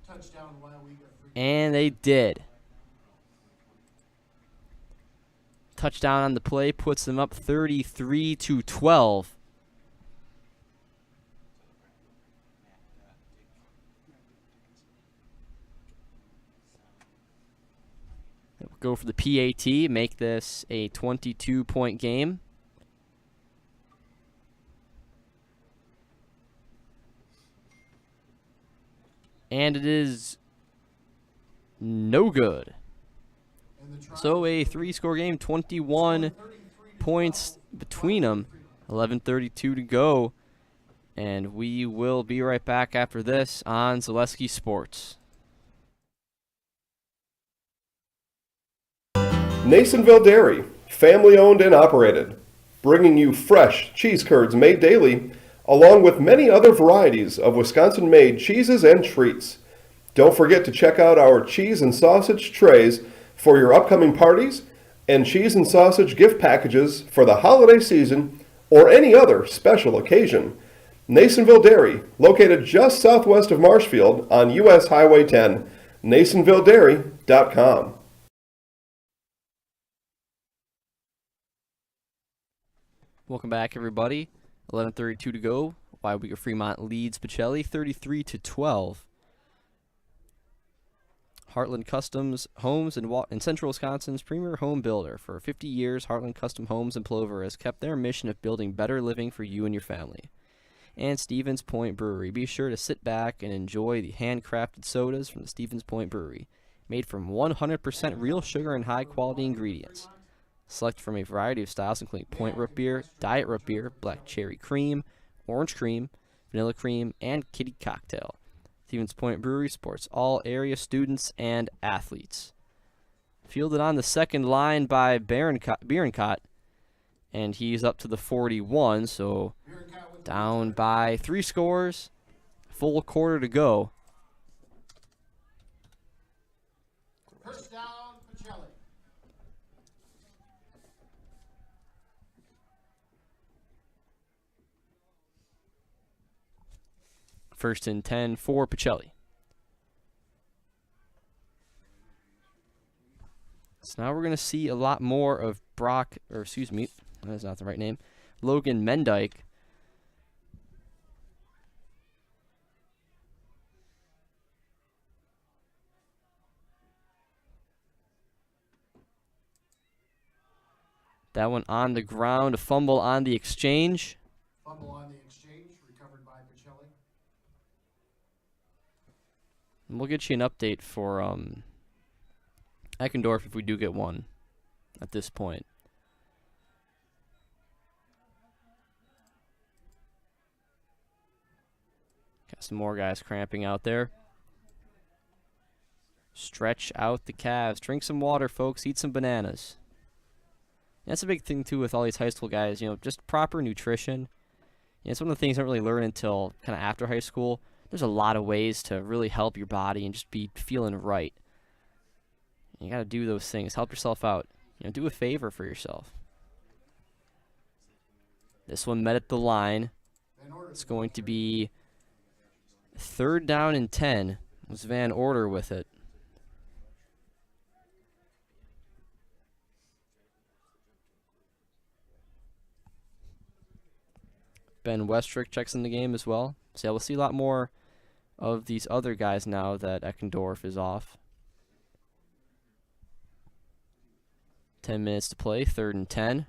[SPEAKER 4] Touchdown, Weyauwega.
[SPEAKER 5] And they did. Touchdown on the play puts them up 33-12. We'll go for the PAT, make this a 22-point game. And it is no good. So a 3-score game, 21 points between them, 11:32 to go. And we will be right back after this on Zaleski Sports.
[SPEAKER 18] Nasonville Dairy, family owned and operated, bringing you fresh cheese curds made daily, along with many other varieties of Wisconsin-made cheeses and treats. Don't forget to check out our cheese and sausage trays for your upcoming parties and cheese and sausage gift packages for the holiday season or any other special occasion. Nasonville Dairy, located just southwest of Marshfield on US Highway 10, NasonvilleDairy.com.
[SPEAKER 5] Welcome back, everybody. 11:32 to go. Weyauwega-Fremont leads Pacelli 33-12. Heartland Customs Homes in Central Wisconsin's premier home builder. For 50 years, Heartland Custom Homes in Plover has kept their mission of building better living for you and your family. And Stevens Point Brewery. Be sure to sit back and enjoy the handcrafted sodas from the Stevens Point Brewery, made from 100% real sugar and high-quality ingredients. Select from a variety of styles, including Point Root Beer, Diet Root Beer, Black Cherry Cream, Orange Cream, Vanilla Cream, and Kitty Cocktail. Stevens Point Brewery supports all area students and athletes. Fielded on the second line by Bierencott, and he's up to the 41, so down by 3 scores, full quarter to go.
[SPEAKER 4] First down, Pacelli.
[SPEAKER 5] First and 10 for Pacelli. So now we're going to see a lot more of that's not the right name, Logan Mendyke. That one on the ground, a fumble on the exchange.
[SPEAKER 4] Fumble on the exchange, recovered by
[SPEAKER 5] And we'll get you an update for Eckendorf if we do get one at this point. Got some more guys cramping out there. Stretch out the calves. Drink some water, folks. Eat some bananas. That's a big thing, too, with all these high school guys. You know, just proper nutrition. You know, it's one of the things I don't really learn until kind of after high school. There's a lot of ways to really help your body and just be feeling right. You got to do those things. Help yourself out. You know, do a favor for yourself. This one met at the line. It's going to be 3rd down and 10. It was Van Order with it. Ben Westrick checks in the game as well. So yeah, we'll see a lot more of these other guys now that Eckendorf is off. 10 minutes to play, 3rd and 10.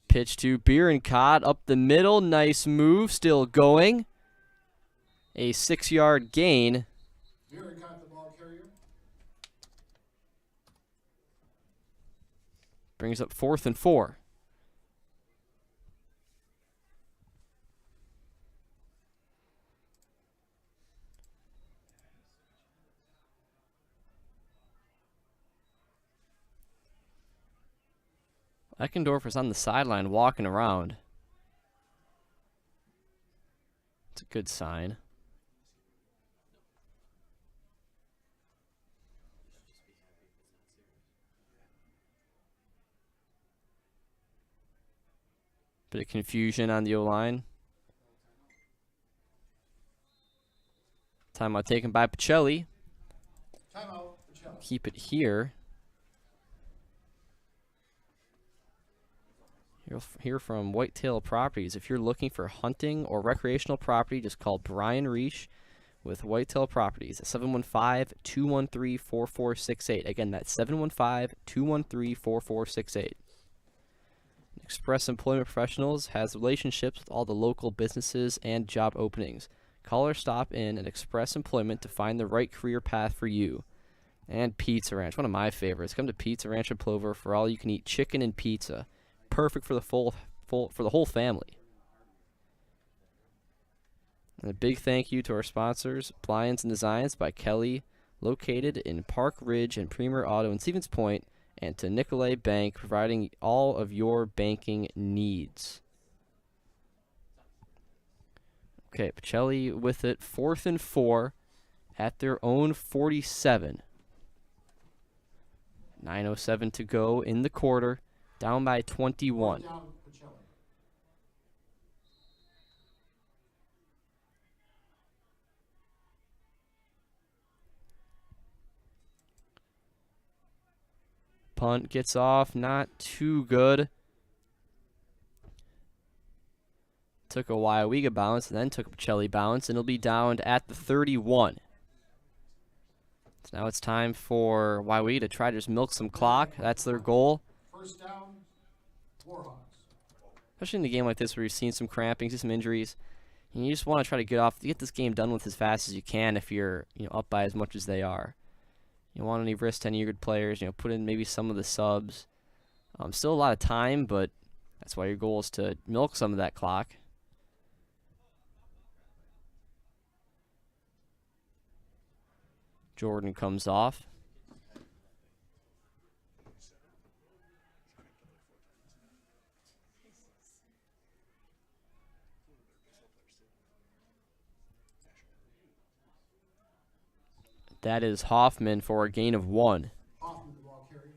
[SPEAKER 5] Pitch to Bierenkot up the middle. Nice move, still going. A 6-yard gain. Brings up 4th and 4. Eckendorf is on the sideline walking around. It's a good sign. Bit of confusion on the O-line. Timeout taken by Pacelli. Keep it here. You'll hear from Whitetail Properties. If you're looking for hunting or recreational property, just call Brian Reich with Whitetail Properties at 715-213-4468. Again, that's 715-213-4468. Express Employment Professionals has relationships with all the local businesses and job openings. Call or stop in at Express Employment to find the right career path for you. And Pizza Ranch, one of my favorites. Come to Pizza Ranch in Plover for all you can eat chicken and pizza. Perfect for the for the whole family. And a big thank you to our sponsors, Blinds and Designs by Kelly, located in Park Ridge and Premier Auto in Stevens Point, and to Nicolay Bank, providing all of your banking needs. Okay, Pacelli with it, 4th and 4 at their own 47. 9:07 to go in the quarter, down by 21. Punt gets off, not too good. Took a Weyauwega bounce, and then took a Pacelli bounce, and it'll be down at the 31. So now it's time for Weyauwega to try to just milk some clock. That's their goal.
[SPEAKER 4] First down, Warhawks.
[SPEAKER 5] Especially in a game like this where you've seen some cramping, some injuries. And you just want to try to get this game done with as fast as you can if you're up by as much as they are. You don't want any risk to any of your good players. Put in maybe some of the subs. Still a lot of time, but that's why your goal is to milk some of that clock. Jordan comes off. That is Hoffman for a gain of 1.
[SPEAKER 4] Hoffman, the ball carrier.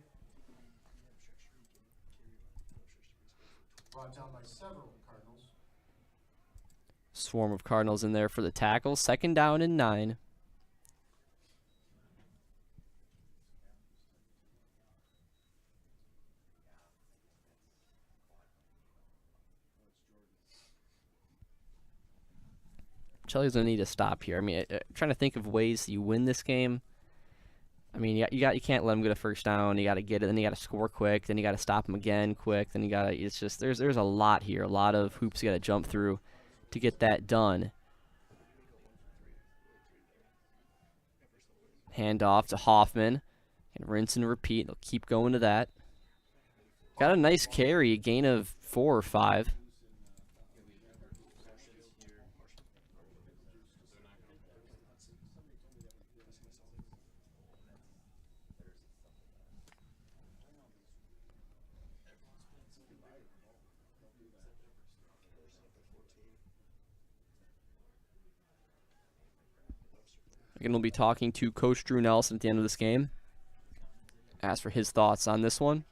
[SPEAKER 4] Brought down by several Cardinals.
[SPEAKER 5] Swarm of Cardinals in there for the tackle. 2nd down and 9. Pacelli's going to need to stop here. I mean, trying to think of ways you win this game. I mean, you can't let him get a first down. You got to get it, then you got to score quick, then you got to stop him again quick, then you got to. It's just there's a lot here, a lot of hoops you got to jump through to get that done. Hand off to Hoffman, and rinse and repeat. They'll keep going to that. Got a nice carry, a gain of 4 or 5. Again, we'll be talking to Coach Drew Nelson at the end of this game. Ask for his thoughts on this one.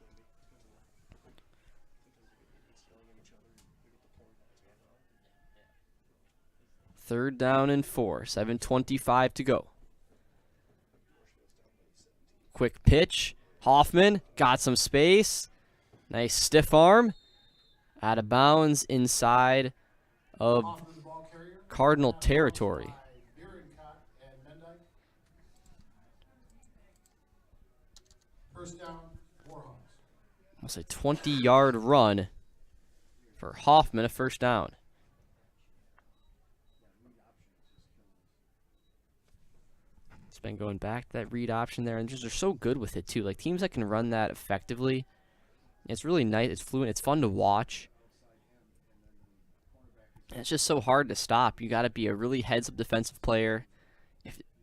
[SPEAKER 5] Third down and 4. 7:25 to go. Quick pitch. Hoffman got some space. Nice stiff arm. Out of bounds inside of Cardinal territory.
[SPEAKER 4] First down, Warhawks.
[SPEAKER 5] Almost a 20-yard run for Hoffman, a first down. It's been going back to that read option there, and just they're so good with it too. Like teams that can run that effectively, it's really nice. It's fluent. It's fun to watch. And it's just so hard to stop. You got to be a really heads-up defensive player.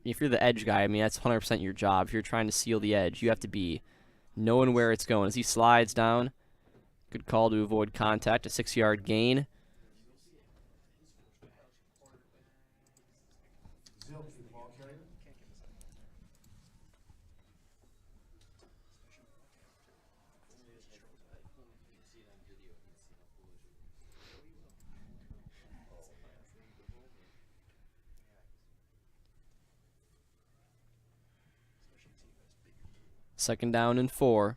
[SPEAKER 5] If you're the edge guy, I mean that's 100% your job. If you're trying to seal the edge, you have to be knowing where it's going. As he slides down, good call to avoid contact. A 6-yard gain. Second down and 4.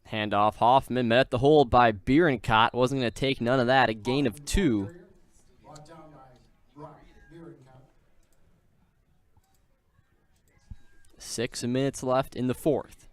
[SPEAKER 5] Handoff. Hoffman met at the hole by Bierenkot. Wasn't going to take none of that. A gain of 2. 6 minutes left in the 4th.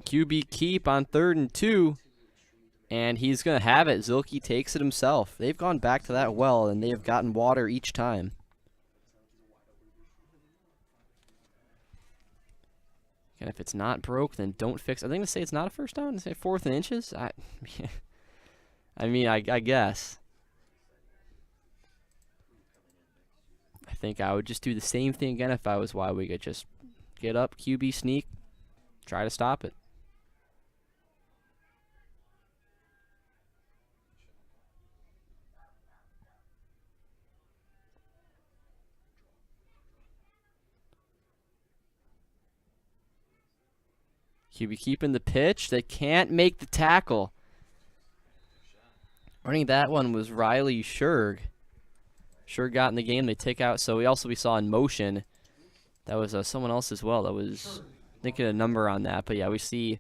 [SPEAKER 5] QB keep on 3rd and 2, and he's going to have it. Zilke takes it himself. They've gone back to that well, and they have gotten water each time. And if it's not broke, then don't fix it. I think to say it's not a first down. Say 4th and inches. I mean, I guess. I think I would just do the same thing again if I was Weyauwega. Just get up, QB sneak, try to stop it. QB keeping the pitch. They can't make the tackle. Running that one was Riley Sherg. Sherg got in the game. They take out. So we saw in motion. That was someone else as well. That was thinking a number on that. But yeah, we see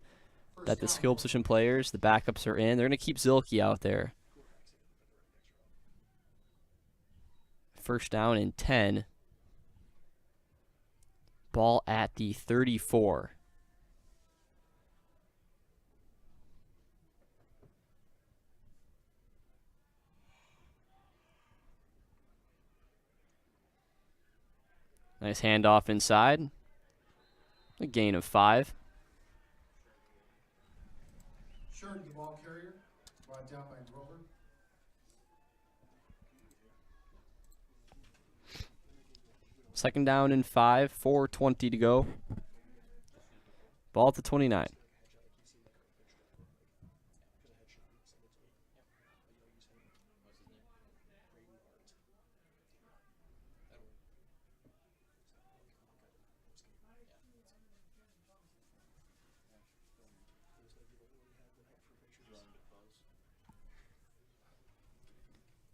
[SPEAKER 5] that the skill position players, the backups are in. They're going to keep Zilke out there. First down and 10. Ball at the 34. Nice handoff inside. A gain of 5.
[SPEAKER 4] Sherg, the ball carrier, brought down by Grover.
[SPEAKER 5] Second down and 5. 4:20 to go. Ball at the 29.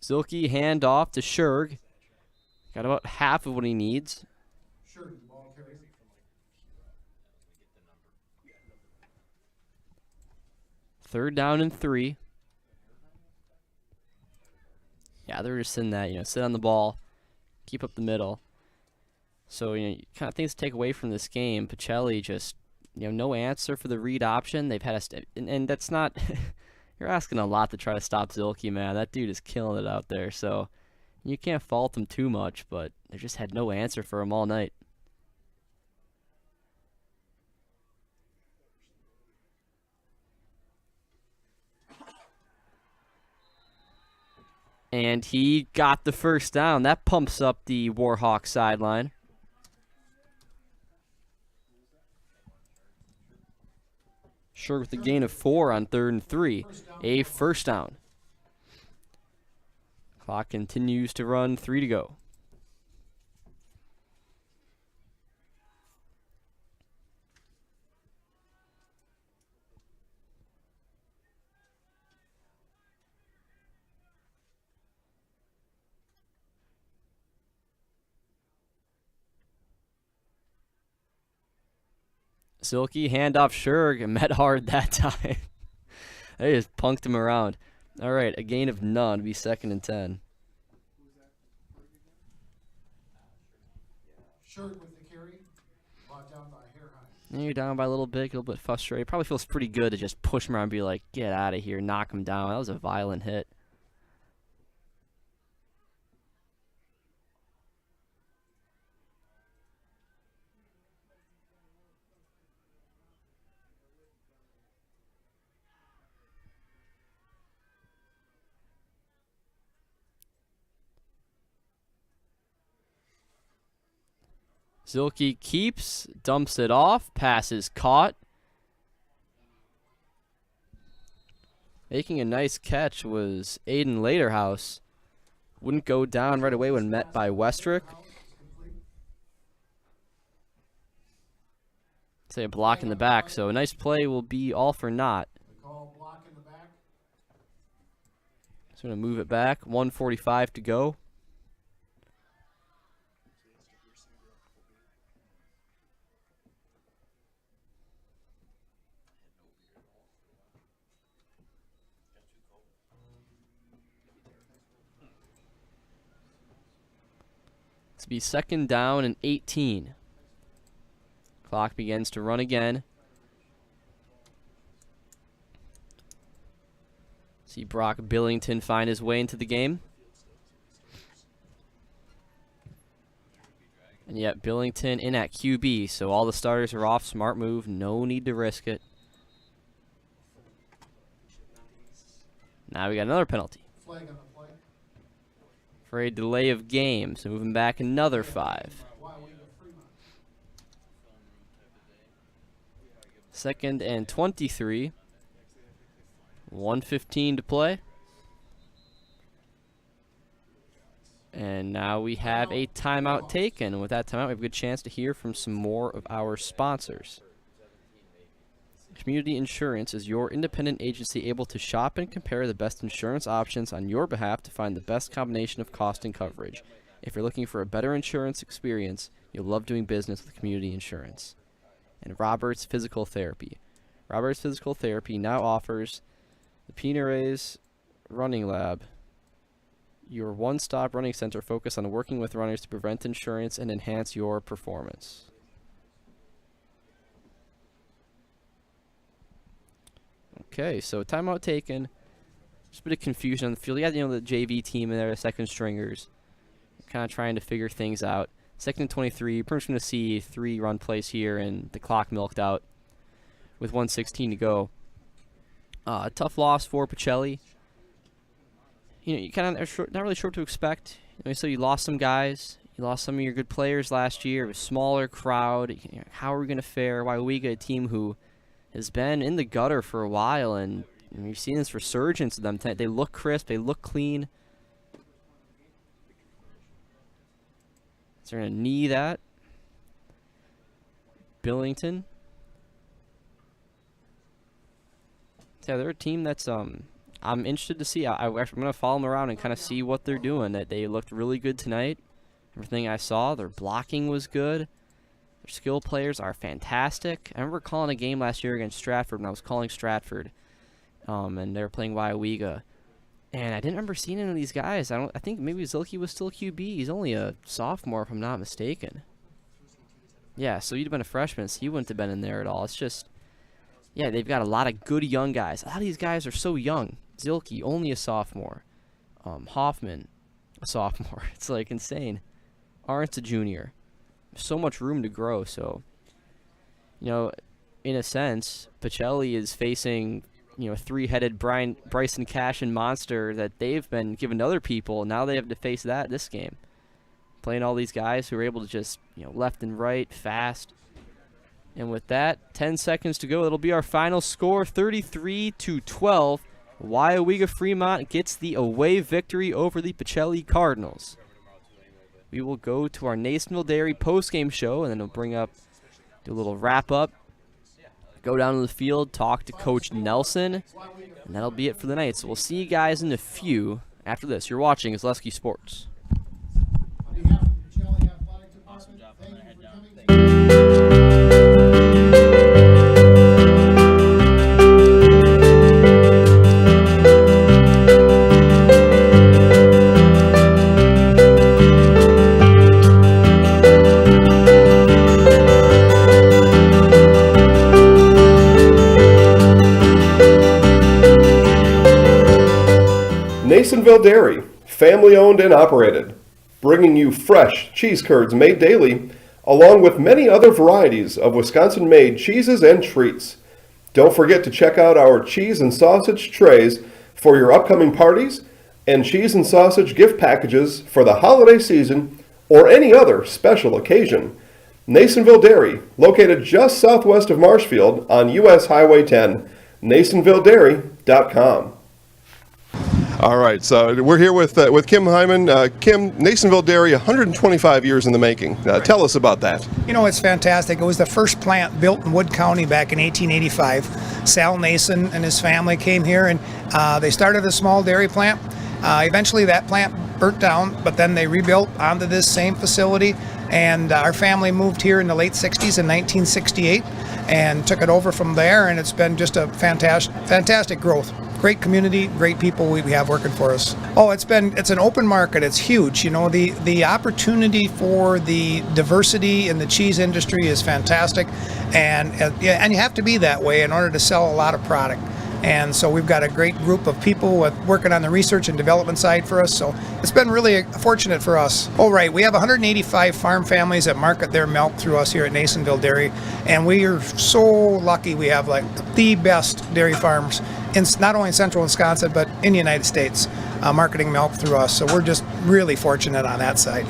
[SPEAKER 5] Silky hand off to Sherg. Got about half of what he needs. Third down and 3. Yeah, they're just in that, sit on the ball, keep up the middle. So, kind of things to take away from this game. Pacelli just, no answer for the read option. They've had and that's not, you're asking a lot to try to stop Zilke, man. That dude is killing it out there. So, you can't fault him too much, but they just had no answer for him all night. And he got the first down. That pumps up the Warhawk sideline. Sure, with a gain of 4 on 3rd and 3. A first down. Clock continues to run, 3 to go. Silky, handoff Sherg, and met hard that time. They just punked him around. All right, a gain of none. It'll be 2nd and 10.
[SPEAKER 4] Sherg with the carry, brought down by hair high.
[SPEAKER 5] And you're down by a little bit frustrated. Probably feels pretty good to just push him around and be like, get out of here, knock him down. That was a violent hit. Zilke keeps, dumps it off, pass is caught. Making a nice catch was Aiden Laterhouse. Wouldn't go down right away when met by Westrick. Say a block in the back, so a nice play will be all for naught. So I'm going to move it back, 1:45 to go. To be 2nd down and 18. Clock begins to run again. See Brock Billington find his way into the game. And yet Billington in at QB, so all the starters are off. Smart move, no need to risk it. Now we got another penalty.
[SPEAKER 4] Flag on the play.
[SPEAKER 5] For a delay of game, so moving back another 5. 2nd and 23. 1:15 to play. And now we have a timeout taken. With that timeout, we have a good chance to hear from some more of our sponsors. Community Insurance is your independent agency able to shop and compare the best insurance options on your behalf to find the best combination of cost and coverage. If you're looking for a better insurance experience, you'll love doing business with Community Insurance. And Roberts Physical Therapy. Roberts Physical Therapy now offers the Pinares Running Lab, your one-stop running center focused on working with runners to prevent insurance and enhance your performance. Okay, so timeout taken. Just a bit of confusion on the field. You got, the JV team in there, the second stringers, kind of trying to figure things out. 2nd and 23. Pretty much going to see 3 run plays here, and the clock milked out with 1:16 to go. A tough loss for Pacelli. You kind of are not really sure what to expect. So you lost some guys. You lost some of your good players last year. A smaller crowd. How are we going to fare? Weyauwega, a team who has been in the gutter for a while, and you've seen this resurgence of them. They look crisp. They look clean. So they're going to knee that. Billington. So yeah, they're a team that's I'm interested to see. I'm going to follow them around and kind of see what they're doing. That they looked really good tonight. Everything I saw, their blocking was good. Their skill players are fantastic. I remember calling a game last year against Stratford when I was calling Stratford, and they were playing Weyauwega. And I didn't remember seeing any of these guys. I think maybe Zilke was still QB. He's only a sophomore, if I'm not mistaken. Yeah, so he'd have been a freshman, so he wouldn't have been in there at all. It's just, yeah, they've got a lot of good young guys. A lot of these guys are so young. Zilke, only a sophomore. Hoffman, a sophomore. It's like insane. Arndt's a junior. So much room to grow. So, you know, in a sense, Pacelli is facing, you know, three-headed Bryson Cash and monster that they've been given to other people. Now they have to face that this game. Playing all these guys who are able to just, you know, left and right, fast. And with that, 10 seconds to go. It'll be our final score, 33-12. Weyauwega-Fremont gets the away victory over the Pacelli Cardinals. We will go to our Nasonville Dairy postgame show, and then we'll do a little wrap-up, go down to the field, talk to Coach Nelson, and that'll be it for the night. So we'll see you guys in a few after this. You're watching Zaleski Sports.
[SPEAKER 18] Nasonville Dairy, family owned and operated, bringing you fresh cheese curds made daily, along with many other varieties of Wisconsin-made cheeses and treats. Don't forget to check out our cheese and sausage trays for your upcoming parties and cheese and sausage gift packages for the holiday season or any other special occasion. Nasonville Dairy, located just southwest of Marshfield on US Highway 10, NasonvilleDairy.com.
[SPEAKER 19] All right, so we're here with Kim Hyman. Kim, Nasonville Dairy, 125 years in the making. Tell us about that.
[SPEAKER 20] You know, it's fantastic. It was the first plant built in Wood County back in 1885. Sal Nason and his family came here, and they started a small dairy plant. Eventually that plant burnt down, but then they rebuilt onto this same facility, and our family moved here in the late 60s in 1968 and took it over from there, and it's been just a fantastic growth. Great community, great people we have working for us. Oh, it's an open market. It's huge. You know, the opportunity for the diversity in the cheese industry is fantastic, and you have to be that way in order to sell a lot of product. And so we've got a great group of people working on the research and development side for us. So it's been really fortunate for us. Oh, right. We have 185 farm families that market their milk through us here at Nasonville Dairy. And we are so lucky we have like the best dairy farms in not only in central Wisconsin, but in the United States, marketing milk through us. So we're just really fortunate on that side.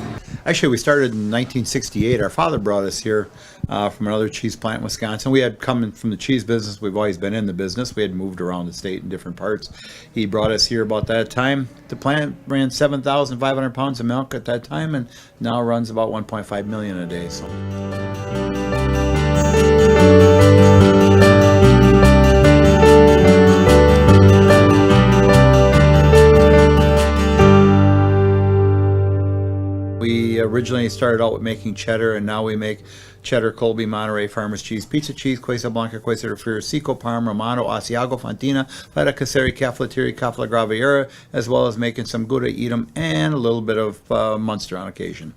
[SPEAKER 23] Actually, we started in 1968. Our father brought us here from another cheese plant in Wisconsin. We had come from the cheese business. We've always been in the business. We had moved around the state in different parts. He brought us here about that time. The plant ran 7,500 pounds of milk at that time, and now runs about 1.5 million a day. So. We originally started out with making cheddar, and now we make cheddar, Colby, Monterey, Farmers Cheese, Pizza Cheese, Quesa Blanca, Quesa de Friar, Seco, Parm, Romano, Asiago, Fontina, Feta Caseri, Caflateri, Cafla Graviera, as well as making some Gouda Edam and a little bit of Munster on occasion.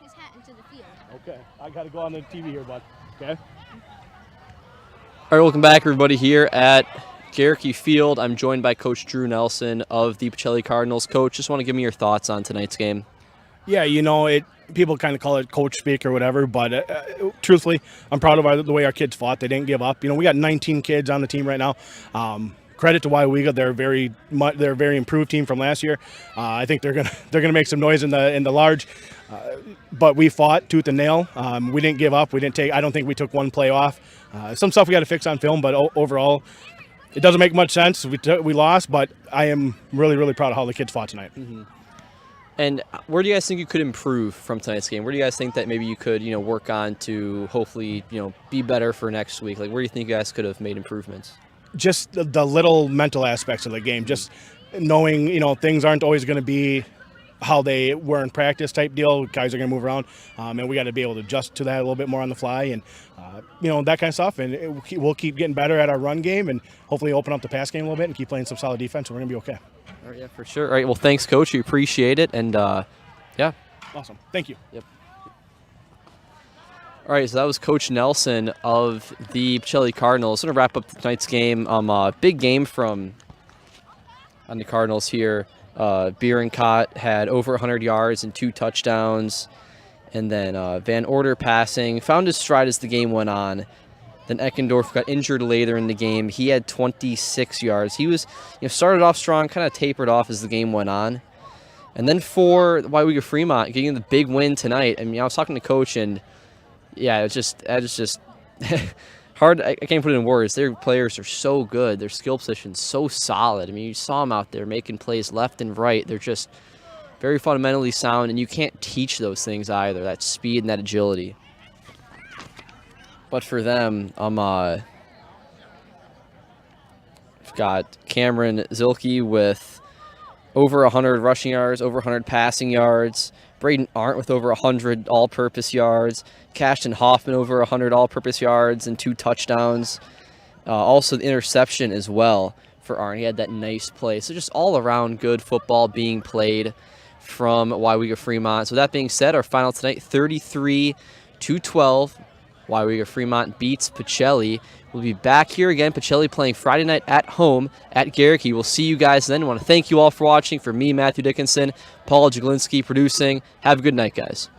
[SPEAKER 9] his hat into the field.
[SPEAKER 10] Okay, I got to go on the TV here, bud. Okay.
[SPEAKER 5] All right, welcome back, everybody, here at Garricky Field. I'm joined by Coach Drew Nelson of the Pacelli Cardinals. Coach, just want to give me your thoughts on tonight's game.
[SPEAKER 10] Yeah, you know, people kind of call it coach speak or whatever, but truthfully, I'm proud of the way our kids fought. They didn't give up. You know, we got 19 kids on the team right now. Credit to Weyauwega, they're a very improved team from last year. I think they're gonna make some noise in the large, but we fought tooth and nail. We didn't give up. I don't think we took one play off. Some stuff we got to fix on film, but overall, it doesn't make much sense. We lost, but I am really, really proud of how the kids fought tonight.
[SPEAKER 5] Mm-hmm. And where do you guys think you could improve from tonight's game? Where do you guys think that maybe you could, work on to hopefully, be better for next week? Like, where do you think you guys could have made improvements?
[SPEAKER 10] Just the little mental aspects of the game, just knowing, things aren't always going to be how they were in practice type deal. Guys are going to move around, and we got to be able to adjust to that a little bit more on the fly and, that kind of stuff. And we'll keep getting better at our run game and hopefully open up the pass game a little bit and keep playing some solid defense, and we're going to be okay.
[SPEAKER 5] All right, yeah, for sure. All right, well, thanks, Coach. We appreciate it. And, yeah.
[SPEAKER 10] Awesome. Thank you.
[SPEAKER 5] Yep. All right, so that was Coach Nelson of the Pacelli Cardinals. Going to wrap up tonight's game. Big game on the Cardinals here. Bierenkot had over 100 yards and 2 touchdowns. And then Van Order passing. Found his stride as the game went on. Then Eckendorf got injured later in the game. He had 26 yards. He was, started off strong, kind of tapered off as the game went on. And then for Weyauwega-Fremont getting the big win tonight. I mean, I was talking to Coach, and yeah, it's just hard. I can't put it in words. Their players are so good. Their skill position's so solid. I mean, you saw them out there making plays left and right. They're just very fundamentally sound, and you can't teach those things either, that speed and that agility. But for them, I've got Cameron Zilke with over 100 rushing yards, over 100 passing yards. Braden Arndt with over 100 all-purpose yards. Cashton Hoffman over 100 all-purpose yards and 2 touchdowns. Also the interception as well for Arndt. He had that nice play. So just all-around good football being played from Weyauwega-Fremont. So that being said, our final tonight, 33-12. Weyauwega-Fremont beats Pacelli. We'll be back here again. Pacelli playing Friday night at home at Garricky. We'll see you guys then. I want to thank you all for watching. For me, Matthew Dickinson, Paul Jaglinski producing. Have a good night, guys.